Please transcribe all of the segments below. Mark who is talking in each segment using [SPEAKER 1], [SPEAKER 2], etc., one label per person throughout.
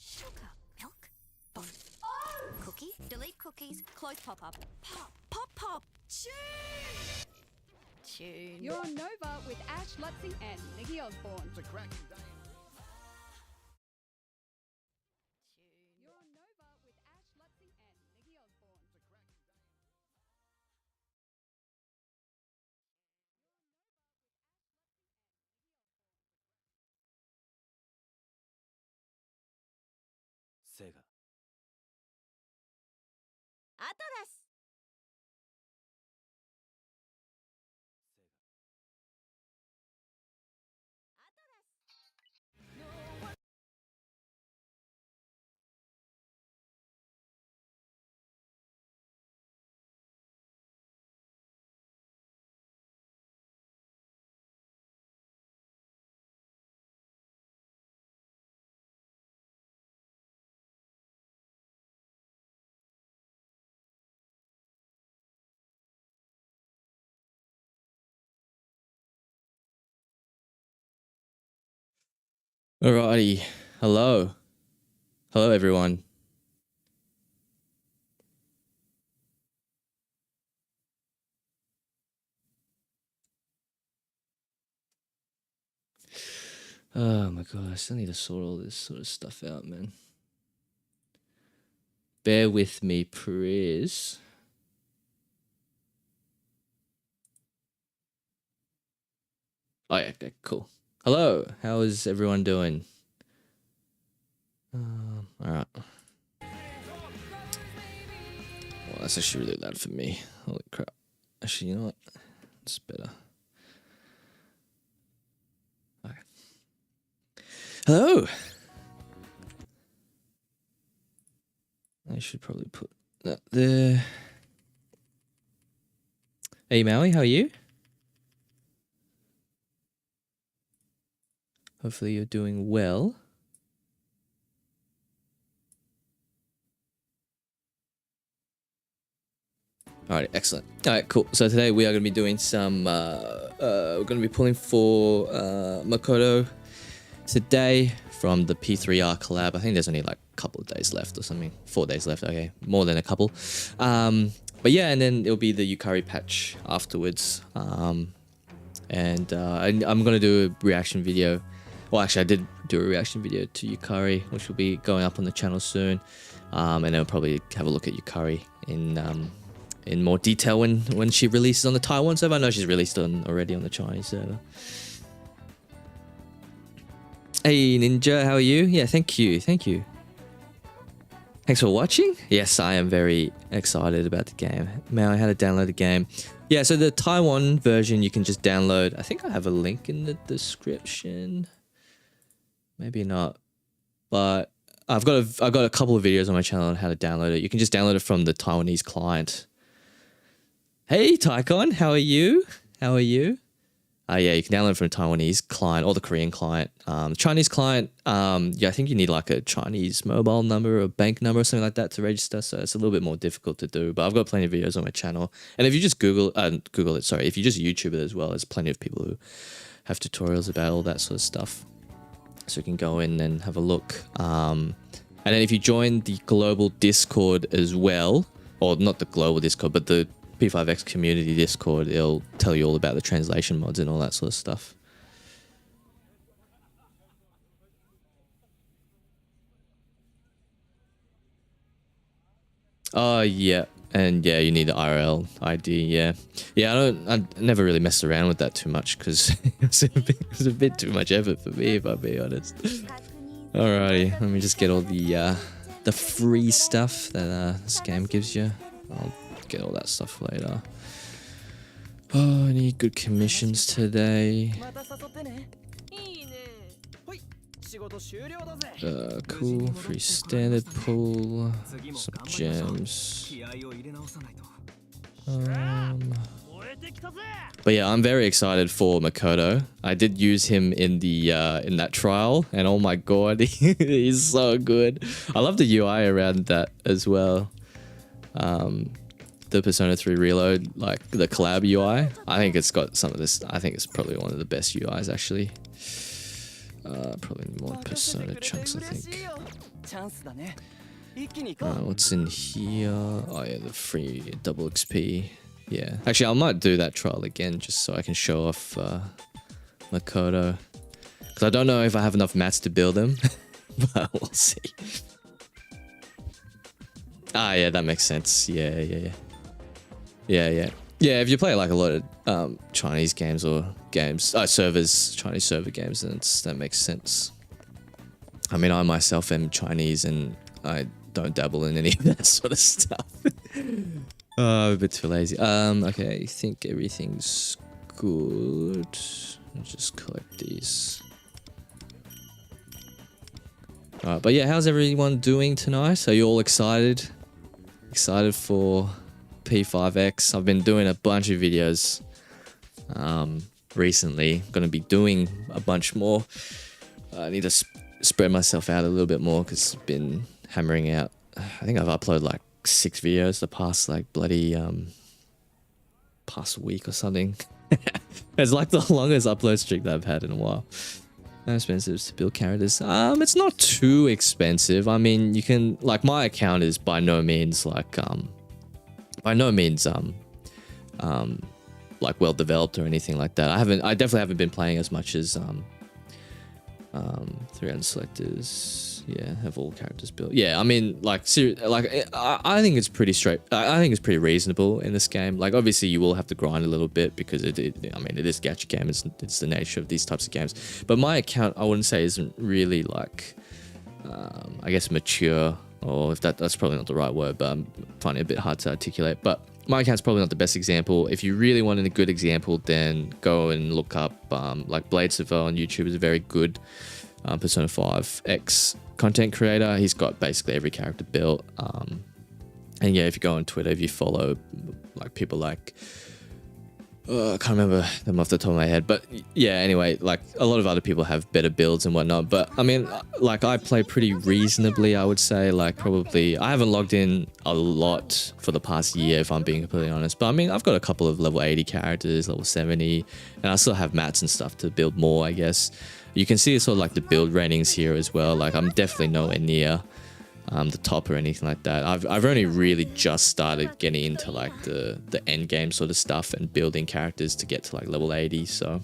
[SPEAKER 1] Sugar, milk, both. Cookie, delete cookies, close pop-up. Pop, pop, pop. Tune.
[SPEAKER 2] You're on Nova with Ash Lutzi and Nikki Osborne.
[SPEAKER 3] It's a cracking day.
[SPEAKER 2] You're on Nova with Ash Lutzi and Nikki Osborne.
[SPEAKER 3] It's a cracking day.
[SPEAKER 4] Sega.
[SPEAKER 1] アトラス。
[SPEAKER 5] Alrighty. Hello. Hello, everyone. Oh my god, I still need to sort all this sort of stuff out, man. Bear with me, please. Oh yeah, okay, cool. Hello, how is everyone doing? Alright. Well, that's actually really loud for me. Holy crap. Actually, you know what? It's better. Okay. Hello! I should probably put that there. Hey, Maui, how are you? Hopefully you're doing well. Alright, excellent. Alright, cool. So today we are going to be doing some, we're going to be pulling for Makoto today from the P3R collab. I think there's only like a couple of days left or something. 4 days left, okay. More than a couple. But yeah, and then it'll be the Yukari patch afterwards. And I'm going to do a reaction video. Well, actually, I did do a reaction video to Yukari, which will be going up on the channel soon. And then I'll probably have a look at Yukari in more detail when she releases on the Taiwan server. I know she's released already on the Chinese server. Hey, Ninja, how are you? Yeah, thank you. Thank you. Thanks for watching. Yes, I am very excited about the game. Man, I had to download the game. Yeah, so the Taiwan version you can just download. I think I have a link in the description. Maybe not, but I've got a couple of videos on my channel on how to download it. You can just download it from the Taiwanese client. Hey, Taikon, how are you? How are you? Yeah, you can download it from the Taiwanese client or the Korean client. Chinese client, yeah, I think you need like a Chinese mobile number or bank number or something like that to register. So it's a little bit more difficult to do. But I've got plenty of videos on my channel. And if you just Google it, sorry, if you just YouTube it as well, there's plenty of people who have tutorials about all that sort of stuff. So you can go in and have a look. And then if you join the global Discord as well, or not the global Discord, but the P5X community Discord, it'll tell you all about the translation mods and all that sort of stuff. Oh yeah, and yeah, you need the IRL ID. Yeah, yeah. I never really messed around with that too much because it was a bit too much effort for me, if I'm being honest. Alrighty, let me just get all the free stuff that this game gives you. I'll get all that stuff later. Oh, any good commissions today? Cool. Free standard pool. Some gems. But yeah, I'm very excited for Makoto. I did use him in the in that trial, and oh my god, he's so good. I love the UI around that as well. The Persona 3 Reload, like the collab UI. I think it's got some of this. I think it's probably one of the best UIs actually. Probably more Persona chunks, I think. What's in here? Oh yeah, the free double XP. Yeah, actually I might do that trial again just so I can show off Makoto. Because I don't know if I have enough mats to build him, but we'll see. Ah yeah, that makes sense. Yeah, if you play like a lot of Chinese games or servers, Chinese server games, then that makes sense. I mean, I myself am Chinese and I don't dabble in any of that sort of stuff. Oh, a bit too lazy. Okay, I think everything's good. I'll just collect these. Alright, but yeah, how's everyone doing tonight? Are you all excited? Excited for P5X? I've been doing a bunch of videos recently. Gonna be doing a bunch more. I need to spread myself out a little bit more because I've been hammering out. I think I've uploaded like 6 videos the past like bloody past week or something. It's like the longest upload streak that I've had in a while. How expensive is to build characters? It's not too expensive. I mean, you can, like, my account is by no means like like well developed or anything like that. I definitely haven't been playing as much as 300 selectors. Yeah, have all characters built. Yeah, I mean, like, I think it's pretty straight. I think it's pretty reasonable in this game. Like, obviously, you will have to grind a little bit because I mean, it is a gacha game. It's the nature of these types of games. But my account, I wouldn't say, isn't really like, I guess, mature, or if that's probably not the right word, but I'm finding it a bit hard to articulate. But my account's probably not the best example. If you really wanted a good example, then go and look up like Blade on YouTube is a very good Persona 5X content creator. He's got basically every character built. And yeah, if you go on Twitter, if you follow like people like I can't remember them off the top of my head, but yeah, anyway, like a lot of other people have better builds and whatnot. But I mean, like, I play pretty reasonably, I would say. Like, probably I haven't logged in a lot for the past year, if I'm being completely honest. But I mean, I've got a couple of level 80 characters, level 70, and I still have mats and stuff to build more, I guess. You can see sort of like the build ratings here as well. Like, I'm definitely nowhere near the top or anything like that. I've only really just started getting into like the end game sort of stuff and building characters to get to like level 80. So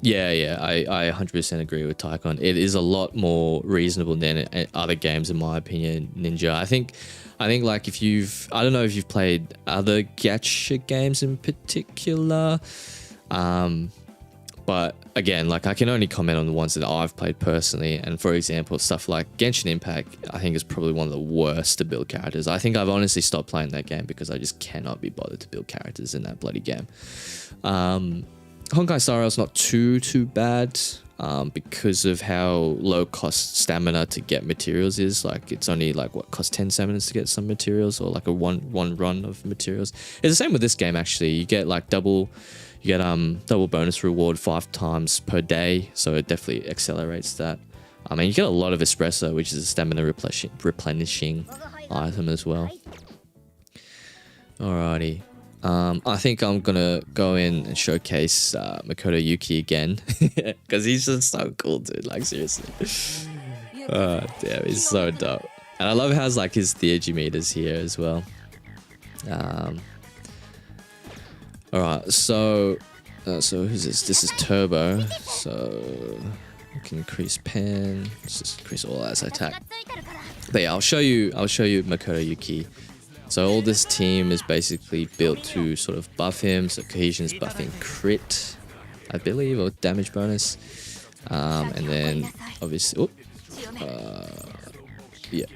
[SPEAKER 5] yeah, I 100% agree with Tycon. It is a lot more reasonable than other games, in my opinion, Ninja. I think like I don't know if you've played other gacha games in particular, but again, like, I can only comment on the ones that I've played personally. And for example, stuff like Genshin Impact, I think is probably one of the worst to build characters. I think I've honestly stopped playing that game because I just cannot be bothered to build characters in that bloody game. Honkai Star Rail's not too bad because of how low cost stamina to get materials is. Like, it's only like what costs 10 stamina to get some materials, or like a one run of materials. It's the same with this game actually. You get like double bonus reward 5 times per day, so it definitely accelerates that. I mean, you get a lot of espresso, which is a stamina replenishing item as well. Alrighty. I think I'm gonna go in and showcase Makoto Yuki again because he's just so cool, dude. Like, seriously. Damn, he's so dope. And I love how like his theurgy meters here as well. Alright, so who's this? This is Turbo. So we can increase pen. Let's just increase all as attack. But yeah, I'll show you Makoto Yuki. So all this team is basically built to sort of buff him. So Cohesion's buffing crit, I believe, or damage bonus. And then obviously, yeah.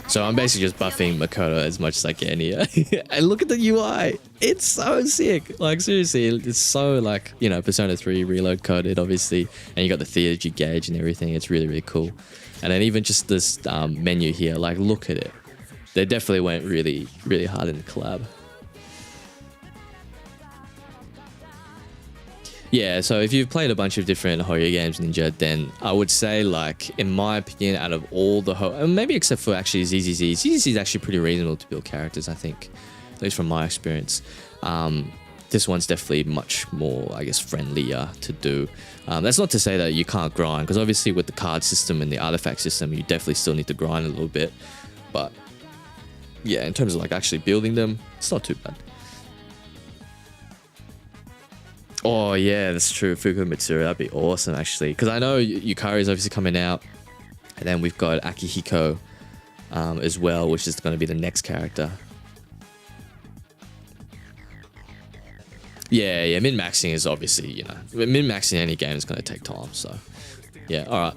[SPEAKER 5] So I'm basically just buffing Makoto as much as I can here. And look at the UI. It's so sick. Like seriously, it's so like, you know, Persona 3 reload coded obviously. And you got the theurgy gauge and everything. It's really, really cool. And then even just this menu here, like look at it. They definitely went really, really hard in the collab. Yeah, so if you've played a bunch of different horror games, Ninja, then I would say, like, in my opinion, out of all the maybe except for actually ZZZ. ZZZ is actually pretty reasonable to build characters, I think, at least from my experience. This one's definitely much more, I guess, friendlier to do. That's not to say that you can't grind, because obviously with the card system and the artifact system, you definitely still need to grind a little bit. But yeah, in terms of like actually building them, it's not too bad. Oh yeah, that's true. Fuku Mitsuru, that'd be awesome actually. Because I know Yukari is obviously coming out, and then we've got Akihiko as well, which is going to be the next character. Yeah, min-maxing is obviously, you know, min-maxing any game is going to take time, so yeah. All right,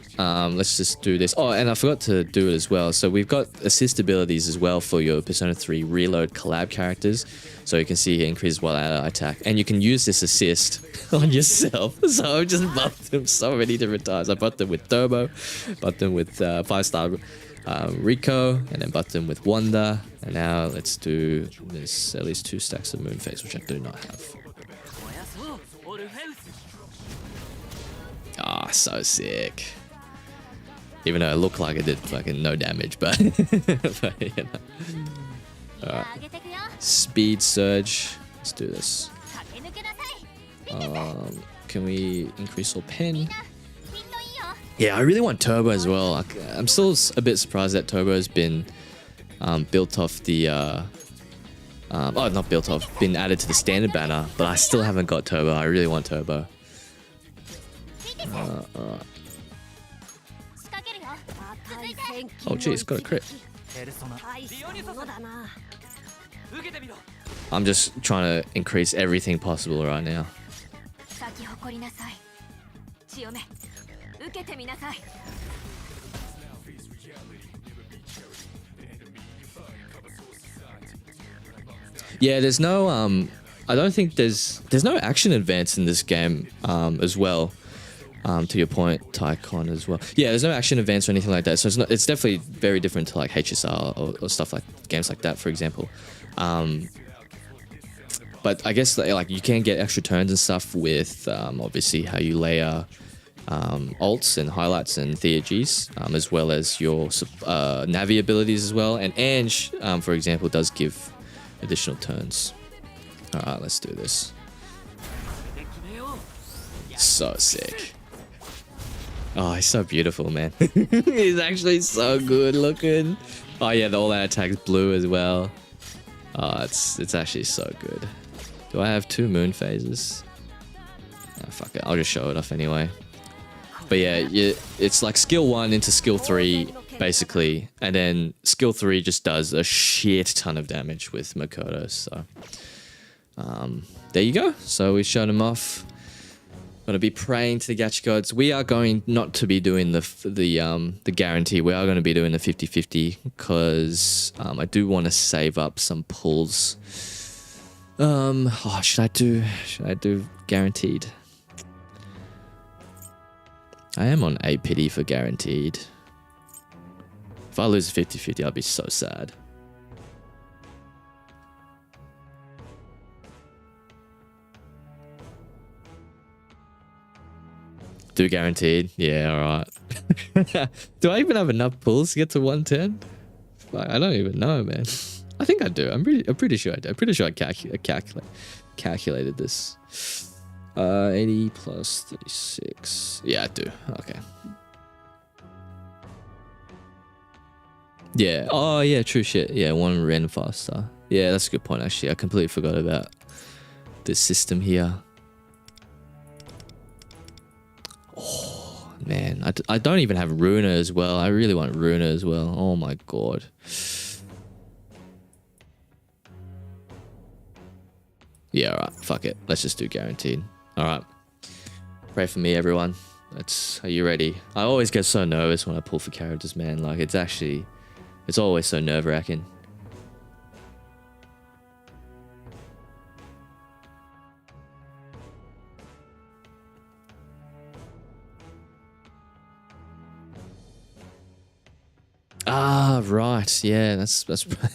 [SPEAKER 5] let's just do this. Oh, and I forgot to do it as well. So we've got assist abilities as well for your Persona 3 reload collab characters. So you can see here, increases while out of attack, and you can use this assist on yourself. So I've just buffed them so many different times. I buffed them with Turbo, buffed them with 5-star Rico, and then buffed them with Wanda. And now let's do this, at least 2 stacks of Moonface, which I do not have. Ah, so sick. Even though it looked like it did fucking no damage, but, but you know. Alright. Speed surge. Let's do this. Can we increase our pen? Yeah, I really want Turbo as well. I'm still a bit surprised that Turbo has been built off the oh, not built off, been added to the standard banner, but I still haven't got Turbo. I really want Turbo. Alright. Oh jeez, got a crit. I'm just trying to increase everything possible right now. Yeah, there's no I don't think there's no action advance in this game as well. To your point, Tycon as well. Yeah, there's no action advance or anything like that. So it's definitely very different to like HSR or stuff like games like that, for example. But I guess like you can get extra turns and stuff with obviously how you layer ults and highlights and theurgies, as well as your Navi abilities as well. And Ange, for example, does give additional turns. Alright, let's do this. So sick. Oh, he's so beautiful, man. He's actually so good looking. Oh yeah, the all-out attack is blue as well. Oh, it's actually so good. Do I have 2 moon phases? Oh, fuck it, I'll just show it off anyway. But yeah, it's like skill 1 into skill 3 basically, and then skill 3 just does a shit ton of damage with Makoto. So there you go. So we showed him off. Going to be praying to the gacha gods. We are going not to be doing the guarantee. We are going to be doing the 50-50 because I do want to save up some pulls. Oh, should I do guaranteed? I am on a pity for guaranteed. If I lose 50-50, I'll be so sad. Do guaranteed. Yeah, alright. Do I even have enough pulls to get to 110? I don't even know, man. I think I do. I'm pretty sure I do. I'm pretty sure I calculated this. 80 plus 36. Yeah, I do. Okay. Yeah. Oh, yeah, true shit. Yeah, 1 random faster. Yeah, that's a good point, actually. I completely forgot about this system here. Oh, Man, I don't even have Runa as well. I really want Runa as well. Oh my god. Yeah, alright. Fuck it. Let's just do guaranteed. Alright. Pray for me, everyone. Are you ready? I always get so nervous when I pull for characters, man. Like, it's always so nerve-wracking. Ah, right. Yeah, that's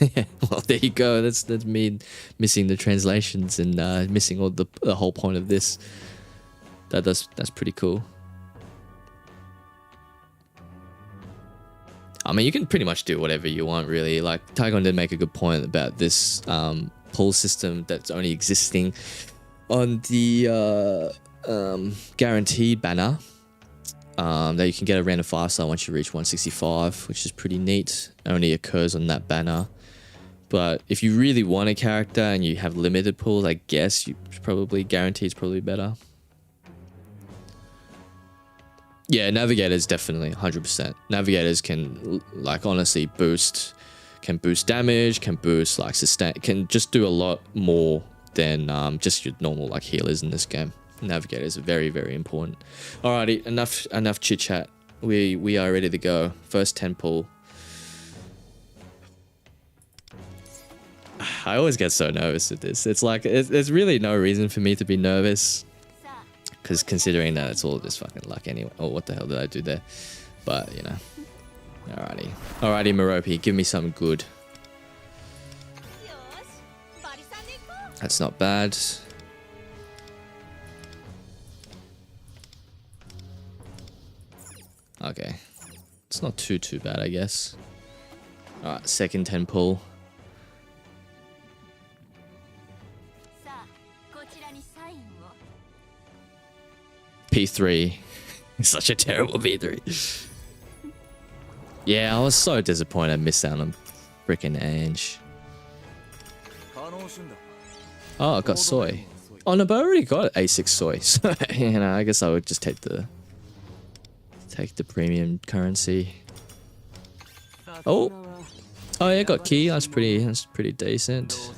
[SPEAKER 5] yeah. Well, there you go. That's me missing the translations and missing all the whole point of this. That's pretty cool. I mean, you can pretty much do whatever you want, really. Like, Tygon did make a good point about this pull system that's only existing on the guaranteed banner. That you can get a random 5-star once you reach 165, which is pretty neat. It only occurs on that banner. But if you really want a character and you have limited pulls, I guess you probably guaranteed is probably better. Yeah, navigators definitely 100%. Navigators can, like, honestly boost damage, can boost like sustain, can just do a lot more than just your normal like healers in this game. Navigators are very, very important. Alrighty, enough chit chat. We are ready to go. First 10 pull. I always get so nervous with this. It's like there's really no reason for me to be nervous, because considering that it's all just fucking luck anyway. Oh, what the hell did I do there? But you know. Alrighty, Merope, give me something good. That's not bad. Okay, it's not too bad, I guess. All right, second 10 pull. P3. Such a terrible P3. Yeah, I was so disappointed I missed out on frickin' Ange. Oh, I got soy. Oh no, but I already got A6 soy, so you know, I guess I would just take the premium currency. Oh yeah, I got Key. That's pretty decent.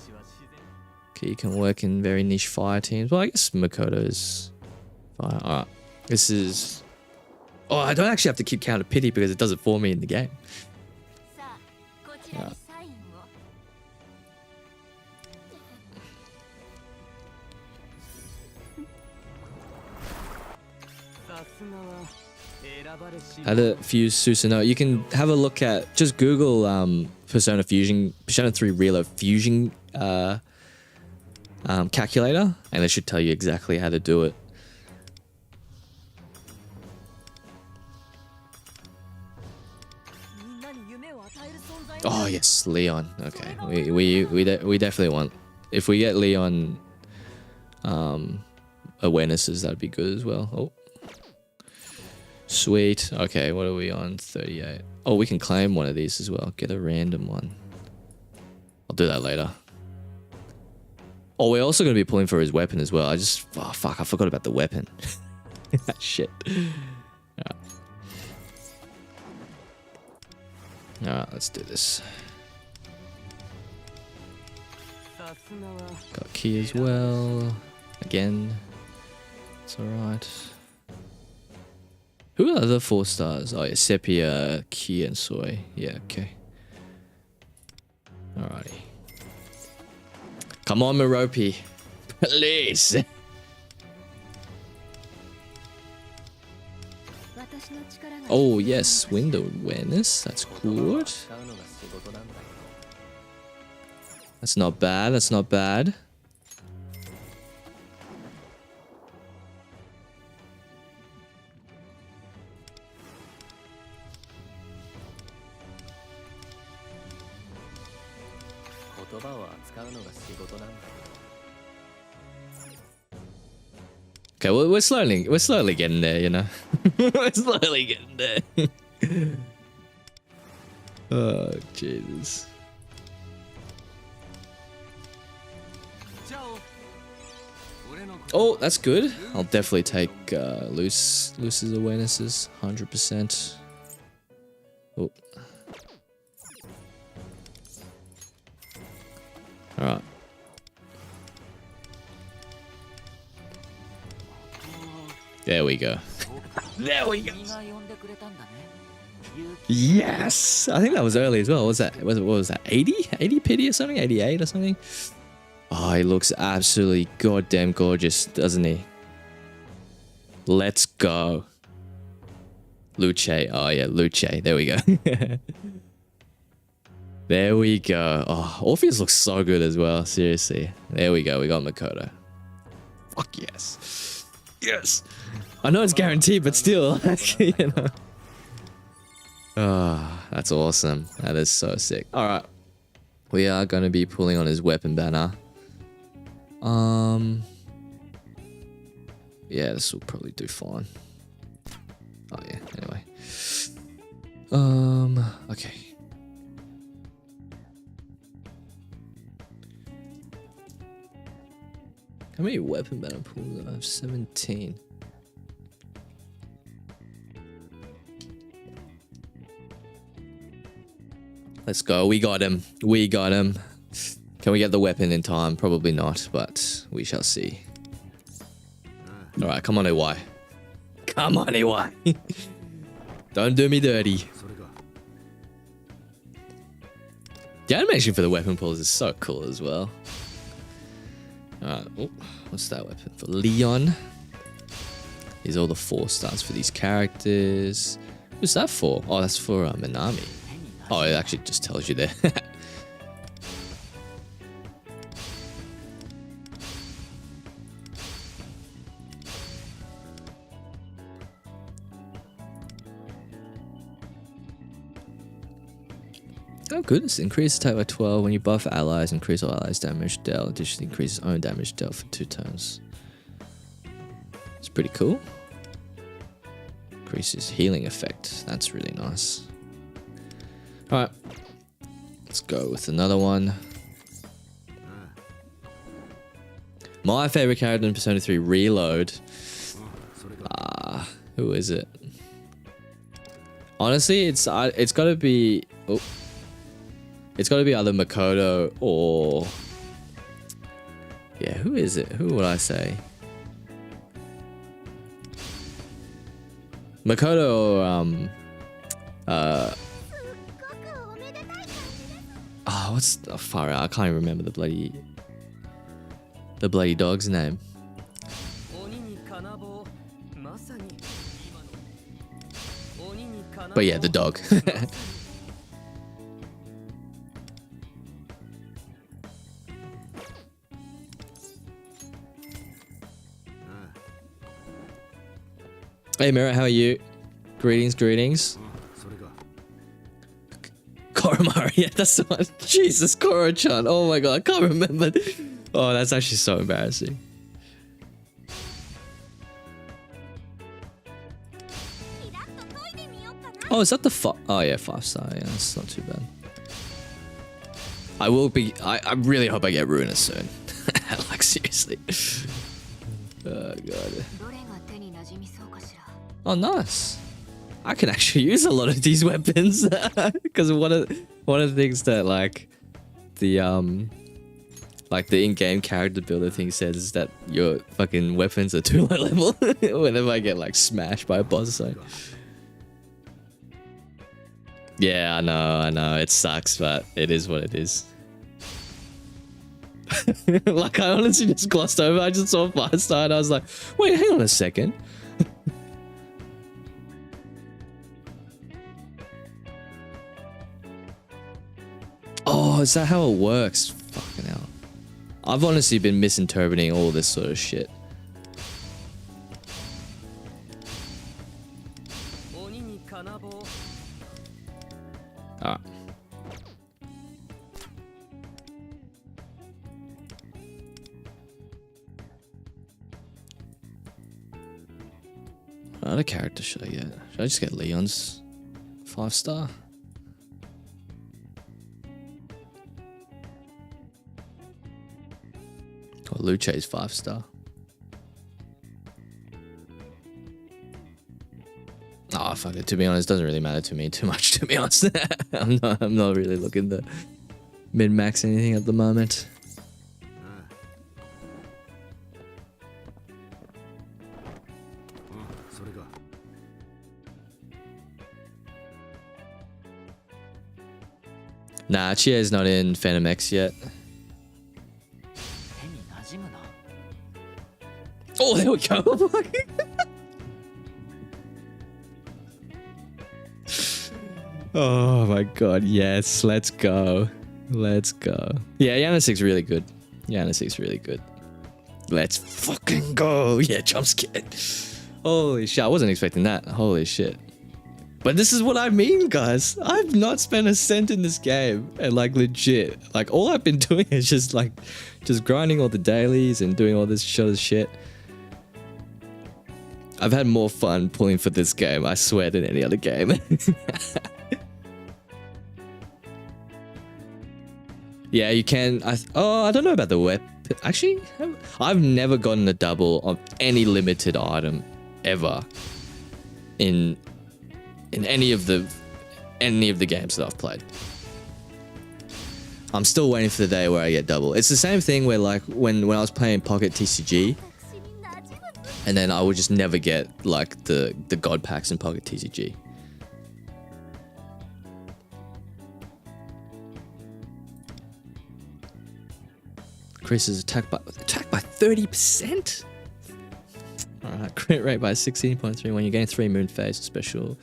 [SPEAKER 5] Key can work in very niche fire teams. Well, I guess Makoto's fire. Alright, this is. Oh, I don't actually have to keep count of pity because it does it for me in the game. Yeah. How to fuse Susanoo. You can have a look at, just Google Persona 3 Reload fusion calculator, and it should tell you exactly how to do it. Oh yes, Leon. Okay, we definitely want, if we get Leon awarenesses, that'd be good as well. Oh. Sweet. Okay, what are we on? 38. Oh, we can claim one of these as well. Get a random one. I'll do that later. Oh, we're also going to be pulling for his weapon as well. Oh, fuck, I forgot about the weapon. Shit. Alright, let's do this. Got Key as well. Again. It's alright. Who are the 4 stars? Oh yeah, Sepia, Key, and Soy. Yeah, okay. Alrighty. Come on, Merope. Please. Oh yes, window awareness. That's good. That's not bad. That's not bad. Okay, well, we're slowly getting there, you know. We're slowly getting there. Oh, Jesus. Oh, that's good. I'll definitely take Luce's awarenesses, 100%. Oh. Alright. There we go. There we go. Yes! I think that was early as well. What was that? What was that? 80? 80 pity or something? 88 or something? Oh, he looks absolutely goddamn gorgeous, doesn't he? Let's go. Luce. Oh, yeah, Luce. There we go. There we go. Oh, Orpheus looks so good as well. Seriously. There we go. We got Makoto. Fuck yes. Yes. I know it's guaranteed, but still. You know. Oh, that's awesome. That is so sick. Alright. We are going to be pulling on his weapon banner. Yeah, this will probably do fine. Oh yeah, anyway. Okay. How many weapon banner pulls do I have? 17. Let's go. We got him. We got him. Can we get the weapon in time? Probably not, but we shall see. Alright, come on, EY. Come on, EY. Don't do me dirty. The animation for the weapon pulls is so cool as well. Alright, oh, what's that weapon? For Leon. Here's all the 4 stars for these characters. What's that for? Oh, that's for Minami. Oh, it actually just tells you there. Oh goodness, increase attack by 12 when you buff allies, increase all allies damage dealt, additionally increase his own damage dealt for 2 turns. It's pretty cool. Increases healing effect, that's really nice. Alright, let's go with another one. My favorite character in Persona 3 Reload. Who is it? Honestly, it's gotta be... Oh. It's got to be either Makoto or... Yeah, who is it? Who would I say? Makoto or... Oh, what's... Oh, far out. I can't even remember the bloody... The bloody dog's name. But yeah, the dog. Hey Mira, how are you? Greetings, greetings. Koromaru, yeah, that's the one. Jesus, Koro-chan. Oh my god, I can't remember. Oh, that's actually so embarrassing. Oh, is that the Oh yeah, 5-star. Yeah, that's not too bad. I will be. I really hope I get Ruinous soon. Like seriously. Oh god. Oh, nice. I can actually use a lot of these weapons because one of the things that like the in-game character builder thing says is that your fucking weapons are too low level whenever I get like smashed by a boss or something. Yeah, I know, it sucks, but it is what it is. Like I honestly just glossed over. I just saw 5-star and I was like, wait, hang on a second. Oh, is that how it works? Fucking hell. I've honestly been misinterpreting all this sort of shit. Alright. What other character should I get? Should I just get Leon's 5-star? Or Luce's 5-star. Oh, fuck it. To be honest, it doesn't really matter to me too much, to be honest. I'm not really looking to min-max anything at the moment. Nah, Chia's not in Phantom X yet. Oh, there we go. Oh my god, yes, let's go. Let's go. Yeah, Yana 6 really good. Yana 6 really good. Let's fucking go. Yeah, jump scare. Holy shit, I wasn't expecting that. Holy shit. But this is what I mean, guys. I've not spent a cent in this game. And like legit, like all I've been doing is just grinding all the dailies and doing all this shit. I've had more fun pulling for this game, I swear, than any other game. Yeah, you can. I don't know about the weapon. Actually, I've never gotten a double of any limited item ever in any of the games that I've played. I'm still waiting for the day where I get double. It's the same thing where like when I was playing Pocket TCG, and then I would just never get like the god packs in Pocket TCG. Increases attack by 30%. Alright, crit rate by 16.3 when you gain 3 moon phase special.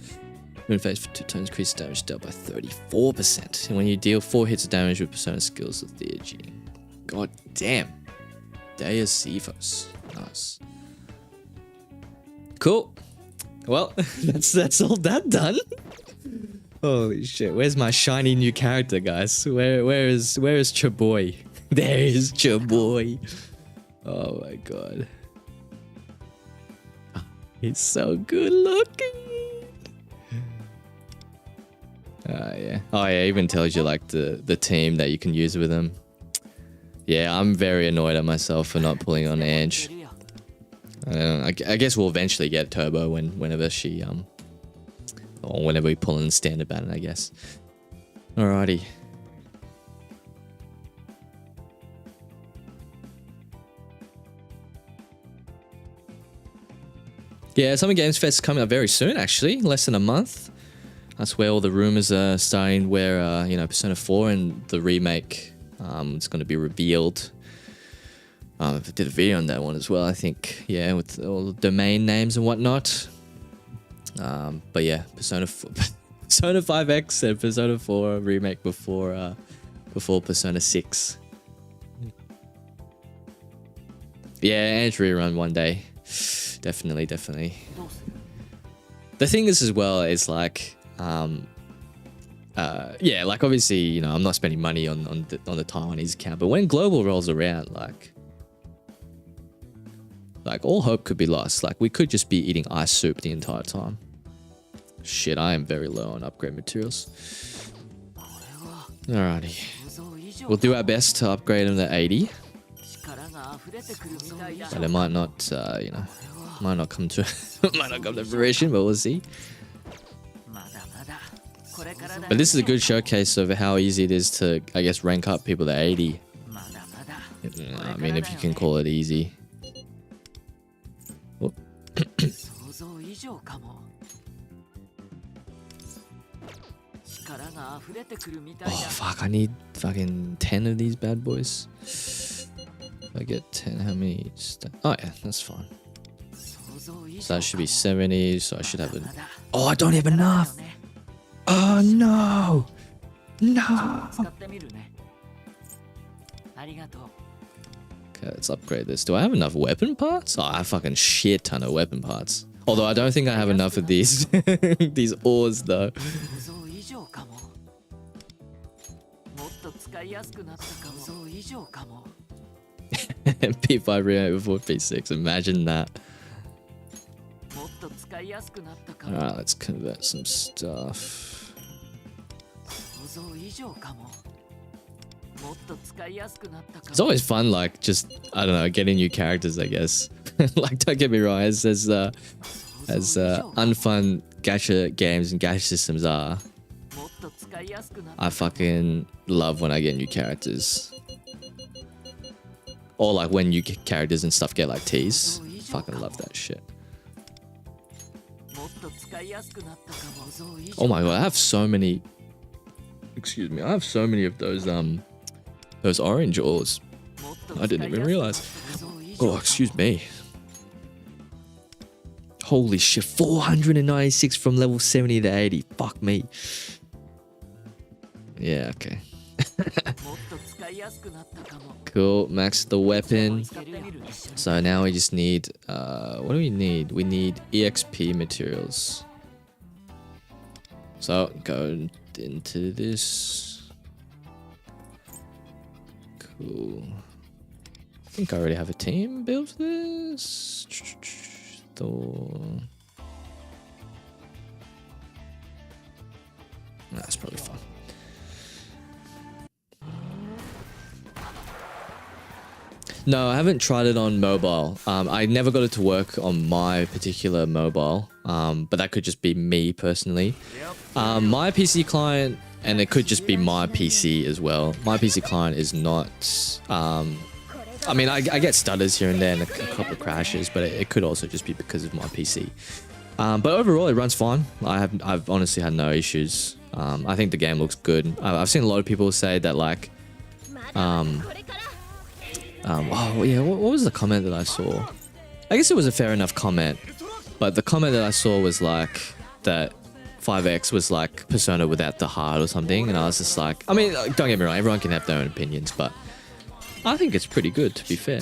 [SPEAKER 5] Moon phase for 2 times increases damage dealt by 34%. And when you deal 4 hits of damage with persona skills of Theurgy. God damn. Deus Cephos. Nice. Cool. Well, that's all that done. Holy shit. Where's my shiny new character, guys? Where is Chaboy? There is Chaboy. Oh my god. He's so good looking. Yeah. Oh yeah, it even tells you like the team that you can use with him. Yeah, I'm very annoyed at myself for not pulling on Ange. I guess we'll eventually get Turbo whenever she or whenever we pull in standard banner, I guess. Alrighty. Yeah, Summer Games Fest is coming up very soon, actually. Less than a month. That's where all the rumors are starting, where, Persona 4 and the remake is going to be revealed. I did a video on that one as well, I think. Yeah, with all the domain names and whatnot. But yeah, Persona 5X and Persona 4 remake before Persona 6. Yeah, Ange rerun one day. Definitely. The thing is as well is like, yeah, like obviously, I'm not spending money on the Taiwanese account, but when global rolls around, like all hope could be lost. Like we could just be eating ice soup the entire time. Shit, I am very low on upgrade materials. Alrighty, we'll do our best to upgrade them to 80. But it might not, might not come to fruition, but we'll see. But this is a good showcase of how easy it is to, I guess, rank up people to 80. I mean, if you can call it easy. Oh, oh fuck, I need fucking 10 of these bad boys. If I get 10, how many? Oh yeah, that's fine. So that should be 70, so I should have it. Oh, I don't have enough! Oh no! No! Okay, let's upgrade this. Do I have enough weapon parts? Oh, I have a fucking shit ton of weapon parts. Although I don't think I have enough of these these ores though. P5 remake before P6, imagine that. Alright, let's convert some stuff. It's always fun, like, just, I don't know, getting new characters, I guess. Like, don't get me wrong, as unfun gacha games and gacha systems are, I fucking love when I get new characters. Or like when new characters and stuff get like teased. Fucking love that shit. Oh my god, I have so many. Excuse me, I have so many of those orange ores. I didn't even realize. Oh, excuse me. Holy shit, 496 from level 70 to 80. Fuck me. Yeah, okay. Cool, max the weapon. So now we just need, what do we need? We need EXP materials. So go into this. Cool. I think I already have a team built for this. That's probably fine. No, I haven't tried it on mobile. I never got it to work on my particular mobile, but that could just be me personally. My PC client, and it could just be my PC as well. My PC client is not... I mean, I get stutters here and there and a couple of crashes, but it could also just be because of my PC. But overall, it runs fine. I've honestly had no issues. I think the game looks good. I've seen a lot of people say that like... oh yeah, what was the comment that I saw? I guess it was a fair enough comment, but the comment that I saw was like that P5X was like Persona without the heart or something, and I was just like, I mean, don't get me wrong, everyone can have their own opinions, but I think it's pretty good, to be fair.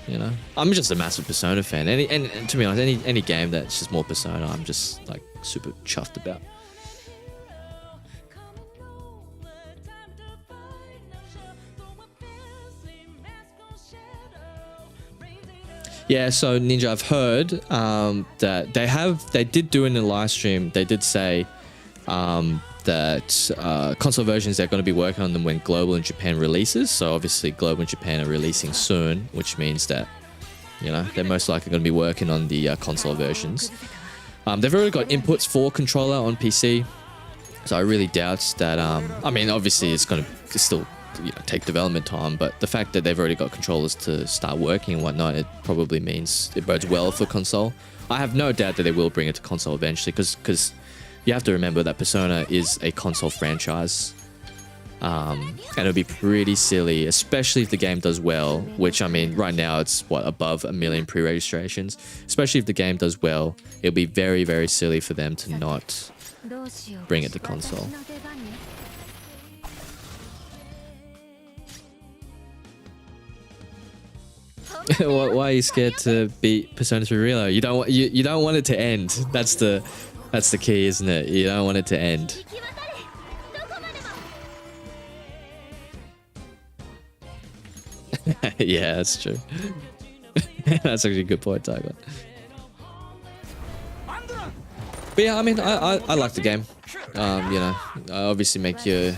[SPEAKER 5] You know, I'm just a massive Persona fan. And to be honest, any game that's just more Persona, I'm just like super chuffed about. Yeah, so Ninja, I've heard that they did do in the live stream. They did say that console versions, they're going to be working on them when global and Japan releases. So obviously global and Japan are releasing soon, which means that, you know, they're most likely going to be working on the console versions. They've already got inputs for controller on PC, so I really doubt that. I mean, obviously it's going to still, you know, take development time, but the fact that they've already got controllers to start working and whatnot, it probably means it bodes well for console. I have no doubt that they will bring it to console eventually, because you have to remember that Persona is a console franchise, and it'll be pretty silly, especially if the game does well, which, I mean, right now it's what, above 1 million pre-registrations. Especially if the game does well, it'll be very, very silly for them to not bring it to console. Why are you scared to beat Persona 3 Reload? You don't want it to end. That's the key, isn't it? You don't want it to end. Yeah, that's true. That's actually a good point, Tiger. But yeah, I mean, I like the game. You know, I obviously make your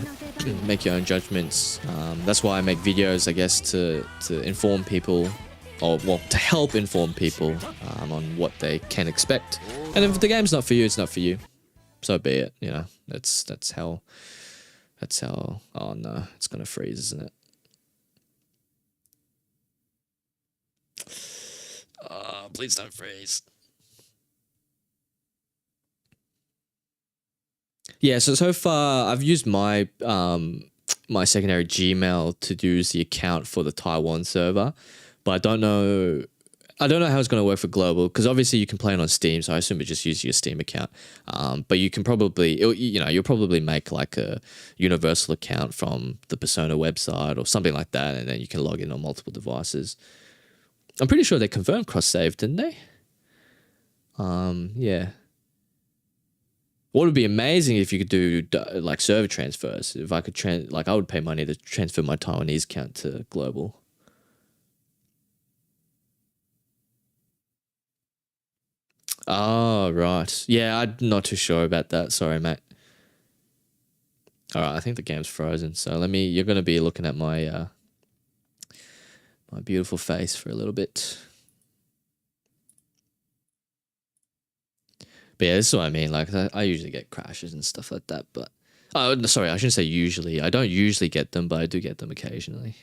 [SPEAKER 5] own judgments. That's why I make videos, I guess, to inform people, or well, to help inform people on what they can expect. And if the game's not for you, it's not for you. So be it. You know, that's how. Oh no, it's gonna freeze, isn't it? Oh, please don't freeze. Yeah, so far I've used my my secondary Gmail to use the account for the Taiwan server, but I don't know how it's going to work for global, because obviously you can play it on Steam, so I assume it just use your Steam account. But you can probably, you know, you'll probably make like a universal account from the Persona website or something like that, and then you can log in on multiple devices. I'm pretty sure they confirmed cross-save, didn't they? Yeah. What would be amazing if you could do like server transfers. If I could I would pay money to transfer my Taiwanese account to global. Oh, right. Yeah, I'm not too sure about that. Sorry, mate. All right, I think the game's frozen. So you're going to be looking at my my beautiful face for a little bit. But yeah, this is what I mean. Like I usually get crashes and stuff like that. But oh, sorry, I shouldn't say usually. I don't usually get them, but I do get them occasionally.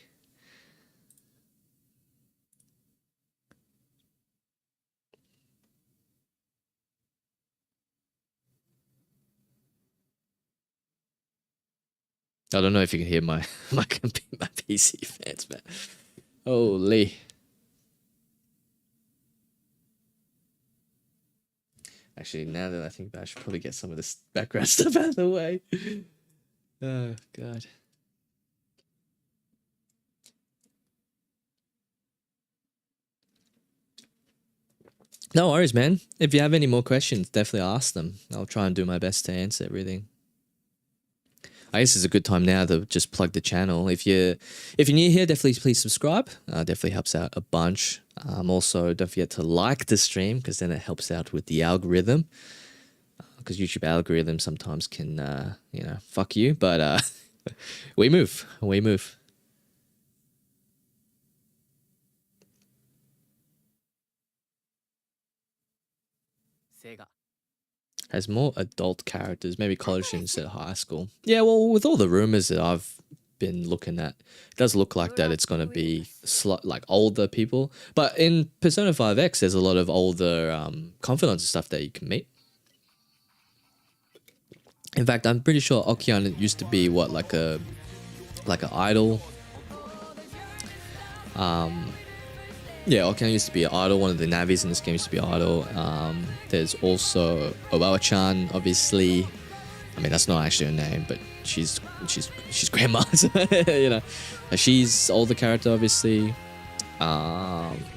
[SPEAKER 5] I don't know if you can hear my my PC fans, man. Holy. Actually, now that I think about it, I should probably get some of this background stuff out of the way. Oh, God. No worries, man. If you have any more questions, definitely ask them. I'll try and do my best to answer everything. I guess it's a good time now to just plug the channel. If you're new here, definitely please subscribe. Definitely helps out a bunch. Also, don't forget to like the stream because then it helps out with the algorithm. Because YouTube algorithm sometimes can, you know, fuck you. But we move. We move. Has more adult characters, maybe college instead of high school. Yeah, well, with all the rumors that I've been looking at, it does look like that it's going to be like older people. But in Persona 5X, there's a lot of older confidants and stuff that you can meet. In fact, I'm pretty sure Okian used to be what, like an idol. Yeah, Okian used to be an idol. One of the Navis in this game used to be an idol. There's also Obawa-chan, obviously. I mean, that's not actually her name, but she's grandma. You know, she's older character, obviously.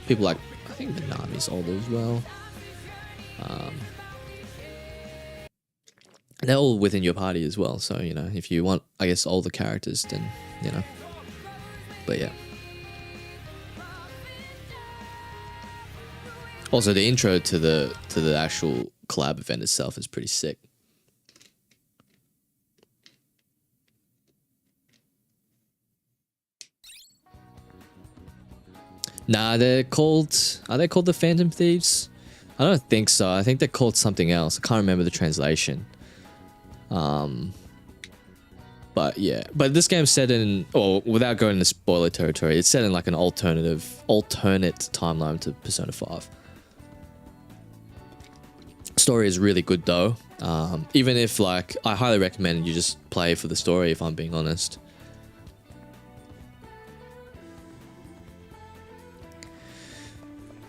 [SPEAKER 5] People like, I think the Nami's older as well. And they're all within your party as well. So, you know, if you want, I guess, older characters, then, you know. But yeah. Also, the intro to the actual collab event itself is pretty sick. Nah, they're called... Are they called the Phantom Thieves? I don't think so. I think they're called something else. I can't remember the translation. But yeah. But this game's set in... Or without going into spoiler territory, it's set in like an alternate timeline to Persona 5. Story is really good though. Even if, like, I highly recommend you just play for the story, if I'm being honest.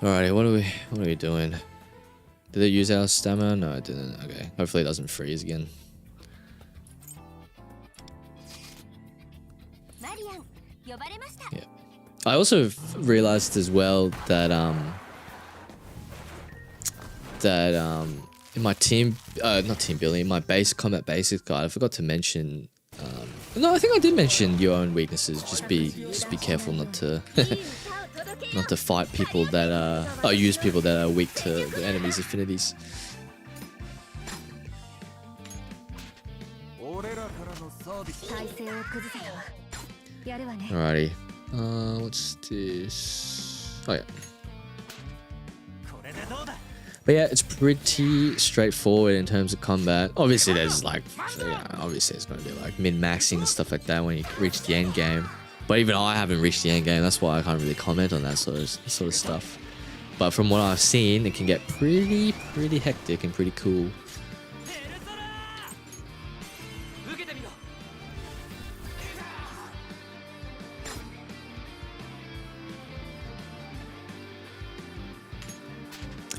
[SPEAKER 5] Alrighty, what are we doing? Did it use our stamina? No, it didn't. Okay, hopefully it doesn't freeze again. Yeah. I also realized as well that in my not team building, in my combat basics guide, I forgot to mention. No, I think I did mention your own weaknesses. Just be careful not to not to fight people that use people that are weak to the enemy's affinities. Alrighty. What's this? Oh yeah. But yeah, it's pretty straightforward in terms of combat. Obviously, there's like, obviously it's going to be like min-maxing and stuff like that when you reach the end game. But even I haven't reached the end game. That's why I can't really comment on that sort of stuff. But from what I've seen, it can get pretty hectic and pretty cool.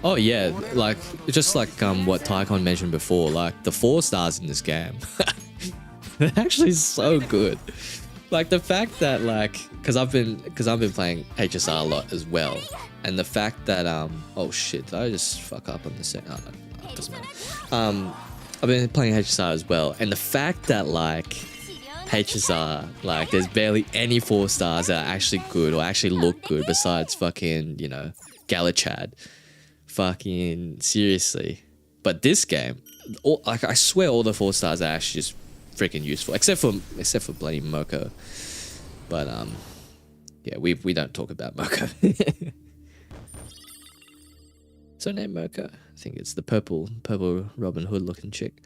[SPEAKER 5] Oh yeah, like just like what Tycon mentioned before, like the 4 stars in this game, they're actually so good. Like the fact that because I've been playing HSR a lot as well, and the fact that oh shit, did I just fuck up on the set? Oh, no, it doesn't matter. I've been playing HSR as well, and the fact that HSR, there's barely any 4 stars that are actually good or actually look good besides fucking, you know, Galachad. Fucking seriously. But this game, I swear all the 4 stars are actually just freaking useful, except for bloody Moko. But yeah, we don't talk about Moko. Is her name Moko? I think it's the purple Robin Hood looking chick.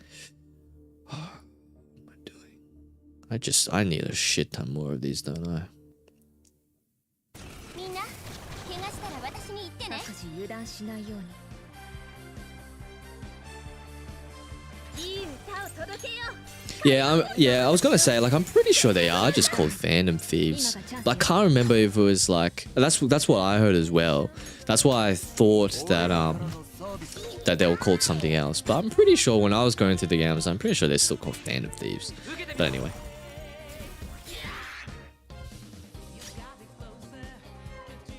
[SPEAKER 5] What am I doing? I need a shit ton more of these, don't I?
[SPEAKER 1] みんな怪我したら私に言ってね。
[SPEAKER 2] 各自油断しないように。いい歌を届けよう。
[SPEAKER 5] Yeah, I was gonna say, like, I'm pretty sure they are just called Fandom Thieves. But I can't remember if it was like that's what I heard as well. That's why I thought that they were called something else. But I'm pretty sure when I was going through the games, I'm pretty sure they're still called Fandom Thieves. But anyway.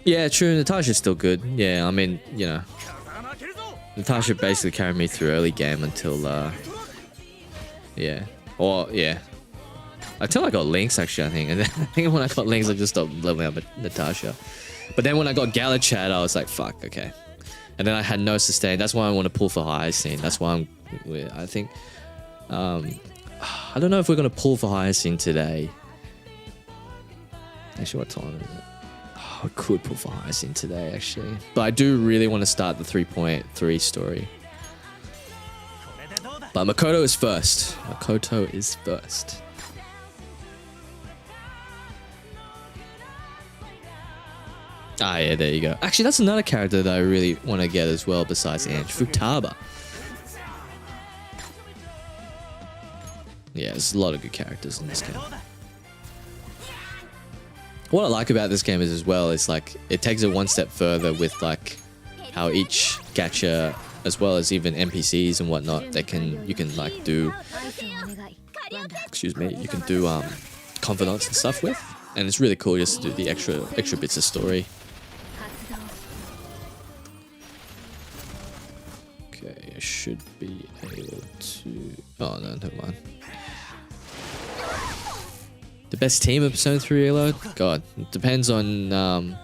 [SPEAKER 5] Yeah, true. Natasha's still good. Yeah, I mean, you know, Natasha basically carried me through early game until yeah. Or, yeah. Until I got Lynx, actually, I think. And then I think when I got Lynx, I just stopped leveling up Natasha. But then when I got Galachad, I was like, fuck, okay. And then I had no sustain. That's why I want to pull for Hyacine. That's why I think... I don't know if we're going to pull for Hyacine today. Actually, what time is it? Oh, I could pull for Hyacine today, actually. But I do really want to start the 3.3 story. But Makoto is first. Makoto is first. Ah, yeah, there you go. Actually, that's another character that I really want to get as well besides Ange. Futaba. Yeah, there's a lot of good characters in this game. What I like about this game is as well, it's like, it takes it one step further with like how each gacha, as well as even NPCs and whatnot, you can like do, excuse me, you can do confidants and stuff with, and it's really cool just to do the extra bits of story. Okay, I should be able to. Oh no, never mind. The best team of Persona 3 Reload? God, it depends on. I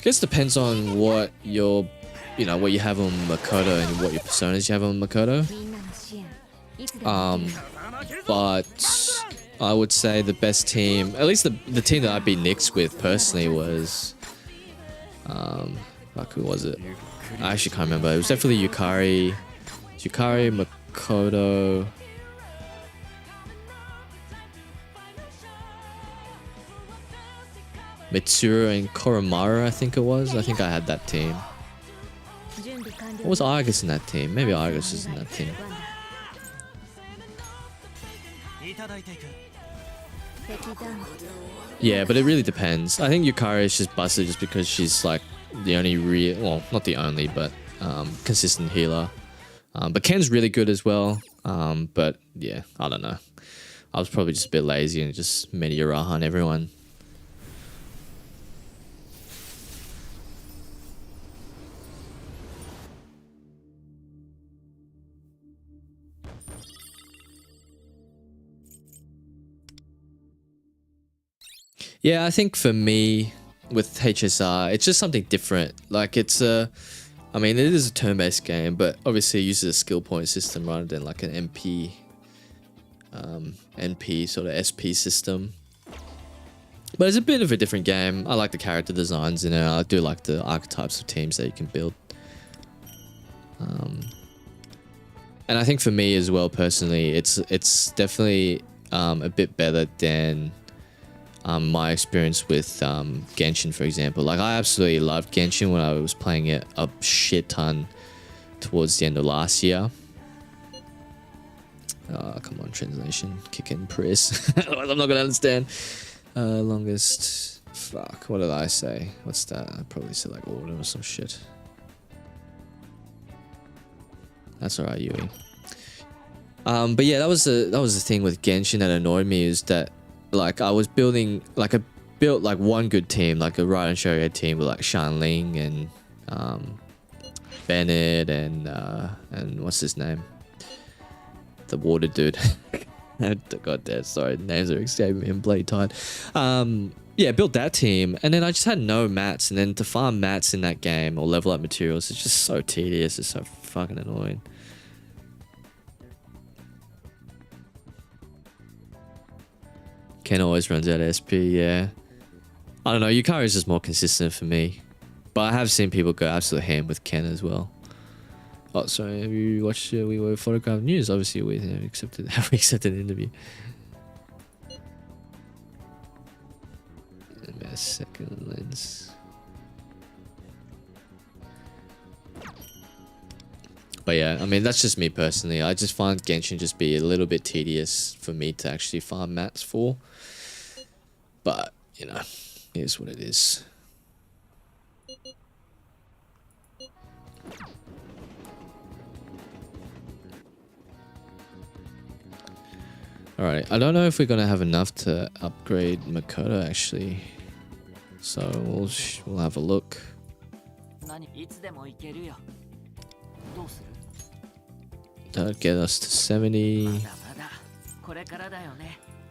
[SPEAKER 5] guess depends on what your. You know, what you have on Makoto and what your personas you have on Makoto. But I would say the best team, at least the team that I beat Nyx with personally was, fuck, who was it? I actually can't remember. It was definitely Yukari, Makoto. Mitsuru and Koromaru, I think it was. I think I had that team. What was Argus in that team? Maybe Argus is in that team. Yeah, but it really depends. I think Yukari is just busted just because she's like the only real, well, not the only, but consistent healer. But Ken's really good as well. But yeah, I don't know. I was probably just a bit lazy and just Mediaraha on everyone. Yeah, I think for me, with HSR, it's just something different. Like, it's a... I mean, it is a turn-based game, but obviously it uses a skill point system rather than like an NP sort of SP system. But it's a bit of a different game. I like the character designs in it. I do like the archetypes of teams that you can build. And I think for me as well, personally, it's definitely a bit better than... my experience with Genshin, for example. Like, I absolutely loved Genshin when I was playing it a shit ton towards the end of last year. Come on, translation. Kick in press. Otherwise I'm not gonna understand. Longest... Fuck, what did I say? What's that? I probably said like autumn or some shit. That's alright, Yui. But yeah, that was the thing with Genshin that annoyed me, is that like I was building, like I built like one good team, like a Raiden Shoryuken team with like Shanling and Bennett and what's his name? The water dude. God damn, sorry, names are escaping me, I'm bloody tired. Yeah, built that team, and then I just had no mats, and then to farm mats in that game or level up materials, it's just so tedious, it's so fucking annoying. Ken always runs out of SP, yeah. I don't know, Yukari is just more consistent for me. But I have seen people go absolute ham with Ken as well. Oh, sorry. Have you watched We Were Photograph News? Obviously, we accepted. Have we accepted an interview? A second lens. But yeah, I mean, that's just me personally. I just find Genshin just be a little bit tedious for me to actually farm mats for. But, you know, it is what it is. Alright, I don't know if we're going to have enough to upgrade Makoto actually. So we'll have a look. That'll get us to 70.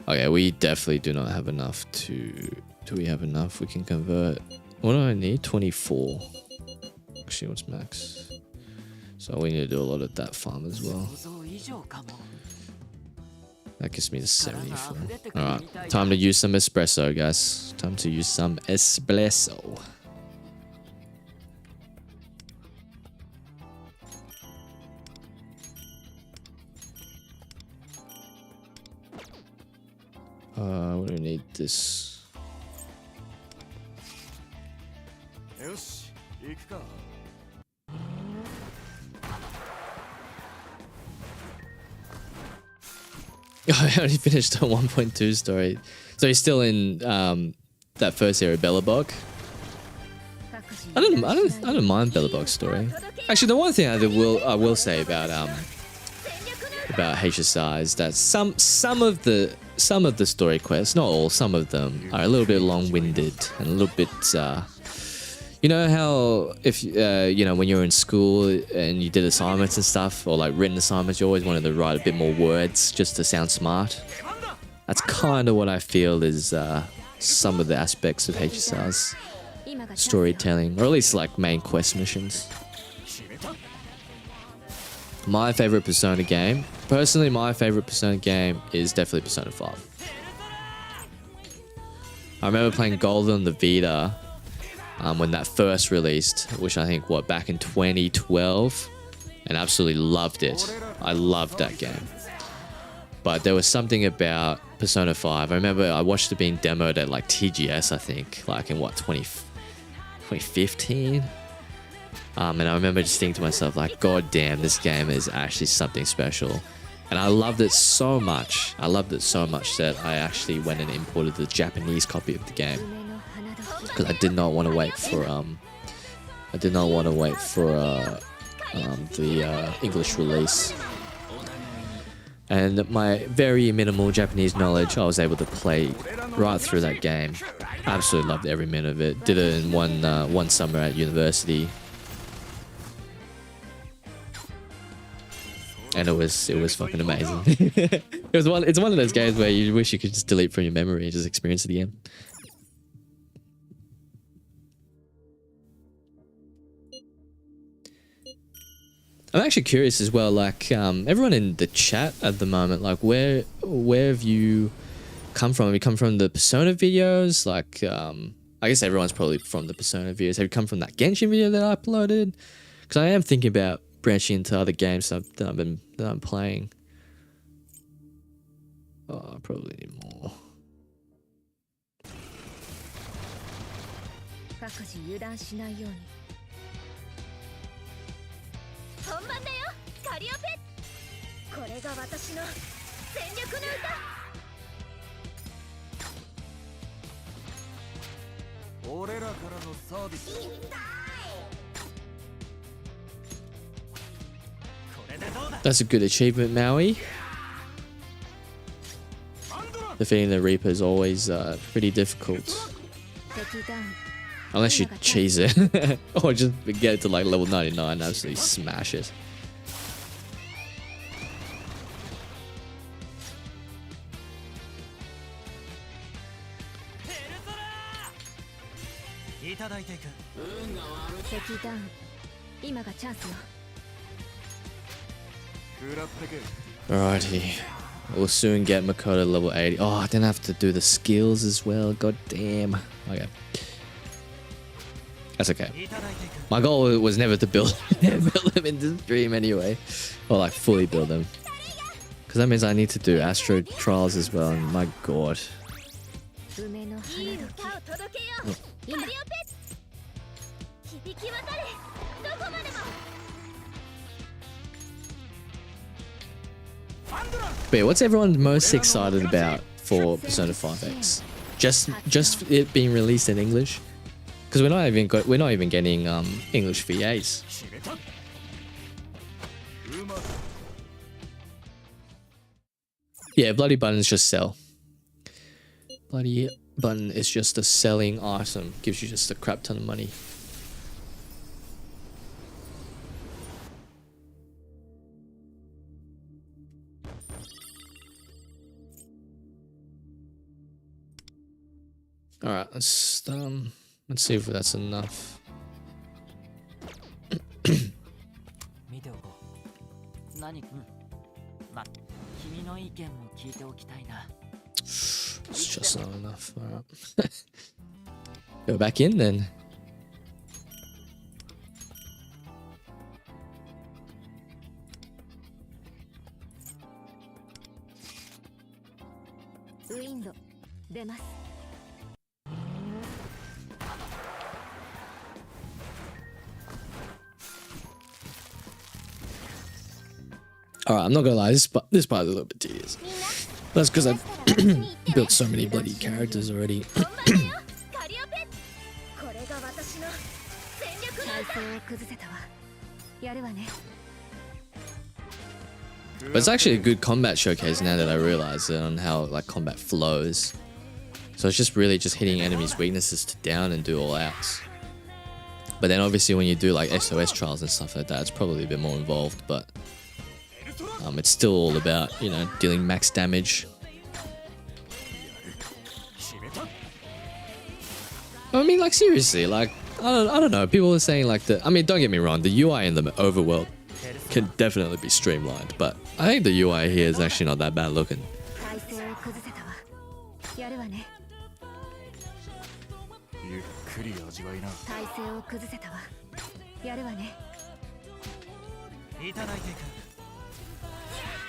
[SPEAKER 5] Okay, we definitely do not have enough to... Do we have enough? We can convert... What do I need? 24. Actually, what's max? So we need to do a lot of that farm as well. That gives me the 74. Alright, time to use some espresso, guys. Time to use some espresso. What do we need? This. I already finished the 1.2 story. So he's still in that first area, Bellabog. I don't mind Bellabog's story. Actually, the one thing I will say about HSI is that some of the story quests, not all, some of them are a little bit long-winded and a little bit. You know how if you know when you're in school and you did assignments and stuff, or like written assignments, you always wanted to write a bit more words just to sound smart. That's kind of what I feel is some of the aspects of HSR's storytelling, or at least like main quest missions. My favorite Persona game, personally, my favorite Persona game is definitely Persona 5. I remember playing Gold on the Vita. When that first released, which I think, back in 2012, and absolutely loved it. I loved that game. But there was something about Persona 5. I remember I watched it being demoed at like TGS, I think, like in 2015? And I remember just thinking to myself, like, God damn, this game is actually something special. And I loved it so much. I loved it so much that I actually went and imported the Japanese copy of the game. Because I did not want to wait for the English release. And my very minimal Japanese knowledge, I was able to play right through that game. Absolutely loved every minute of it. Did it in one summer at university, and it was fucking amazing. It's one of those games where you wish you could just delete from your memory and just experience it again. I'm actually curious as well, like everyone in the chat at the moment, like where have you come from? Have you come from the Persona videos? Like I guess everyone's probably from the Persona videos. Have you come from that Genshin video that I uploaded? Because I am thinking about branching into other games that I'm playing. Oh, I probably need more. That's a good achievement, Maui. Defeating the Reaper is always pretty difficult. Unless you cheese it. Or just get it to like level 99 and absolutely smash it. Alrighty. We'll soon get Makoto level 80. Oh, I didn't have to do the skills as well. God damn. Okay. That's okay. My goal was never to build them in the stream anyway. Or like fully build them. Because that means I need to do Astro Trials as well. And my god. But yeah, what's everyone most excited about for Persona 5X? Just it being released in English? Because we're not even getting English VAs. Yeah, Bloody Buttons just sell. Bloody Button is just a selling item. Gives you just a crap ton of money. All right, let's see if that's enough. It's just not enough. All right. Go back in then. Alright, I'm not gonna lie, this part is a little bit tedious. That's because I built so many bloody characters already. But it's actually a good combat showcase now that I realize it on how like combat flows. So it's just really just hitting enemies' weaknesses to down and do all outs. But then obviously when you do like SOS trials and stuff like that, it's probably a bit more involved, but it's still all about, you know, dealing max damage. I mean, like seriously, like I don't know. People are saying like I mean, don't get me wrong, the UI in the overworld can definitely be streamlined, but I think the UI here is actually not that bad looking.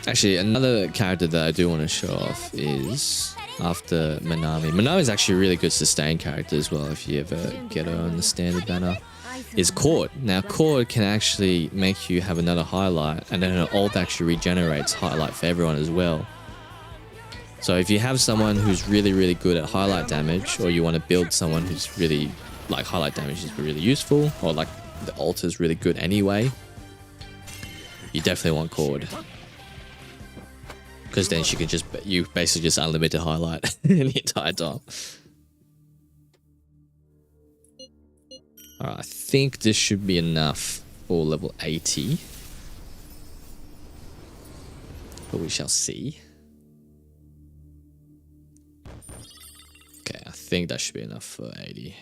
[SPEAKER 5] Actually, another character that I do want to show off is after Manami. Manami is actually a really good sustained character as well if you ever get her on the standard banner. Is Cord. Now Cord can actually make you have another highlight, and then her ult actually regenerates highlight for everyone as well. So if you have someone who's really good at highlight damage, or you want to build someone who's really like highlight damage is really useful, or like the ult is really good anyway, you definitely want Cord. Because then she can you basically just unlimited highlight the entire time. Alright, I think this should be enough for level 80. But we shall see. Okay, I think that should be enough for 80.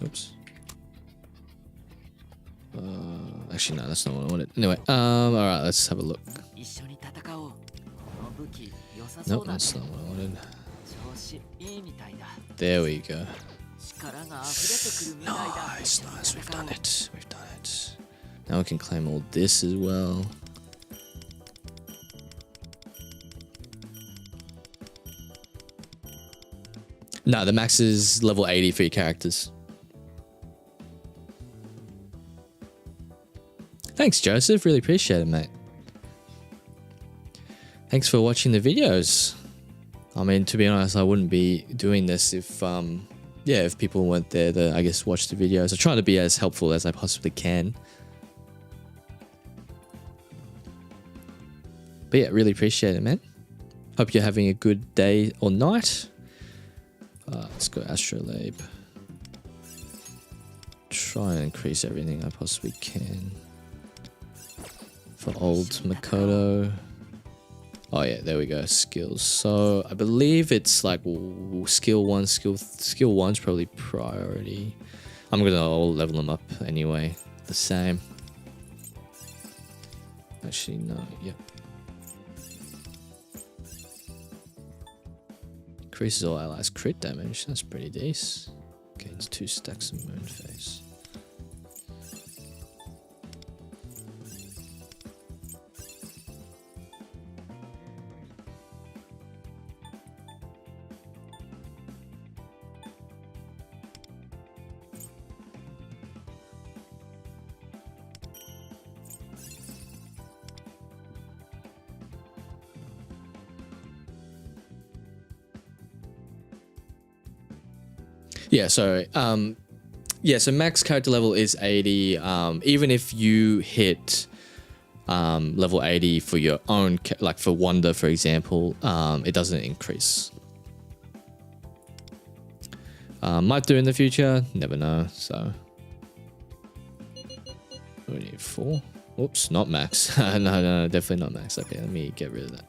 [SPEAKER 5] Oops. Actually, no, that's not what I wanted. Anyway, alright, let's have a look. Nope, that's not what I wanted. There we go. Nice, we've done it. Now we can claim all this as well. No, the max is level 80 for your characters. Thanks, Joseph. Really appreciate it, mate. Thanks for watching the videos. I mean, to be honest, I wouldn't be doing this if, if people weren't there to, I guess, watch the videos. I try to be as helpful as I possibly can. But yeah, really appreciate it, man. Hope you're having a good day or night. Let's go Astrolabe. Try and increase everything I possibly can. For old Makoto. Oh yeah, there we go. Skills. So I believe it's like skill 1, skill 1's probably priority. I'm gonna all level them up anyway. The same. Actually, no. Yep. Increases all allies crit damage. That's pretty decent. Gains 2 stacks of Moonface. Yeah, so so max character level is 80. Even if you hit level 80 for your own, like for Wonder, for example, it doesn't increase. Might do in the future, never know. So we need 4. Oops, not max. No, definitely not max. Okay, let me get rid of that.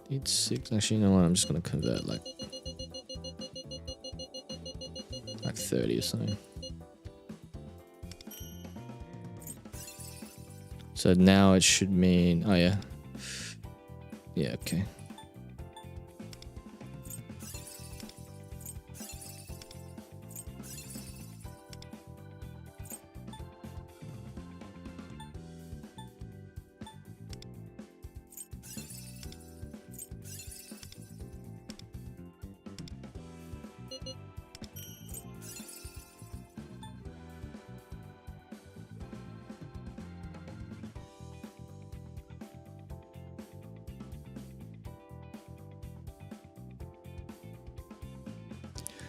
[SPEAKER 5] Need 6. Actually, you know what? I'm just gonna convert like 30 or something. So now it should mean, oh yeah. Yeah, okay.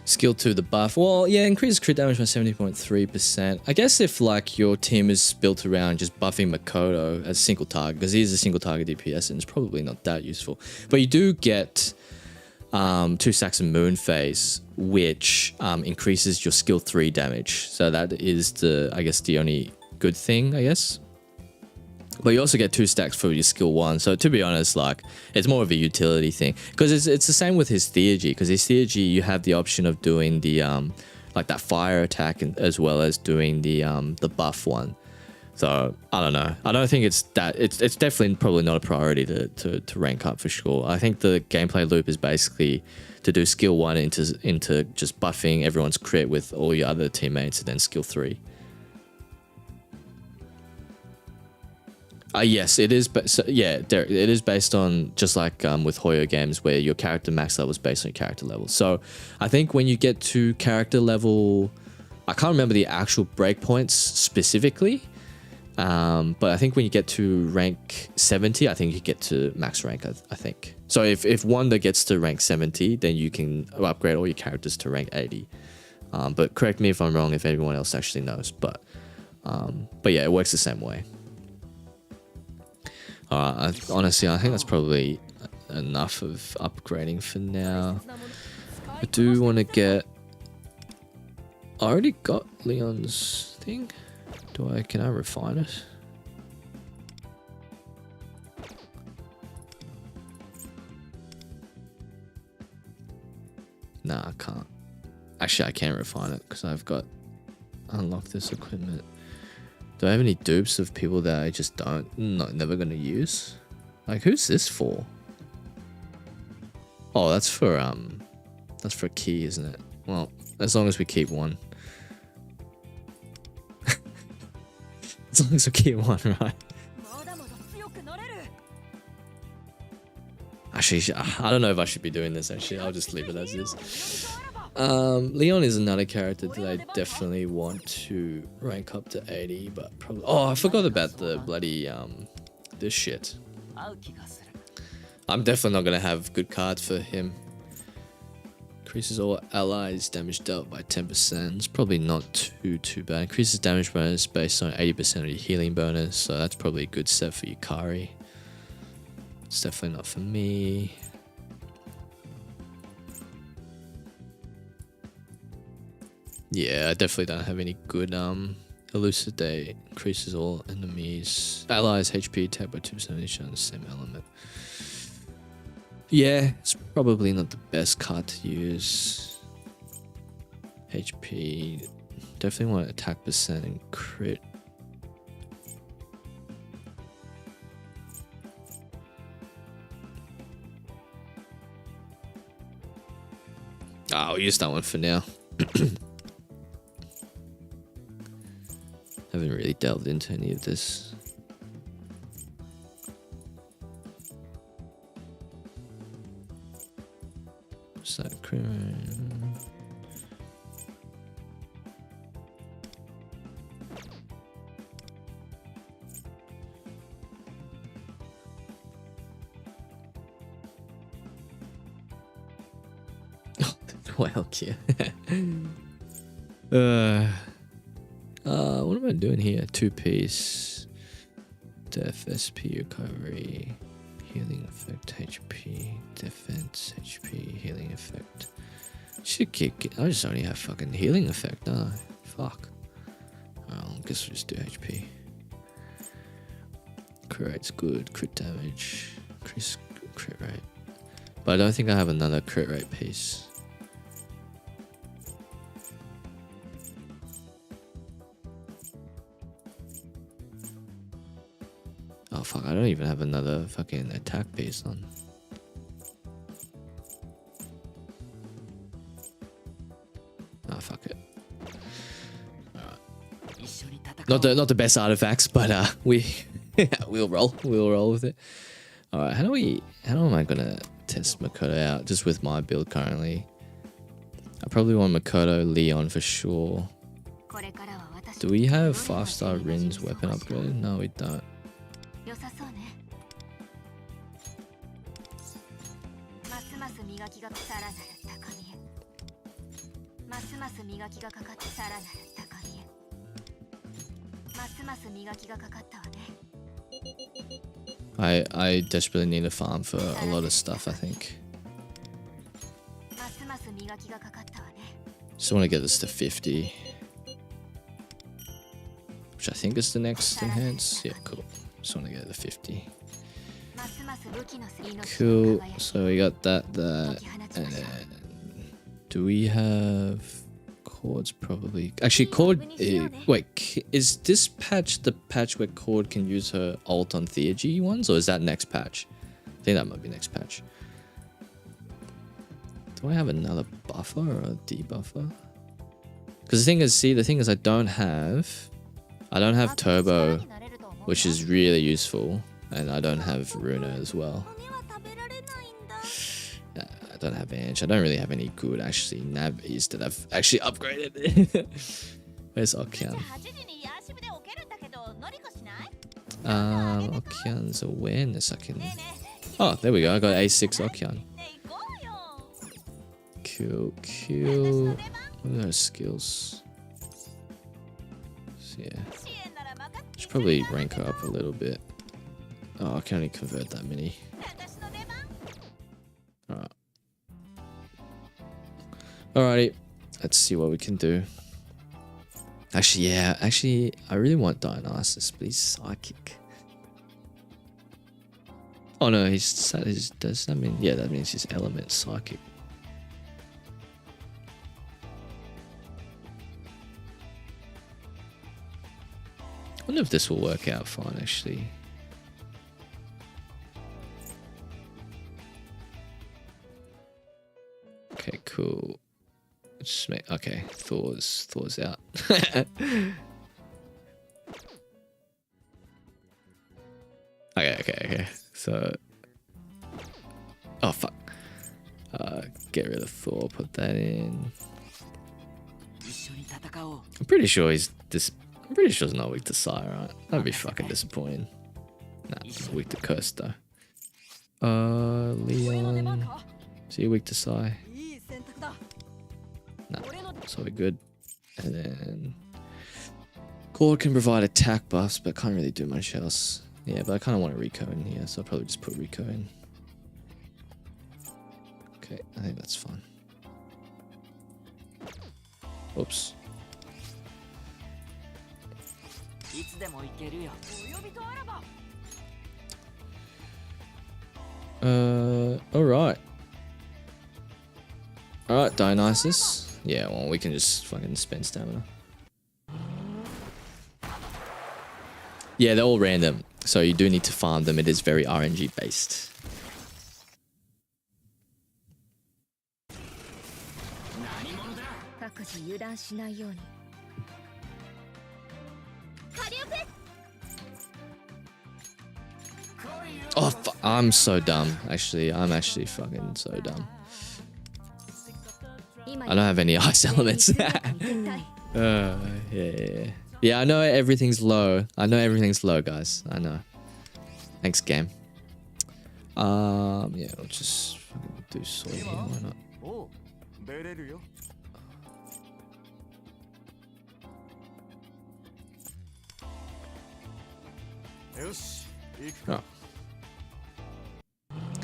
[SPEAKER 5] Skill 2, the buff. Well, yeah, increases crit damage by 70.3%. I guess if like your team is built around just buffing Makoto as a single target, because he is a single target DPS, and it's probably not that useful. But you do get 2 stacks of Moonface, which increases your skill 3 damage. So that is the only good thing, I guess. But you also get 2 stacks for your skill 1. So to be honest, like it's more of a utility thing, because it's the same with his Theurgy. Because his Theurgy, you have the option of doing the like that fire attack, and as well as doing the buff one. So I don't know. I don't think it's that. It's definitely probably not a priority to rank up for sure. I think the gameplay loop is basically to do skill 1 into just buffing everyone's crit with all your other teammates, and then skill 3. Yes, it is. But so, yeah, Derek, it is based on just like with Hoyo games, where your character max level is based on your character level. So I think when you get to character level, I can't remember the actual breakpoints specifically, but I think when you get to rank 70, I think you get to max rank. I think so. If Wonder gets to rank 70, then you can upgrade all your characters to rank 80. But correct me if I'm wrong, if anyone else actually knows. But yeah, it works the same way. Honestly, I think that's probably enough of upgrading for now. I do want to get... I already got Leon's thing. Can I refine it? Nah, I can't. Actually, I can't refine it because I've got unlocked this equipment. Do I have any dupes of people that I just never gonna use? Like, who's this for? Oh, that's for key, isn't it? Well, as long as we keep one. As long as we keep one, right? Actually, I don't know if I should be doing this, actually. I'll just leave it as is. Leon is another character that I definitely want to rank up to 80, but probably... Oh, I forgot about the bloody, this shit. I'm definitely not going to have good cards for him. Increases all allies damage dealt by 10%. It's probably not too bad. Increases damage bonus based on 80% of your healing bonus, so that's probably a good set for Yukari. It's definitely not for me. Yeah, I definitely don't have any good elucidate. Increases all enemies. Allies HP attack by 2% each on the same element. Yeah, it's probably not the best card to use. HP. Definitely want attack percent and crit. I'll use that one for now. Haven't really delved into any of this. So, well, yeah. What am I doing here? 2-piece. Def, SP recovery. Healing effect, HP. Defense, HP. Healing effect. Should kick it. I just only have fucking healing effect, no. Fuck. I guess we'll just do HP. Crit rate's good. Crit damage. Crit rate. But I don't think I have another crit rate piece. Oh fuck, I don't even have another fucking attack piece on. Oh fuck it. Alright. Not the best artifacts, but we'll roll with it. Alright, how am I gonna test Makoto out just with my build currently? I probably want Makoto, Leon for sure. Do we have 5-star Rin's weapon upgrade? No, we don't. I desperately need a farm for a lot of stuff, I think. Just want to get this to 50. Which I think is the next enhance. Yeah, cool. Just want to get it to 50. Cool. So we got that, and then do we have Chords? Probably. Actually, Chord. Wait, is this patch the patch where Chord can use her ult on Theurgy ones, or is that next patch? I think that might be next patch. Do I have another buffer or a debuffer? Because the thing is, I don't have Turbo, which is really useful, and I don't have Runa as well. I don't have Ange. I don't really have any good actually nabbies that I've actually upgraded. Where's Okian? Okian's awareness. I can. Oh, there we go. I got A6 Okian. Cool. What are those skills? So, yeah. Should probably rank her up a little bit. Oh, I can only convert that many. Alright. Alrighty. Let's see what we can do. Actually, yeah. I really want Dionysus, but he's psychic. Oh no, does that mean? Yeah, that means his element psychic. I wonder if this will work out fine, actually. Okay, cool. Just make, okay, Thor's out. Okay. So, oh fuck. Get rid of Thor. Put that in. I'm pretty sure he's not weak to Psy, right? That'd be fucking disappointing. Nah, he's weak to Curse though. Leon. Is he weak to Psy? Nah, so we're good. And then Core can provide attack buffs, but can't really do much else. Yeah, but I kind of want a Rico in here, so I'll probably just put Rico in. Okay, I think that's fine. Oops. Alright. Alright, Dionysus. Yeah, well, we can just fucking spend stamina. Yeah, they're all random, so you do need to farm them. It is very RNG based.
[SPEAKER 3] し油断しないように。火力。
[SPEAKER 5] Oh, I'm so dumb. Actually, I'm actually fucking so dumb. I don't have any ice elements. Yeah, I know everything's low. I know everything's low, guys. I know. Thanks, game. Yeah, I'll just fucking do soy here. Why not? Oh.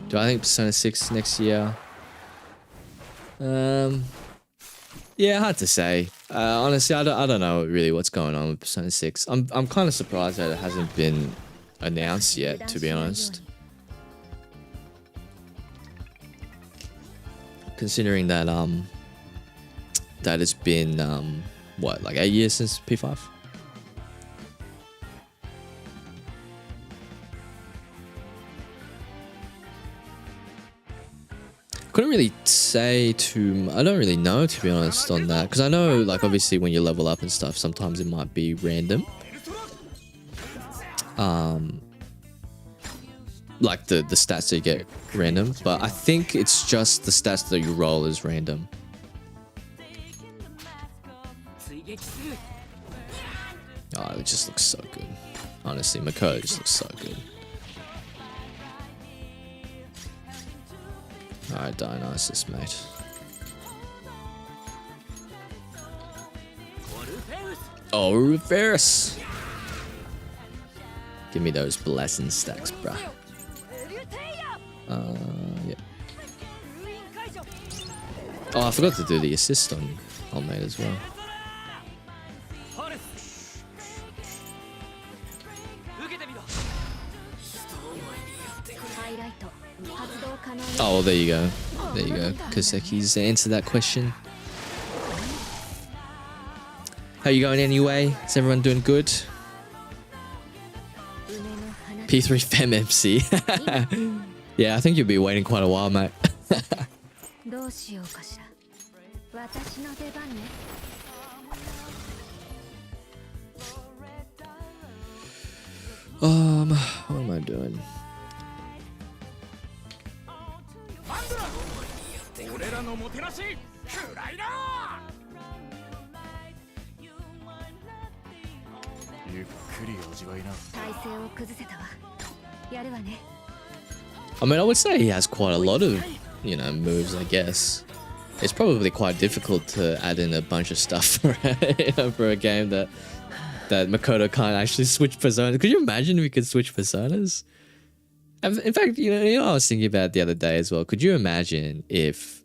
[SPEAKER 5] Do I think Persona 6 next year? Yeah, hard to say. Honestly, I don't know really what's going on with Persona 6. I'm kind of surprised that it hasn't been announced yet, to be honest. Considering that that it's been what, like 8 years since P5? Couldn't really say I don't really know, to be honest, on that, because I know, like, obviously when you level up and stuff, sometimes it might be random, like the stats that you get random, but I think it's just the stats that you roll is random. Oh, it just looks so good. Honestly, Makoto just looks so good. Alright, Dionysus, mate. Oh, reverse! Give me those blessing stacks, bruh. Yeah. Oh, I forgot to do the assist on mate as well. Oh, well, there you go. There you go. Koseki's answered that question. How you going anyway? Is everyone doing good? P3 Fem MC. Yeah, I think you'll be waiting quite a while, mate. What am I doing? I mean, I would say he has quite a lot of, you know, moves, I guess. It's probably quite difficult to add in a bunch of stuff for, you know, for a game that Makoto can't actually switch personas. Could you imagine if he could switch personas? In fact, you know, I was thinking about it the other day as well. Could you imagine if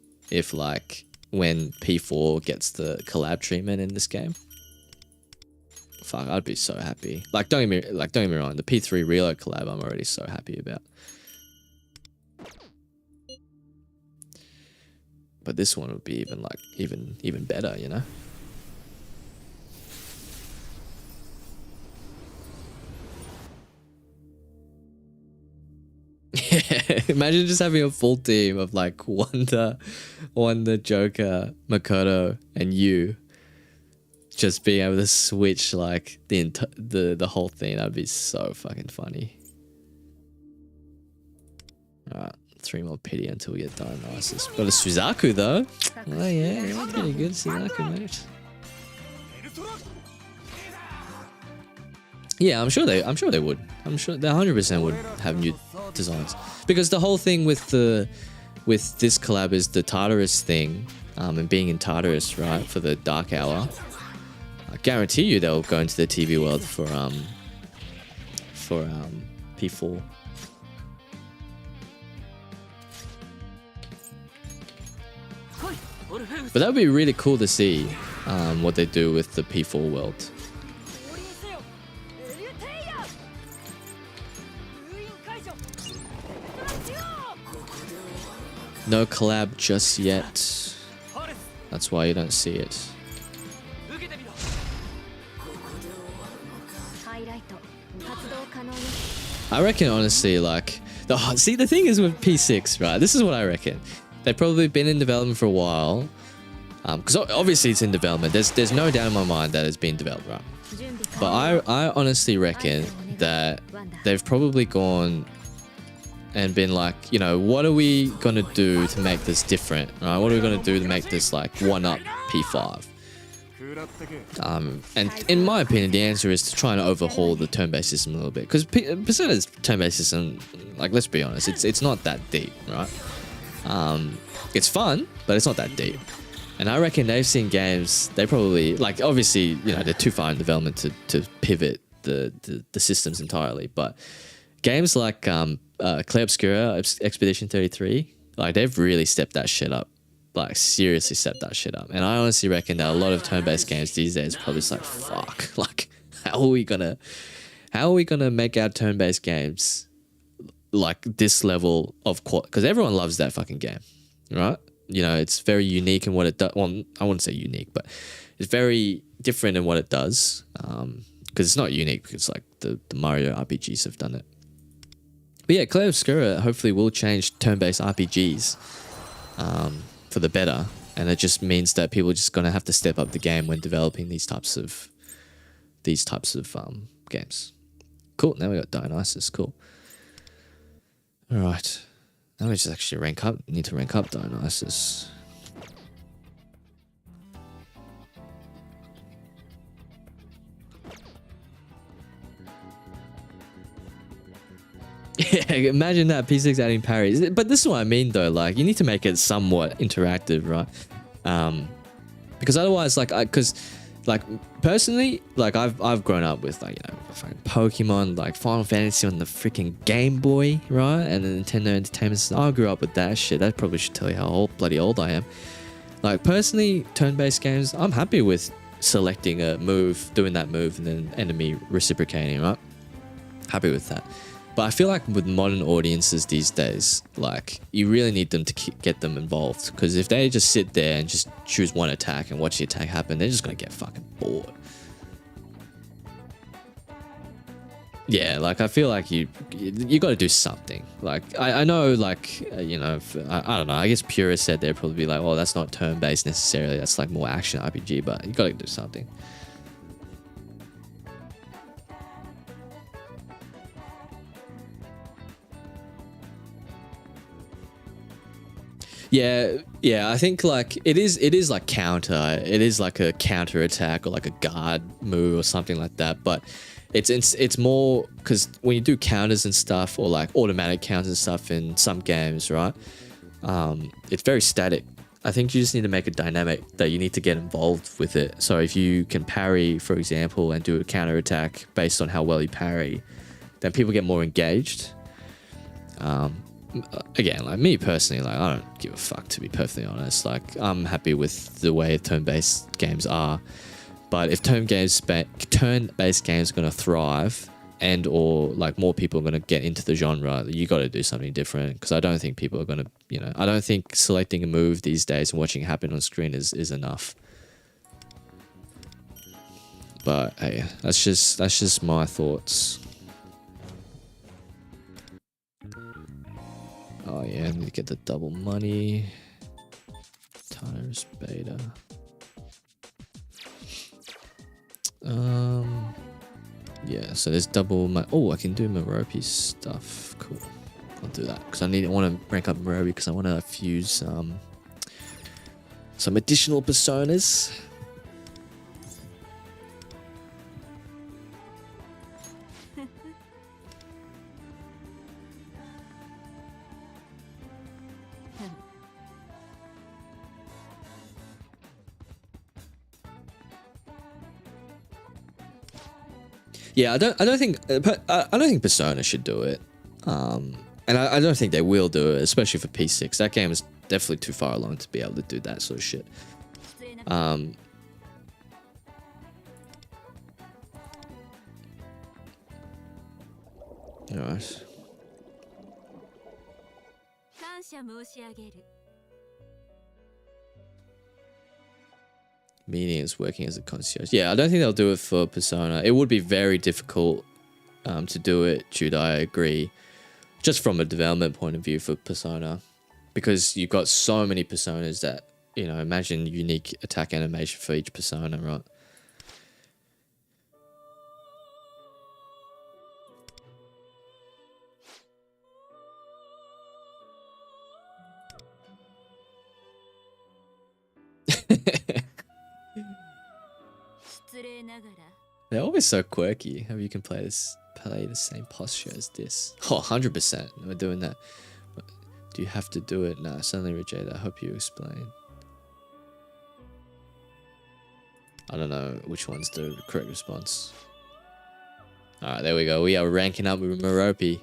[SPEAKER 5] like when P4 gets the collab treatment in this game? Fuck, I'd be so happy. Like, don't get me wrong, the P3 Reload collab I'm already so happy about. But this one would be even better, you know? Yeah, imagine just having a full team of like Wanda, Joker, Makoto, and you. Just being able to switch like the whole thing, that'd be so fucking funny. Alright, 3 more pity until we get Dionysus. Got a Suzaku though. Oh yeah, that's pretty good, Suzaku, mate. Yeah, I'm sure they would. I'm sure they 100% would have new designs, because the whole thing with this collab is the Tartarus thing, and being in Tartarus, right, for the Dark Hour. I guarantee you they'll go into the TV world for P4. But that would be really cool to see what they do with the P4 world. No collab just yet. That's why you don't see it. I reckon, honestly, like... see, the thing is with P6, right? This is what I reckon. They've probably been in development for a while. Because obviously it's in development. There's no doubt in my mind that it's being developed, right? But I honestly reckon that they've probably gone and been like, you know, what are we gonna do to make this different, right? What are we gonna do to make this like one up P5? And in my opinion, the answer is to try and overhaul the turn-based system a little bit, because Persona's turn-based system, like, let's be honest, it's not that deep, right? It's fun, but it's not that deep. And I reckon they've seen games, they probably, like, obviously, you know, they're too far in development to pivot the systems entirely, but games like Clay Obscura, Expedition 33, like, they've really stepped that shit up. Like, seriously stepped that shit up. And I honestly reckon that a lot of turn-based games these days are probably just like, fuck, like, how are we gonna make our turn-based games like this level of quality? Because everyone loves that fucking game, right? You know, it's very unique in what it does. Well, I wouldn't say unique, but it's very different in what it does. Because it's not unique, because like the Mario RPGs have done it. But yeah, Clay Obscura hopefully will change turn-based RPGs for the better, and it just means that people are just gonna have to step up the game when developing these types of games. Cool. Now we got Dionysus. Cool. All right. Now we just actually rank up. Need to rank up Dionysus. Yeah, imagine that, P6 adding parries. But this is what I mean though, like, you need to make it somewhat interactive, right? Because otherwise, like, personally, like, I've grown up with, like, you know, fucking Pokemon, like Final Fantasy on the freaking Game Boy, right? And the Nintendo Entertainment System. I grew up with that shit. That probably should tell you how bloody old I am. Like, personally, turn-based games, I'm happy with selecting a move, doing that move, and then enemy reciprocating, right? Happy with that. But I feel like with modern audiences these days, like, you really need them to get them involved. Because if they just sit there and just choose one attack and watch the attack happen, they're just going to get fucking bored. Yeah, like, I feel like you got to do something. Like, I know, like, you know, I don't know. I guess purists said they'd probably be like, oh, that's not turn-based necessarily. That's like more action RPG, but you got to do something. Yeah, I think like it is like counter. It is like a counter attack or like a guard move or something like that. But it's more because when you do counters and stuff, or like automatic counters and stuff in some games, right? It's very static. I think you just need to make it dynamic, that you need to get involved with it. So if you can parry, for example, and do a counter attack based on how well you parry, then people get more engaged. Again, like, me personally, like, I don't give a fuck, to be perfectly honest. Like, I'm happy with the way turn-based games are, but if turn-based games are going to thrive, and or like more people are going to get into the genre, you got to do something different. Because I don't think people are going to, you know, I don't think selecting a move these days and watching it happen on screen is enough. But hey, that's just my thoughts. Oh yeah, I need to get the double money. Tires beta. Yeah, so there's double my. Oh, I can do Merope stuff. Cool. I'll do that because I want to rank up Merope because I want to fuse some additional personas. Yeah, I don't think Persona should do it, and I don't think they will do it, especially for P6. That game is definitely too far along to be able to do that sort of shit. Alright. Meaning is working as a concierge. Yeah, I don't think they'll do it for Persona. It would be very difficult to do it, Jude, I agree. Just from a development point of view for Persona. Because you've got so many personas that you know, imagine unique attack animation for each persona, right? They're always so quirky. How you can play the same posture as this. Oh, 100%. We're doing that. Do you have to do it? Nah, suddenly reject. I hope you explain. I don't know which one's the correct response. Alright, there we go. We are ranking up with Merope.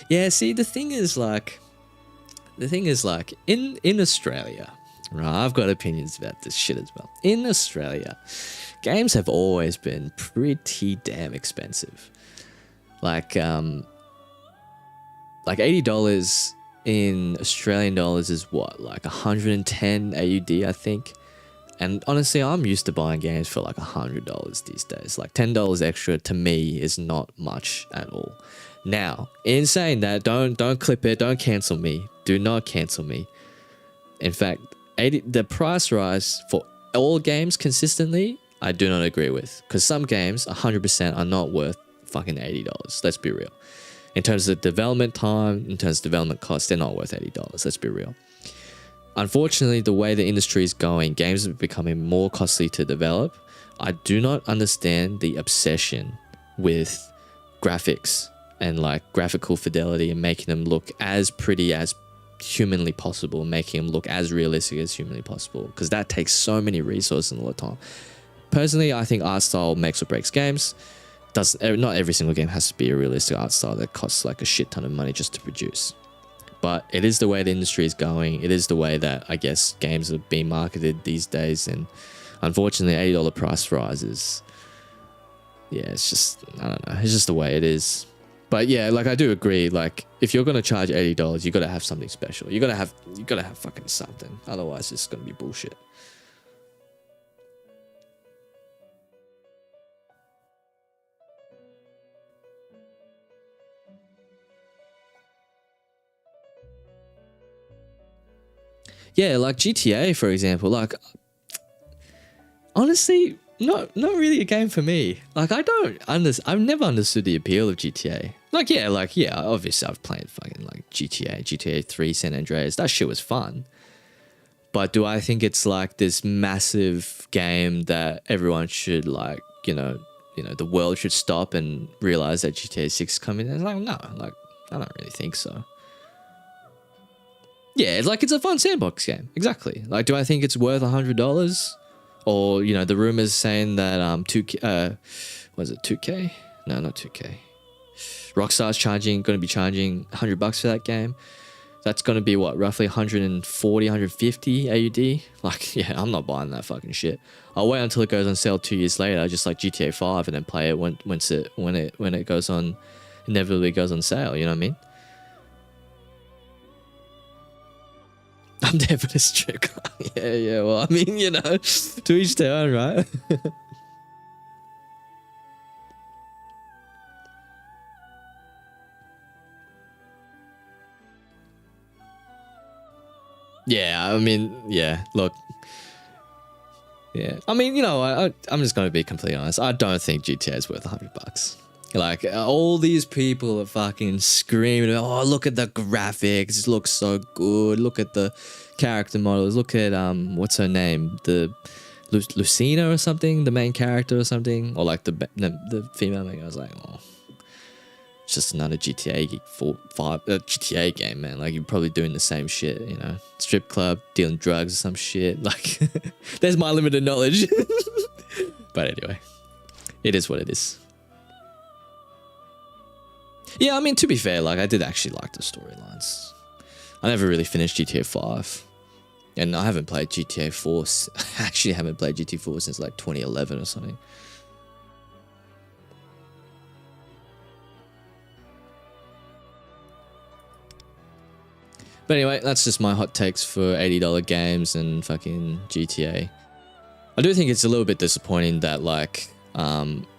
[SPEAKER 5] Yeah, see, the thing is like in Australia, right? I've got opinions about this shit as well. In Australia, games have always been pretty damn expensive. Like $80 in Australian dollars is what, like 110 AUD, I think. And honestly, I'm used to buying games for like $100 these days. Like $10 extra to me is not much at all. Now, in saying that, don't clip it, don't cancel me. Do not cancel me. In fact, the price rise for all games consistently, I do not agree with. Because some games, 100%, are not worth fucking $80. Let's be real. In terms of development time, in terms of development costs, they're not worth $80. Let's be real. Unfortunately, the way the industry is going, games are becoming more costly to develop. I do not understand the obsession with graphics and like graphical fidelity and making them look as pretty as humanly possible, making them look as realistic as humanly possible, because that takes so many resources and a lot of time. Personally, I think art style makes or breaks games. Not every single game has to be a realistic art style that costs like a shit ton of money just to produce. But it is the way the industry is going. It is the way that I guess games are being marketed these days, and unfortunately, $80 price rises. Yeah, it's just, I don't know. It's just the way it is. But yeah, like I do agree. Like if you're gonna charge $80, you gotta have something special. You gotta have fucking something. Otherwise, it's gonna be bullshit. Yeah, like GTA, for example. Like, honestly, not really a game for me. Like, I've never understood the appeal of GTA. Like, yeah, obviously I've played fucking like GTA 3, San Andreas. That shit was fun. But do I think it's like this massive game that everyone should like, you know, the world should stop and realize that GTA 6 is coming? And it's like, no, like, I don't really think so. Yeah, like it's a fun sandbox game. Exactly. Like, do I think it's worth $100? Or, you know, the rumors saying that 2K, was it 2K? No, not 2K. Rockstar's going to be charging $100 for that game. That's going to be what, roughly 140, 150 AUD? Like, yeah, I'm not buying that fucking shit. I'll wait until it goes on sale 2 years later, just like GTA 5, and then play it when it goes on, inevitably goes on sale. You know what I mean? I'm there for the strip club. Yeah. Well, I mean, you know, to each their own, right? Yeah, I mean, yeah, look. Yeah, I mean, you know, I'm just going to be completely honest. I don't think GTA is worth $100. Like, all these people are fucking screaming, oh, look at the graphics, it looks so good. Look at the character models. Look at, what's her name? The Lucina or something? The main character or something? Or like the female main. I was like, oh, it's just another GTA game, man. Like, you're probably doing the same shit, you know? Strip club, dealing drugs or some shit. Like, there's my limited knowledge. But anyway, it is what it is. Yeah, I mean, to be fair, like, I did actually like the storylines. I never really finished GTA 5. And I haven't played GTA 4. I actually haven't played GTA 4 since like 2011 or something. But anyway, that's just my hot takes for $80 games and fucking GTA. I do think it's a little bit disappointing that, like,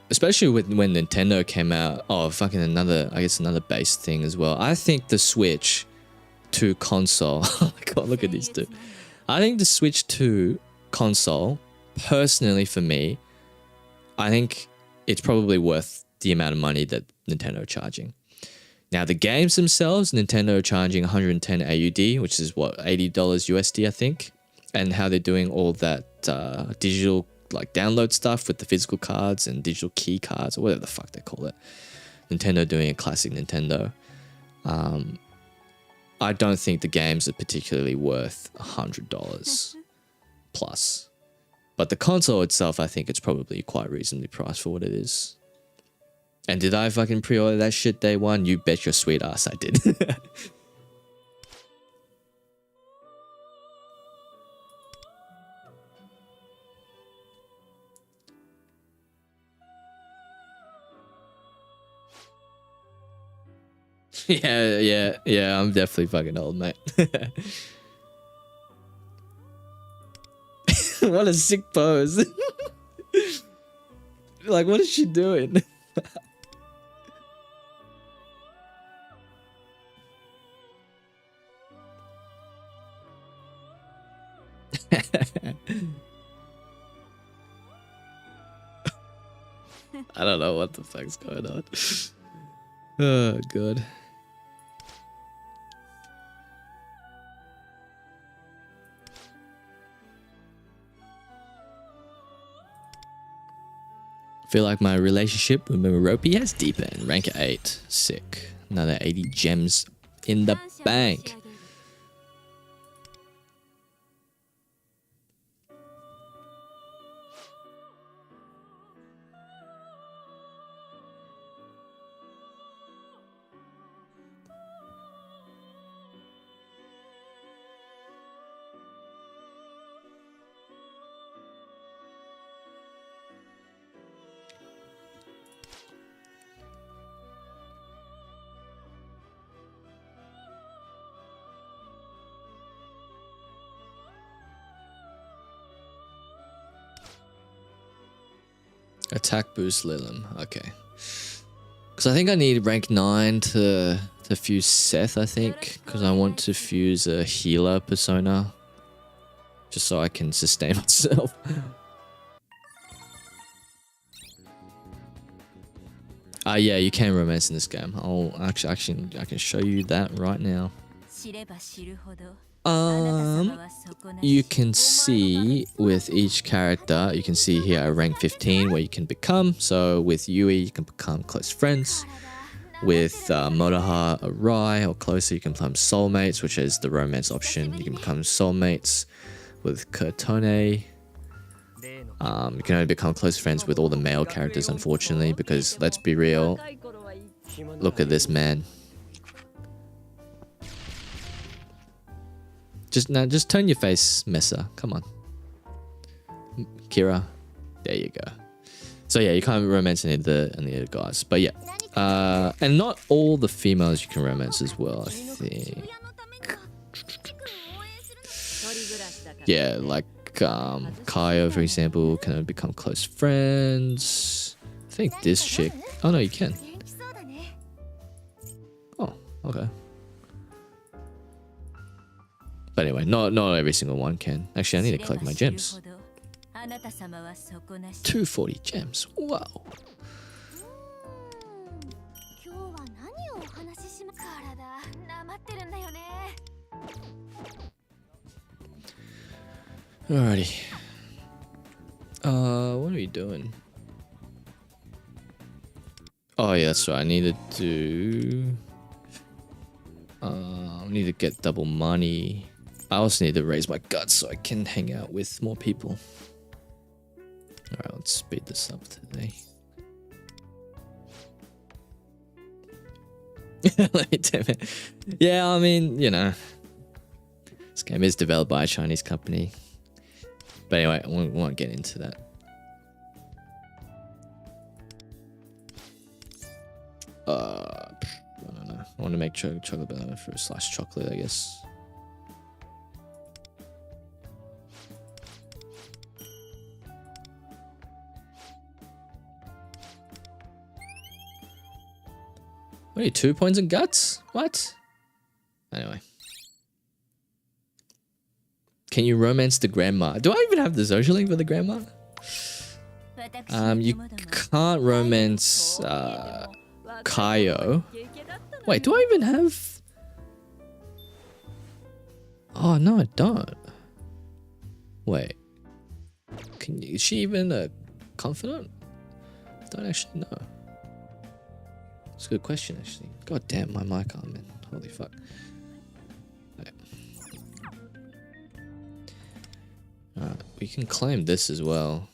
[SPEAKER 5] especially when Nintendo came out. Oh, fucking another base thing as well. I think the Switch to console. Oh my god, look at these two. I think the Switch to console, personally for me, I think it's probably worth the amount of money that Nintendo are charging. Now the games themselves, Nintendo are charging 110 AUD, which is what, $80 USD, I think. And how they're doing all that digital like download stuff with the physical cards and digital key cards or whatever the fuck they call it. Nintendo doing a classic Nintendo. I don't think the games are particularly worth $100 plus. But the console itself, I think it's probably quite reasonably priced for what it is. And did I fucking pre-order that shit day one? You bet your sweet ass I did. Yeah, I'm definitely fucking old, mate. What a sick pose. Like, what is she doing? I don't know what the fuck's going on. Oh, God. Feel like my relationship with Miropi has deepened. Rank 8. Sick. Another 80 gems in the bank. Attack boost Lilim. Okay. Because I think I need rank 9 to fuse Seth, I think. Because I want to fuse a healer persona. Just so I can sustain myself. Yeah, you can romance in this game. I'll actually I can show you that right now. You can see with each character, you can see here a rank 15 where you can become. So with Yui, you can become close friends. With Motoha or Rai or closer, you can become soulmates, which is the romance option. You can become soulmates with Kurtone. You can only become close friends with all the male characters, unfortunately, because let's be real. Look at this man. Just turn your face, Mesa. Come on. Kira. There you go. So yeah, you can't romance any of the guys. But yeah. And not all the females you can romance as well, I think. Yeah, like Kaya, for example, can become close friends. I think this chick... Oh no, you can. Oh, okay. But anyway, not every single one can. Actually, I need to collect my gems. 240 gems. Wow. Alrighty. What are we doing? Oh yeah, that's right. I needed to... I need to get double money. I also need to raise my guts so I can hang out with more people. Alright, let's speed this up today. Damn it. Yeah, I mean, you know. This game is developed by a Chinese company. But anyway, we won't get into that. I don't know. I want to make chocolate banana for a sliced chocolate, I guess. Only 2 points in guts? What? Anyway. Can you romance the grandma? Do I even have the social link for the grandma? You can't romance Kaio. Wait, do I even have... Oh, no, I don't. Wait. Is she even a confidant? I don't actually know. It's a good question, actually. God damn, my mic on, man. Holy fuck. Okay. Alright, we can claim this as well.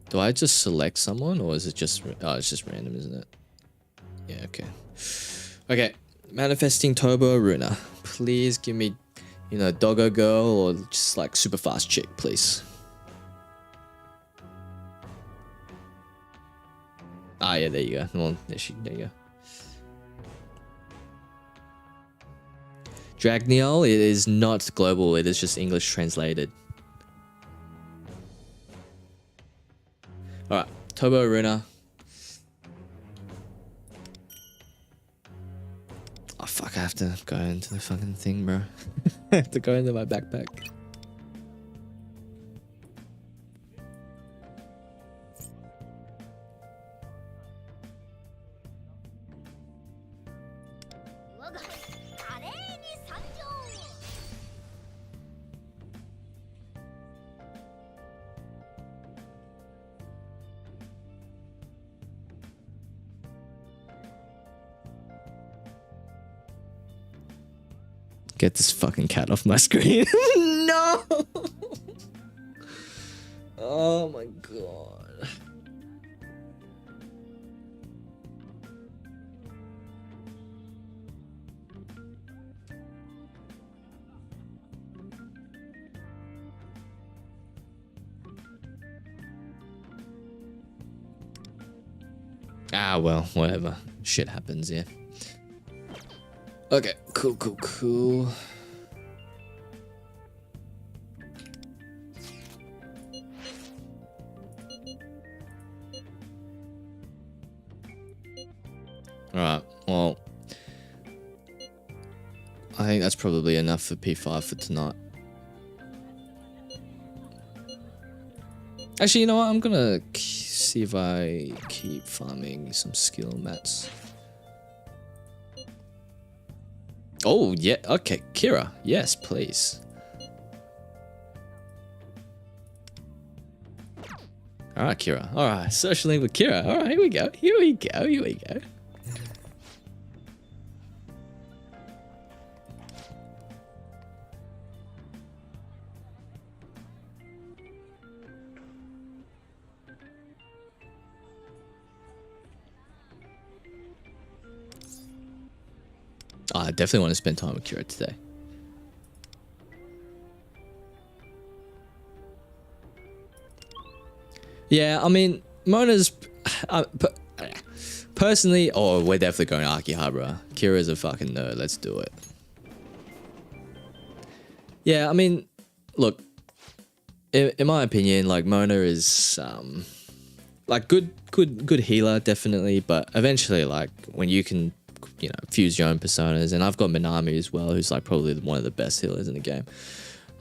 [SPEAKER 5] Do I just select someone, or is it just... Oh, it's just random, isn't it? Yeah, okay. Okay, manifesting Tobo Runa. Please give me, you know, doggo girl, or just like super fast chick, please. Ah, yeah, there you go. Well, there you go. Dragniol, it is not global, it is just English translated. Alright, Tobo Runa. Oh fuck, I have to go into the fucking thing, bro. I have to go into my backpack. Get this fucking cat off my screen. No! Oh my god. Ah, well, whatever. Shit happens, yeah. Okay, cool. Alright, well, I think that's probably enough for P5 for tonight. Actually, you know what? I'm gonna see if I keep farming some skill mats. Oh, yeah. Okay, Kira. Yes, please. Alright, Kira. Alright, social link with Kira. Alright, here we go. Here we go. Oh, I definitely want to spend time with Kira today. Yeah, I mean, Mona's... personally... Oh, we're definitely going Akihabara. Kira's a fucking nerd. Let's do it. Yeah, I mean, look. In my opinion, like, Mona is... like, good healer, definitely. But eventually, like, when you can... you know, fuse your own personas, and I've got Minami as well, who's like probably one of the best healers in the game.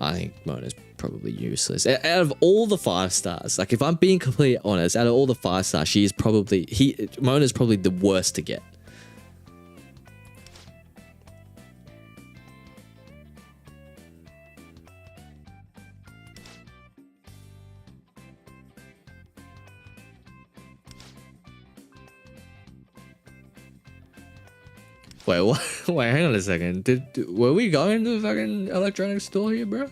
[SPEAKER 5] I think Mona's probably useless. Out of all the 5 stars, like if I'm being completely honest, out of all the 5 stars, she is probably Mona's probably the worst to get. Wait, what? Wait, hang on a second. Were we going to the fucking electronics store here, bro?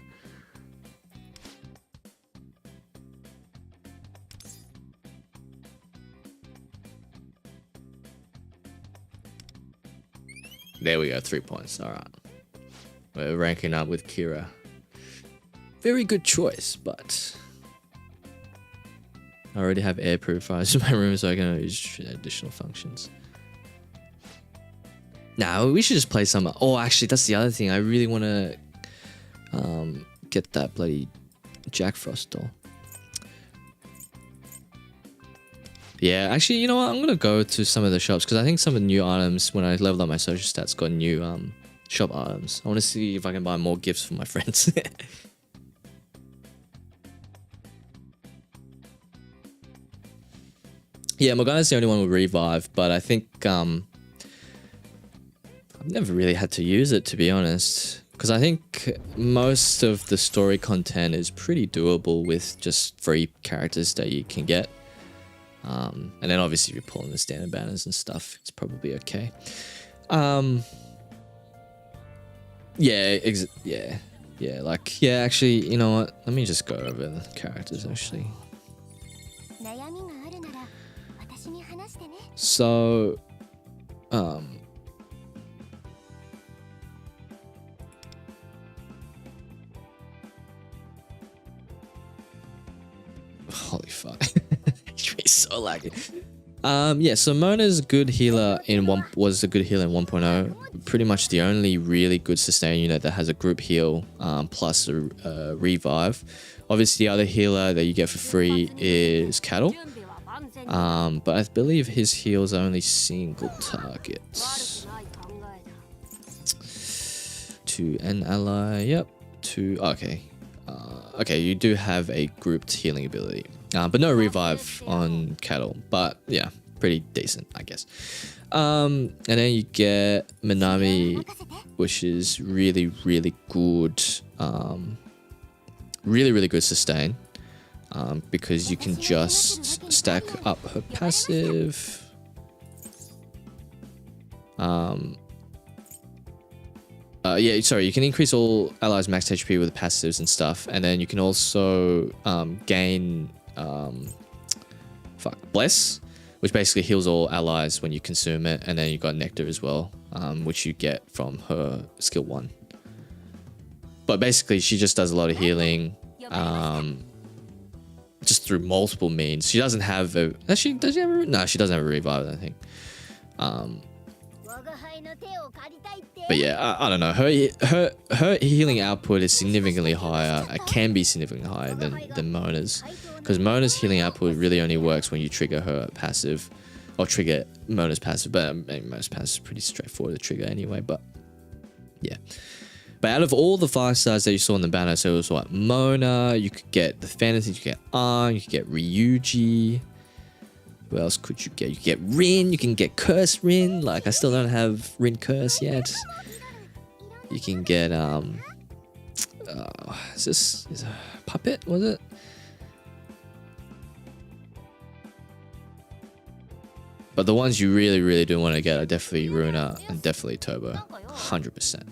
[SPEAKER 5] There we go, 3 points. All right. We're ranking up with Kira. Very good choice, but I already have air purifiers in my room, so I can use additional functions. Nah, we should just play some... Oh, actually, that's the other thing. I really want to get that bloody Jack Frost doll. Yeah, actually, you know what? I'm gonna go to some of the shops because I think some of the new items when I leveled up my social stats got new shop items. I want to see if I can buy more gifts for my friends. Yeah, Morgana's the only one with revive, but I think I've never really had to use it, to be honest, because I think most of the story content is pretty doable with just free characters that you can get. And then obviously if you're pulling the standard banners and stuff, it's probably okay. Yeah, actually, you know what? Let me just go over the characters, actually. So, holy fuck. It's so laggy. Yeah, so Mona's good healer was a good healer in 1.0. Pretty much the only really good sustain unit that has a group heal plus a revive. Obviously, the other healer that you get for free is Cattle. But I believe his heals are only single targets. To an ally, yep. Okay. Okay, you do have a grouped healing ability. But no revive on Cattle. But yeah, pretty decent, I guess. And then you get Minami, which is really, really good. Really good sustain. Because you can just stack up her passive. Yeah, sorry, you can increase all allies' max HP with passives and stuff, and then you can also gain Bless, which basically heals all allies when you consume it, and then you got Nectar as well, which you get from her skill 1. But basically, she just does a lot of healing, just through multiple means. She doesn't have a... Does she have a... No, she doesn't have a revive, I think. But yeah, I don't know. Her healing output is significantly higher. It can be significantly higher than Mona's. Because Mona's healing output really only works when you trigger her passive. Or trigger Mona's passive. But Mona's passive is pretty straightforward to trigger anyway. But yeah. But out of all the 5 stars that you saw in the banner, so it was what? Mona, you could get the fantasy, you could get Arn, you could get Ryuji. Who else could you get? You could get Rin, you can get Curse Rin. Like, I still don't have Rin Curse yet. You can get, is this a Puppet, was it? But the ones you really, really do want to get are definitely Runa and definitely Turbo. 100%.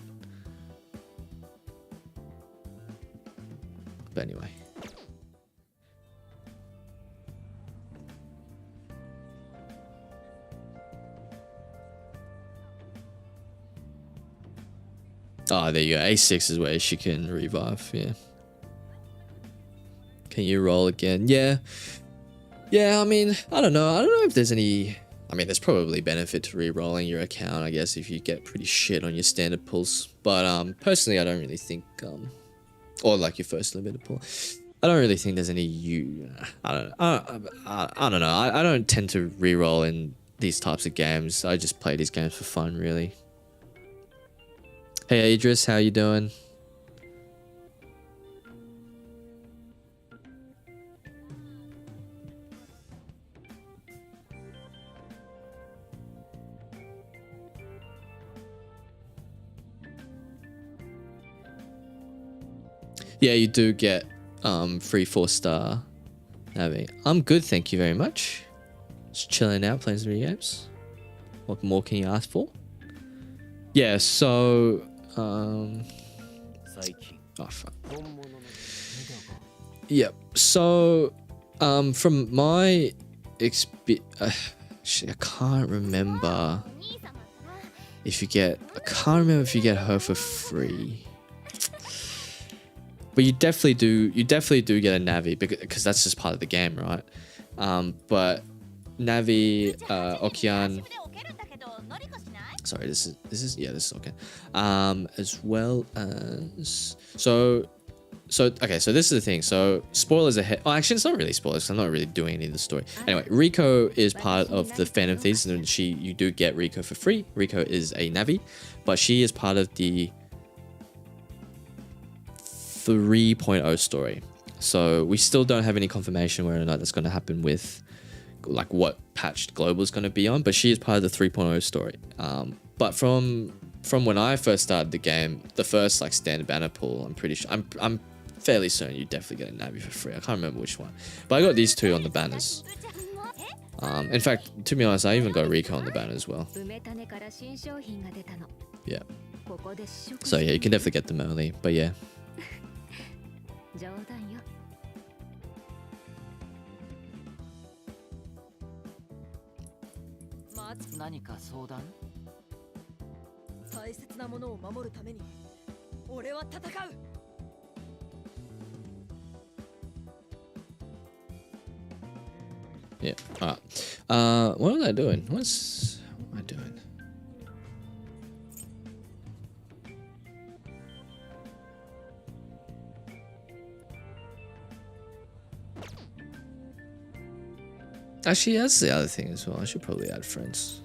[SPEAKER 5] But anyway. Oh, there you go. A6 is where she can revive, yeah. Can you roll again? Yeah. Yeah, I mean, I don't know. I don't know if there's any... I mean, there's probably benefit to re-rolling your account, I guess, if you get pretty shit on your standard pulls. But personally, I don't really think... or like your first limited pull. I don't really think there's any... I don't know. I don't tend to re-roll in these types of games. I just play these games for fun, really. Hey Idris, how you doing? Yeah, you do get free 4-star Navi. I'm good, thank you very much. Just chilling out, playing some video games. What more can you ask for? Yeah, so oh fuck. Yep. So from my actually, I can't remember if you get her for free. But you definitely do get a Navi because that's just part of the game, right? But Navi, Okian. Sorry, this is okay. As well as So okay, so this is the thing. So spoilers ahead. Oh, actually, it's not really spoilers. I'm not really doing any of the story. Anyway, Riko is part of the Phantom Thieves, and you do get Riko for free. Riko is a Navi, but she is part of the 3.0 story. So we still don't have any confirmation whether or not that's going to happen with like what patched Global is going to be on, but she is part of the 3.0 story. But from when I first started the game, the first like standard banner pool, I'm pretty sure, I'm fairly certain you definitely get a Navi for free. I can't remember which one, but I got these two on the banners. In fact, to be honest, I even got Riko on the banner as well. Yeah. So yeah, you can definitely get them early, but yeah.
[SPEAKER 4] 何か相談？
[SPEAKER 2] 大切なものを守るために俺は戦う。
[SPEAKER 5] Yeah. Alright. What was I doing? What am I doing? Actually, that's the other thing as well. I should probably add friends.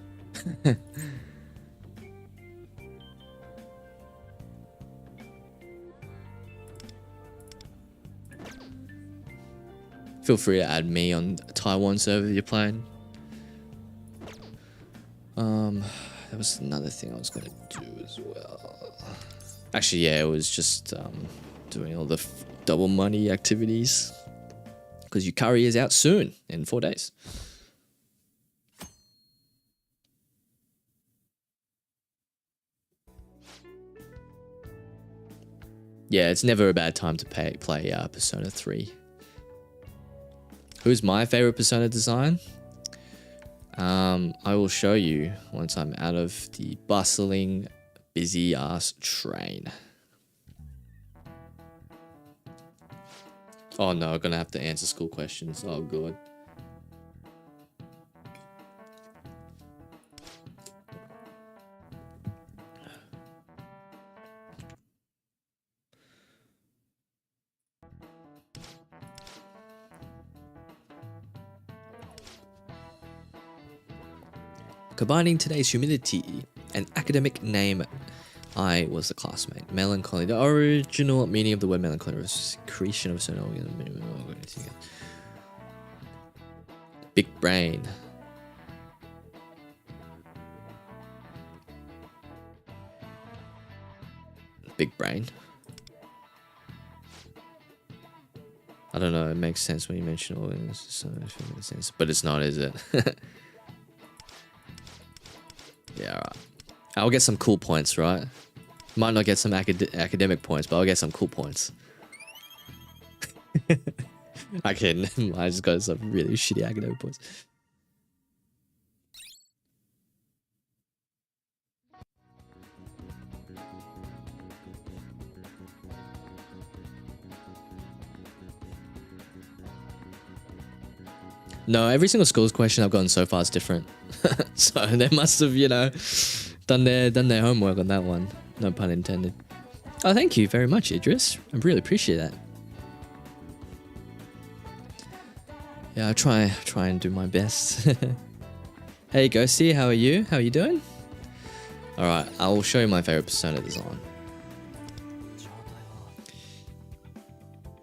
[SPEAKER 5] Feel free to add me on Taiwan server if you're playing. There was another thing I was gonna do as well. Actually, yeah, it was just doing all the double money activities. Because Yukari is out soon, in 4 days. Yeah, it's never a bad time to play Persona 3. Who's my favorite Persona design? I will show you once I'm out of the bustling, busy-ass train. Oh no, I'm gonna have to answer school questions. Oh god. Combining today's humidity and academic name, I was the classmate. Melancholy. The original meaning of the word melancholy was secretion of certain organs. Big brain. Big brain. I don't know. It makes sense when you mention organs. So it makes sense, but it's not, is it? Yeah, alright. I'll get some cool points, right? Might not get some academic points, but I'll get some cool points. Okay, I just got some really shitty academic points. No, every single schools question I've gotten so far is different. So they must have, you know, done their homework on that one. No pun intended. Oh, thank you very much, Idris. I really appreciate that. Yeah, I'll try and do my best. Hey, Ghosty, how are you? How are you doing? Alright, I will show you my favorite Persona design.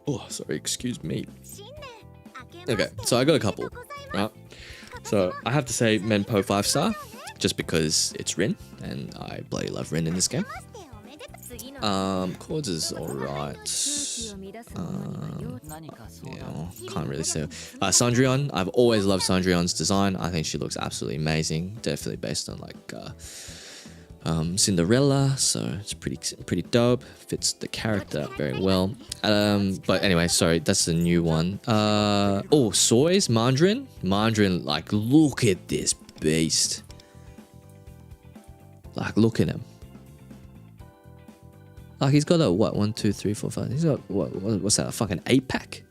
[SPEAKER 5] Oh, sorry, excuse me. Okay, so I got a couple, right? So I have to say Menpo 5-star, just because it's Rin, and I bloody love Rin in this game. Chords is alright. Yeah, can't really say. Cendrillon, I've always loved Cendrillon's design. I think she looks absolutely amazing. Definitely based on like Cinderella, so it's pretty dope. Fits the character very well. But anyway, sorry, that's the new one. Oh, Soy's Mandarin, like look at this beast. Like look at him. Like he's got a what? 1, 2, 3, 4, 5. He's got what's that? A fucking 8-pack.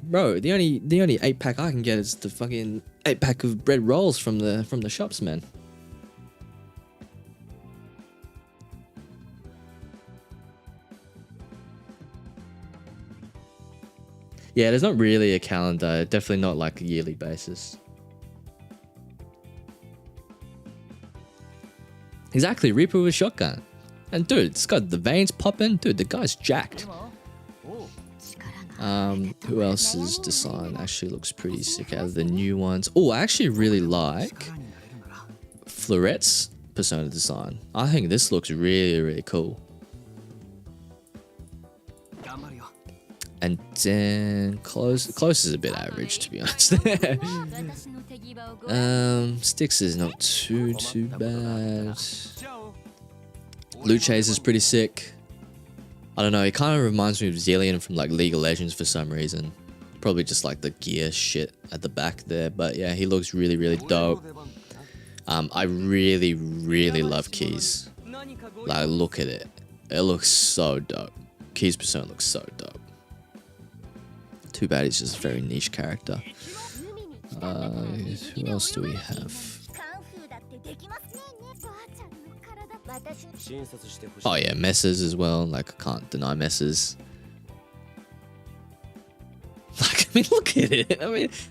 [SPEAKER 5] Bro, the only 8-pack I can get is the fucking 8-pack of bread rolls from the shops, man. Yeah, there's not really a calendar. Definitely not like a yearly basis. Exactly, Reaper with shotgun. And dude, it's got the veins popping. Dude, the guy's jacked. Who else's design actually looks pretty sick out of the new ones? Oh, I actually really like Florette's persona design. I think this looks really, really cool. And then close is a bit average, to be honest. Styx is not too bad. Luchase is pretty sick. I don't know, he kind of reminds me of Zillion from like League of Legends for some reason. Probably just like the gear shit at the back there. But yeah, he looks really, really dope. I really, really love Keys. Like, look at it. It looks so dope. Keys' persona looks so dope. Too bad he's just a very niche character. Who else do we have? Oh yeah, messes as well. Like, I can't deny messes. Like, I mean, look at it.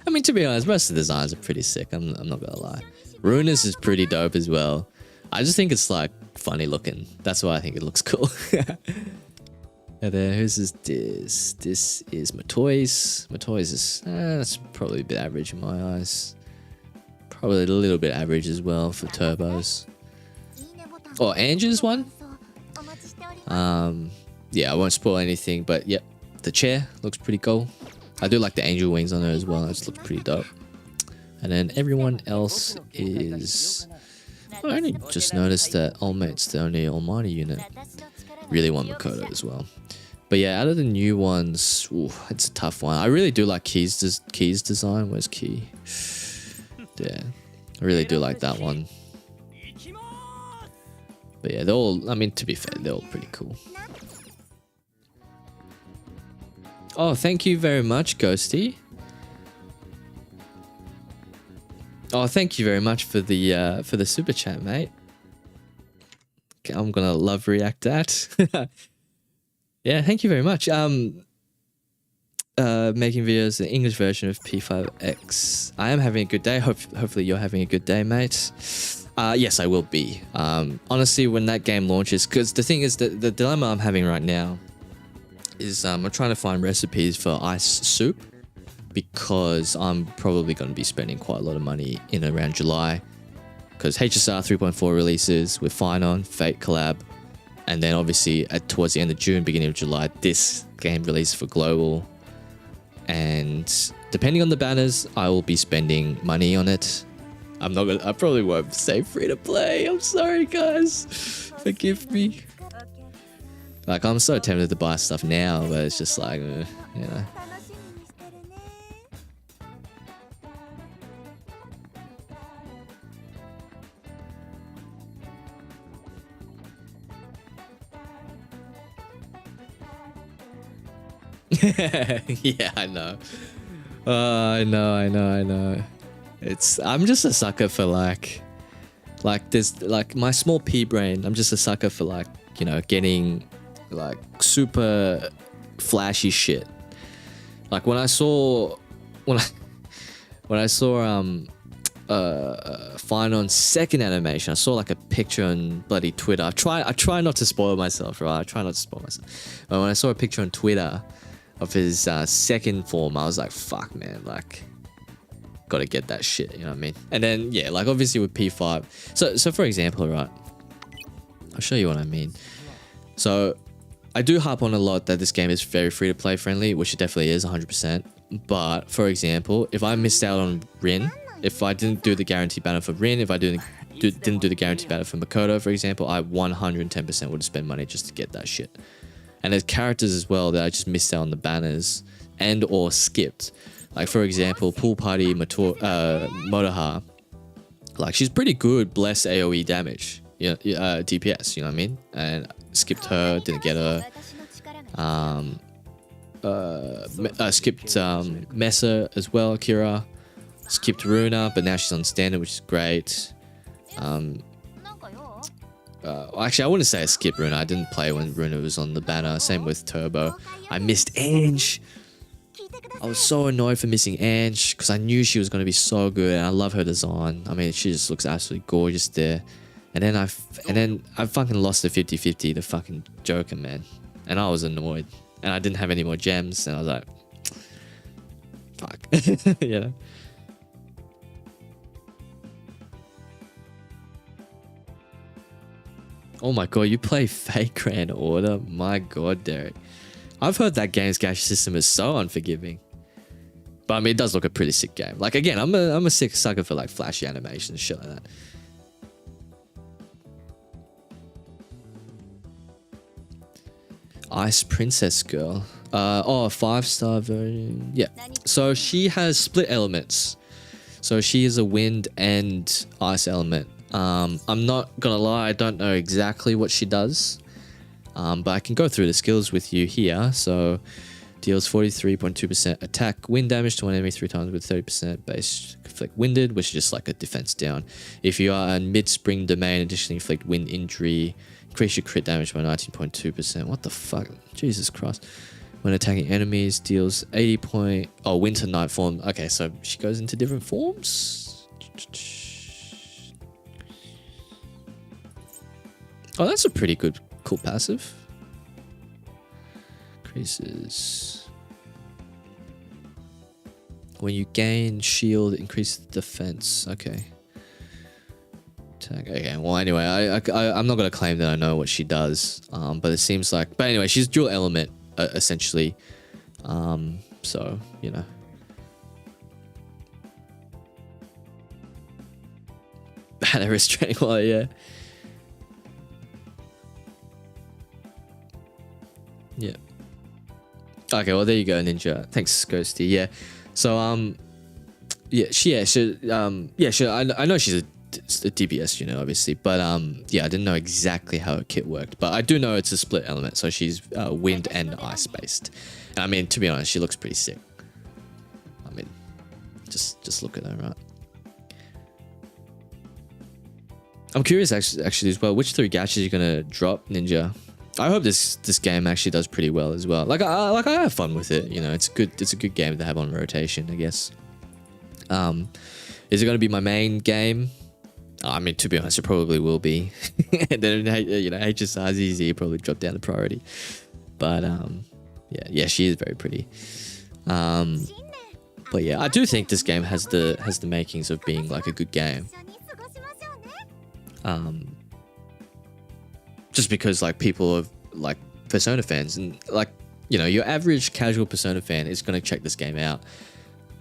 [SPEAKER 5] I mean, to be honest, most of the designs are pretty sick. I'm not gonna lie. Runas is pretty dope as well. I just think it's like funny looking. That's why I think it looks cool. And then who's this? This is Matoy's. Matoy's is that's probably a bit average in my eyes. Probably a little bit average as well for turbos. Oh, Angie's one. Yeah, I won't spoil anything, but yep, the chair looks pretty cool. I do like the angel wings on there as well. That just looks pretty dope. And then everyone else is. I only just noticed that All Mate's the only Almighty unit. Really want Makoto as well. But yeah, out of the new ones, ooh, it's a tough one. I really do like Key's design. Where's Key? Yeah, I really do like that one. But yeah, they're all, I mean, to be fair, they're all pretty cool. Oh, thank you very much, Ghosty. Oh, thank you very much for the super chat, mate. I'm gonna love react that. Yeah, thank you very much. Making videos, the English version of P5X. I am having a good day. Hopefully you're having a good day, mate. Yes, I will be. Honestly, when that game launches, because the thing is that the dilemma I'm having right now is I'm trying to find recipes for ice soup, because I'm probably going to be spending quite a lot of money in around July, because HSR 3.4 releases with Finon, Fate collab, and then obviously towards the end of June, beginning of July, this game releases for global. And depending on the banners, I will be spending money on it. I probably won't say free to play. I'm sorry, guys. Forgive me. Like, I'm so tempted to buy stuff now, but it's just like, you know. Yeah, I know. I know. I'm just a sucker for like there's like my small pea brain. I'm just a sucker for like, you know, getting like super flashy shit. Like when I saw Finon's second animation, I saw like a picture on bloody Twitter. I try not to spoil myself, right? I try not to spoil myself. But when I saw a picture on Twitter of his second form, I was like, fuck, man, like, gotta get that shit, you know what I mean? And then, yeah, like, obviously with P5, so for example, right, I'll show you what I mean. So, I do harp on a lot that this game is very free-to-play friendly, which it definitely is, 100%. But, for example, if I missed out on Rin, if I didn't do the guarantee banner for Rin, if I didn't do the guarantee banner for Makoto, for example, I 110% would spend money just to get that shit. And there's characters as well that I just missed out on the banners and or skipped. Like, for example, Pool Party Motoha. Like, she's pretty good, bless AoE damage. Yeah, DPS, you know what I mean? And skipped her, didn't get her. Skipped Mesa as well, Kira. Skipped Runa, but now she's on standard, which is great. Actually, I wouldn't say I skipped Runa. I didn't play when Runa was on the banner. Same with Turbo. I missed Ange. I was so annoyed for missing Ange because I knew she was going to be so good and I love her design. I mean, she just looks absolutely gorgeous there. And then I fucking lost the 50-50 to fucking Joker, man. And I was annoyed. And I didn't have any more gems and I was like, fuck. You know? Oh my god, you play Fake Grand Order? My god, Derek. I've heard that game's gacha system is so unforgiving. But I mean, it does look a pretty sick game. Like, again, I'm a sick sucker for like flashy animations and shit like that. Ice Princess Girl. Oh, 5-star version. Yeah. So she has split elements. So she is a wind and ice element. I'm not gonna lie, I don't know exactly what she does. But I can go through the skills with you here. So deals 43.2% attack wind damage to one enemy 3 times with 30% base inflict winded, which is just like a defense down. If you are in mid-spring domain, additionally inflict wind injury, increase your crit damage by 19.2%. What the fuck? Jesus Christ. When attacking enemies, deals 80 point... Oh, winter night form. Okay, so she goes into different forms. Oh, that's a pretty good, cool passive. Increases. When you gain shield, increase defense. Okay. Okay, well anyway, I'm not going to claim that I know what she does, but it seems like... But anyway, she's dual element, essentially. So, you know. Banner restraining wall, yeah. Yeah. Okay, well there you go, Ninja. Thanks, Ghosty. Yeah. So yeah, I know she's a DPS, you know, obviously, but yeah, I didn't know exactly how her kit worked, but I do know it's a split element, so she's wind and ice based. And I mean, to be honest, she looks pretty sick. I mean, just look at her, right? I'm curious actually as well, which 3 gachas you're gonna drop, Ninja. I hope this game actually does pretty well as well. Like I have fun with it, you know. It's a good game to have on rotation, I guess. Is it going to be my main game? I mean, to be honest, it probably will be. And then, you know, HSR's easy, probably drop down the priority. But yeah, she is very pretty. But yeah, I do think this game has the makings of being like a good game. Just because like people are like Persona fans, and like, you know, your average casual Persona fan is going to check this game out.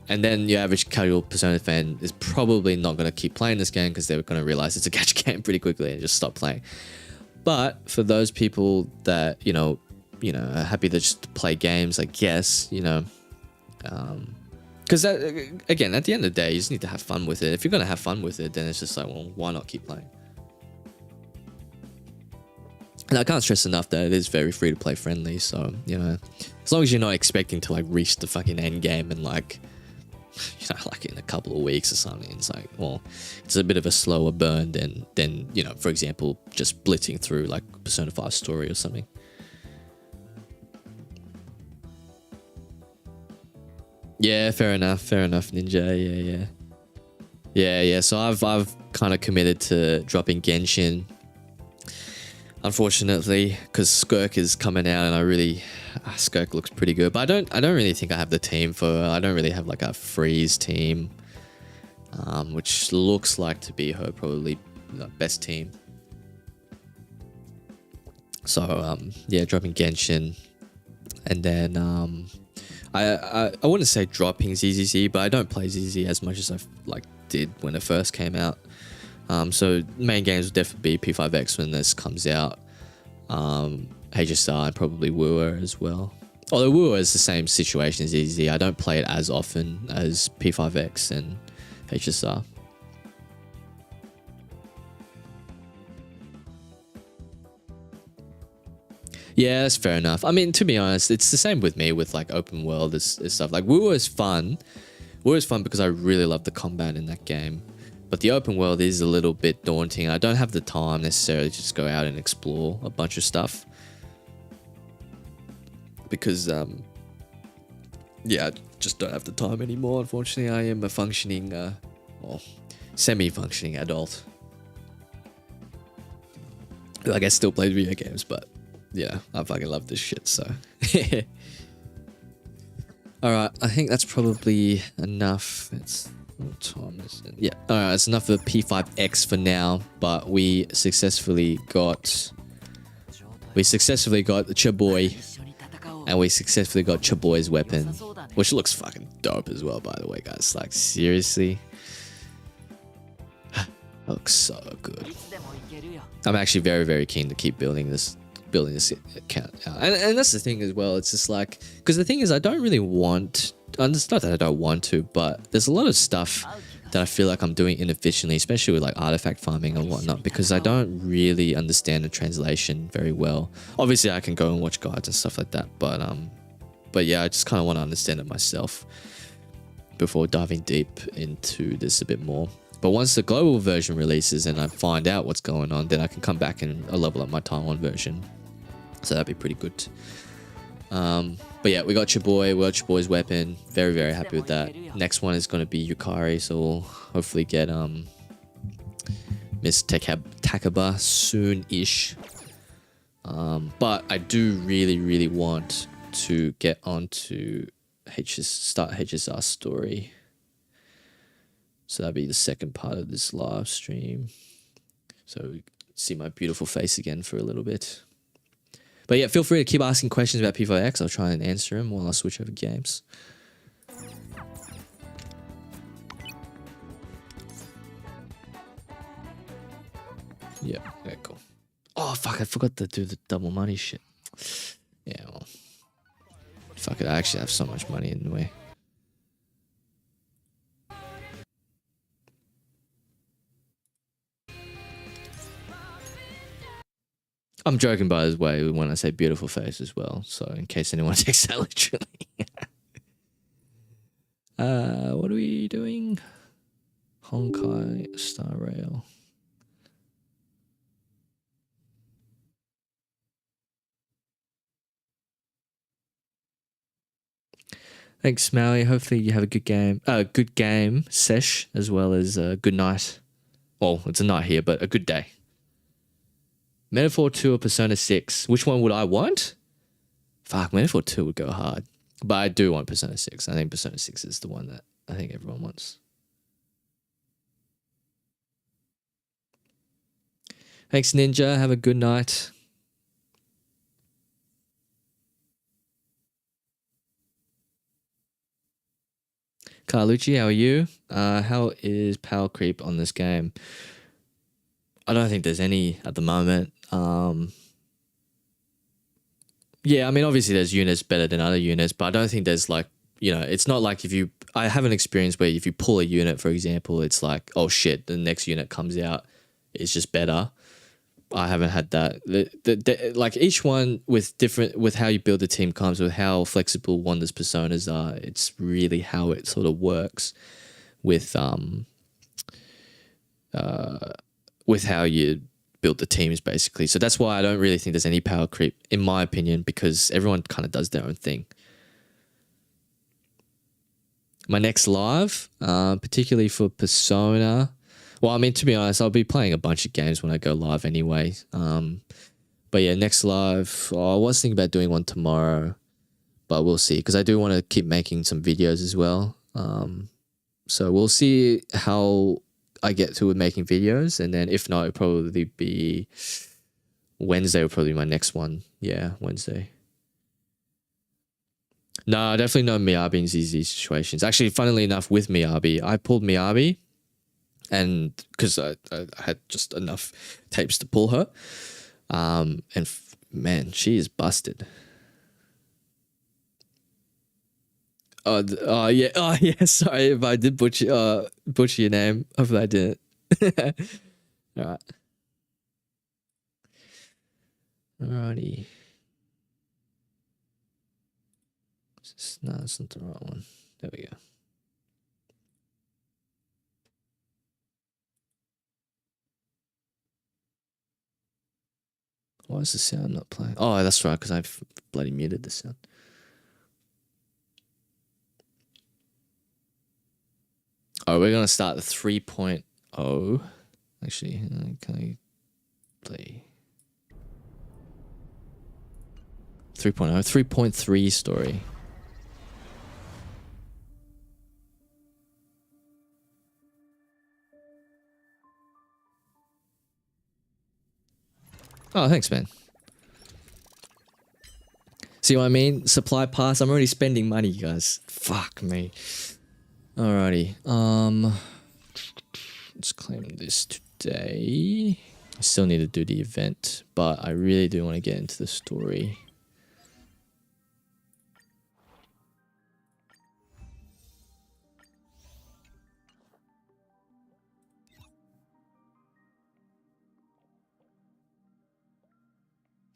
[SPEAKER 5] And then your average casual Persona fan is probably not going to keep playing this game because they're going to realize it's a gacha game pretty quickly and just stop playing. But for those people that, you know, are happy to just play games, I guess, you know, because again, at the end of the day, you just need to have fun with it. If you're going to have fun with it, then it's just like, well, why not keep playing? And I can't stress enough that it is very free to play friendly. So, you know, as long as you're not expecting to like reach the fucking end game and like, you know, like in a couple of weeks or something, it's like, well, it's a bit of a slower burn than you know, for example, just blitzing through like Persona 5 story or something. Yeah, fair enough, Ninja. Yeah. So I've kind of committed to dropping Genshin. Unfortunately, because Skirk is coming out, and Skirk looks pretty good, but I don't really think I have the team for her. I don't really have like a freeze team, which looks like to be her probably best team. So yeah, dropping Genshin, and then I wouldn't say dropping ZZZ, but I don't play ZZZ as much as I did when it first came out. So main games will definitely be P5X when this comes out. HSR and probably Wooer as well. Although Wooer is the same situation as ZZZ. I don't play it as often as P5X and HSR. Yeah, that's fair enough. I mean, to be honest, it's the same with me with like open world and stuff. Like Wooer is fun. Wooer is fun because I really love the combat in that game. But the open world is a little bit daunting. I don't have the time necessarily to just go out and explore a bunch of stuff. Because, yeah, I just don't have the time anymore. Unfortunately, I am a functioning, well, semi-functioning adult. Like, I still play video games, but yeah, I fucking love this shit, so. Alright, I think that's probably enough. It's, what time is it? Yeah, alright, it's enough for P5X for now, but we successfully got the Chaboy, and we successfully got Chaboy's weapon, which looks fucking dope as well, by the way, guys. Like, seriously. Looks so good. I'm actually very, very keen to keep building this account out. And that's the thing as well. It's just like, because the thing is, I don't really want, it's not that I don't want to, but there's a lot of stuff that I feel like I'm doing inefficiently, especially with like artifact farming and whatnot, because I don't really understand the translation very well. Obviously, I can go and watch guides and stuff like that, but yeah, I just kind of want to understand it myself before diving deep into this a bit more. But once the global version releases and I find out what's going on, then I can come back and level up my Taiwan version. So that'd be pretty good. But yeah, we got Chaboy, we got Chaboy's weapon. Very, very happy with that. Next one is going to be Yukari, so we'll hopefully get Miss Takaba soon-ish. But I do really, really want to get onto start HSR story. So that'll be the second part of this live stream. So see my beautiful face again for a little bit. But yeah, feel free to keep asking questions about P5X. I'll try and answer them while I switch over games. Yeah, okay, cool. Oh, fuck, I forgot to do the double money shit. Yeah, well. Fuck it, I actually have so much money in the way. I'm joking, by the way, when I say beautiful face as well. So in case anyone takes that literally. What are we doing? Honkai Star Rail. Thanks, Maui. Hopefully you have a good game sesh, as well as a good night. Well, it's a night here, but a good day. Metaphor 2 or Persona 6. Which one would I want? Fuck, Metaphor 2 would go hard. But I do want Persona 6. I think Persona 6 is the one that I think everyone wants. Thanks, Ninja. Have a good night. Carlucci, how are you? How is power creep on this game? I don't think there's any at the moment. Yeah, I mean, obviously there's units better than other units, but I don't think there's like, you know, it's not like I have an experience where if you pull a unit, for example, it's like, oh shit, the next unit comes out, it's just better. I haven't had that. Like each one with how you build a team comes with how flexible Wanda's personas are. It's really how it sort of works with how you build the teams, basically. So that's why I don't really think there's any power creep, in my opinion, because everyone kind of does their own thing. My next live, particularly for Persona, well, I mean, to be honest, I'll be playing a bunch of games when I go live anyway. But yeah, next live, I was thinking about doing one tomorrow, but we'll see, because I do want to keep making some videos as well. So we'll see how I get to with making videos, and then if not, it'll probably be Wednesday. Will probably be my next one. Yeah, Wednesday. No, definitely no Miyabi in ZZ situations. Actually, funnily enough, with Miyabi, I pulled Miyabi, and because I had just enough tapes to pull her, and man, she is busted. Oh yeah. Sorry if I did butcher your name. Hopefully I didn't. All right. Alrighty. No, it's not the right one. There we go. Why is the sound not playing? Oh, that's right, because I've bloody muted the sound. Oh, we're gonna start the 3.0. Actually, can I play 3.0, 3.3 story? Oh, thanks, man. See what I mean? Supply pass. I'm already spending money, guys. Fuck me. Alrighty. Let's claim this today. I still need to do the event, but I really do want to get into the story.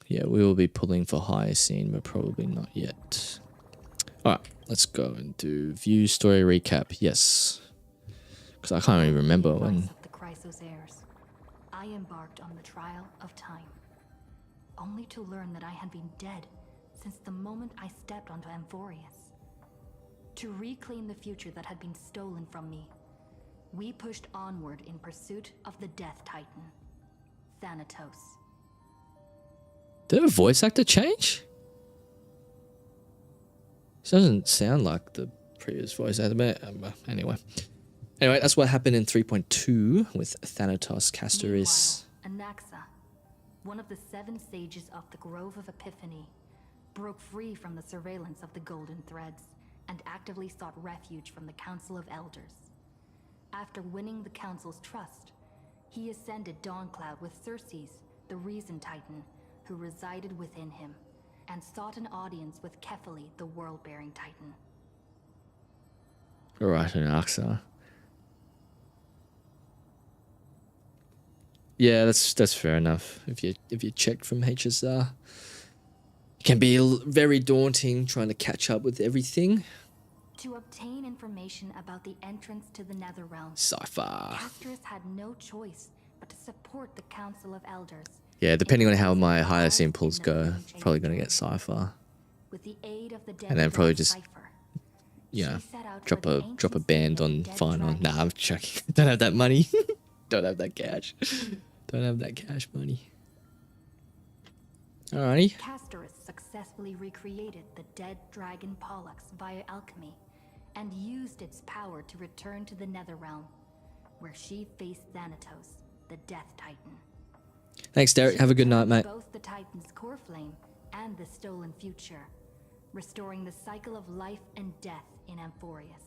[SPEAKER 5] Yeah, we will be pulling for hyacine, but probably not yet. Alright, let's go and do view story recap. Yes. Because I can't even remember when.
[SPEAKER 6] The Chrysos heirs, I embarked on the trial of time, only to learn that I had been dead since the moment I stepped onto Amphorius. To reclaim the future that had been stolen from me, we pushed onward in pursuit of the Death Titan, Thanatos.
[SPEAKER 5] Did a voice actor change? This doesn't sound like the previous voice actor. Anyway, that's what happened in 3.2 with Thanatos Castoris.
[SPEAKER 6] Meanwhile, Anaxa, one of the 7 sages of the Grove of Epiphany, broke free from the surveillance of the Golden Threads and actively sought refuge from the Council of Elders. After winning the Council's trust, he ascended Dawncloud with Circes, the Reason Titan, who resided within him, and sought an audience with Kephali, the World-Bearing Titan.
[SPEAKER 5] Alright, Anaxa. Yeah, that's fair enough. If you check from HSR, it can be very daunting trying to catch up with everything.
[SPEAKER 6] To obtain information about the entrance to the Netherrealm,
[SPEAKER 5] Cypher.
[SPEAKER 6] Castoris had no choice but to support the Council of Elders.
[SPEAKER 5] Yeah, depending on how my hyacine pulls go, probably gonna get Cypher.
[SPEAKER 6] With the aid of the
[SPEAKER 5] And then probably just,
[SPEAKER 6] Cypher,
[SPEAKER 5] you know,
[SPEAKER 6] she set out
[SPEAKER 5] drop
[SPEAKER 6] for the
[SPEAKER 5] a
[SPEAKER 6] ancient
[SPEAKER 5] band
[SPEAKER 6] city of
[SPEAKER 5] on
[SPEAKER 6] the dead
[SPEAKER 5] Final.
[SPEAKER 6] dragon.
[SPEAKER 5] Nah, I'm joking. Don't have that money. Don't have that cash. Don't have that cash money. Alrighty.
[SPEAKER 6] Castoris successfully recreated the dead dragon Pollux via alchemy, and used its power to return to the Netherrealm, where she faced Thanatos, the Death Titan.
[SPEAKER 5] Thanks, Derek. Have a good night, mate.
[SPEAKER 6] Both the Titan's core flame and the stolen future, restoring the cycle of life and death in Amphorius.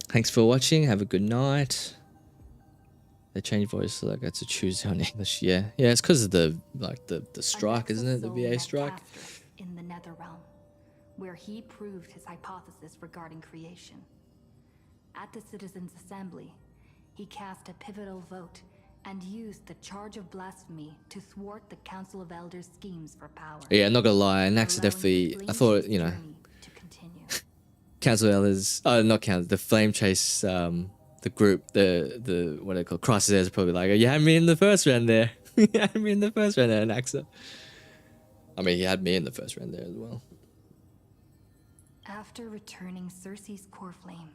[SPEAKER 5] Thanks for watching. Have a good night. They changed voice so I get to choose on English. Yeah, it's because of the strike, isn't it? The VA strike.
[SPEAKER 6] In the Netherrealm, where he proved his hypothesis regarding creation. At the Citizens' Assembly, he cast a pivotal vote and used the charge of blasphemy to thwart the Council of Elders' schemes for power.
[SPEAKER 5] Yeah, not gonna lie, and Nax
[SPEAKER 6] allowing
[SPEAKER 5] definitely.
[SPEAKER 6] the
[SPEAKER 5] I thought,
[SPEAKER 6] Flame
[SPEAKER 5] you know,
[SPEAKER 6] journey to continue.
[SPEAKER 5] Council of Elders. Oh, not Council. The Flame Chase. The group. The what they call Crosses are probably like, oh, you had me in the first round there. You had me in the first round there, Naxa. I mean, he had me in the first round there as well.
[SPEAKER 6] After returning Circe's core flame,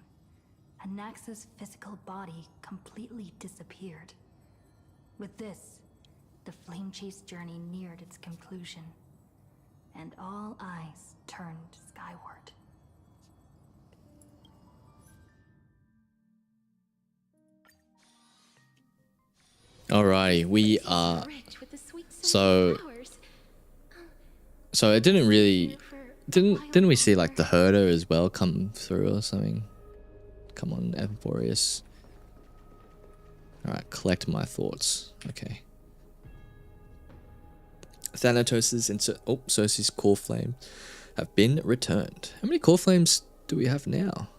[SPEAKER 6] Anaxa's physical body completely disappeared. With this, the flame chase journey neared its conclusion, and all eyes turned skyward.
[SPEAKER 5] Alrighty, we are. So it didn't really. Didn't we see like the herder as well come through or something? Come on, Amphorius. Alright, collect my thoughts. Okay. Thanatos's and Circe's core flame have been returned. How many core flames do we have now?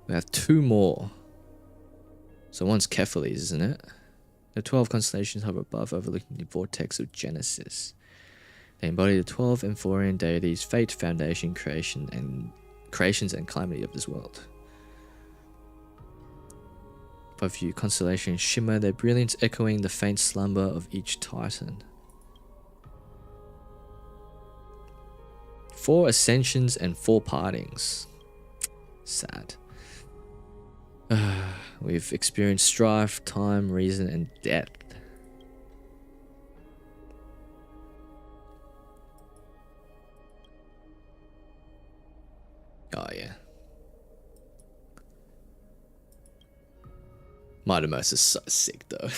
[SPEAKER 5] We have 2 more. So one's Kephali's, isn't it? The 12 constellations hover above, overlooking the vortex of Genesis. They embody the 12 Amphorian deities, fate, foundation, creations and calamity of this world. Above you, constellations shimmer, their brilliance echoing the faint slumber of each titan. 4 ascensions and 4 partings. Sad. We've experienced strife, time, reason, and death. Oh yeah. Mightymouse is so sick though.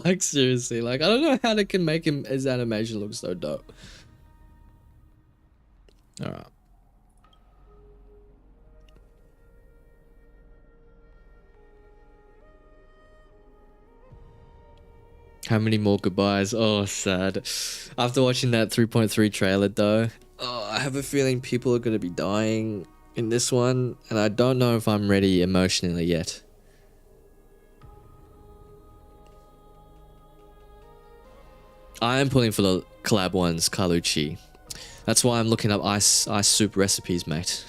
[SPEAKER 5] Like seriously, like I don't know how they can make his animation look so dope. Alright. How many more goodbyes? Oh, sad. After watching that 3.3 trailer though, oh, I have a feeling people are going to be dying in this one, and I don't know if I'm ready emotionally yet. I am pulling for the collab ones, Carlucci. That's why I'm looking up ice soup recipes, mate.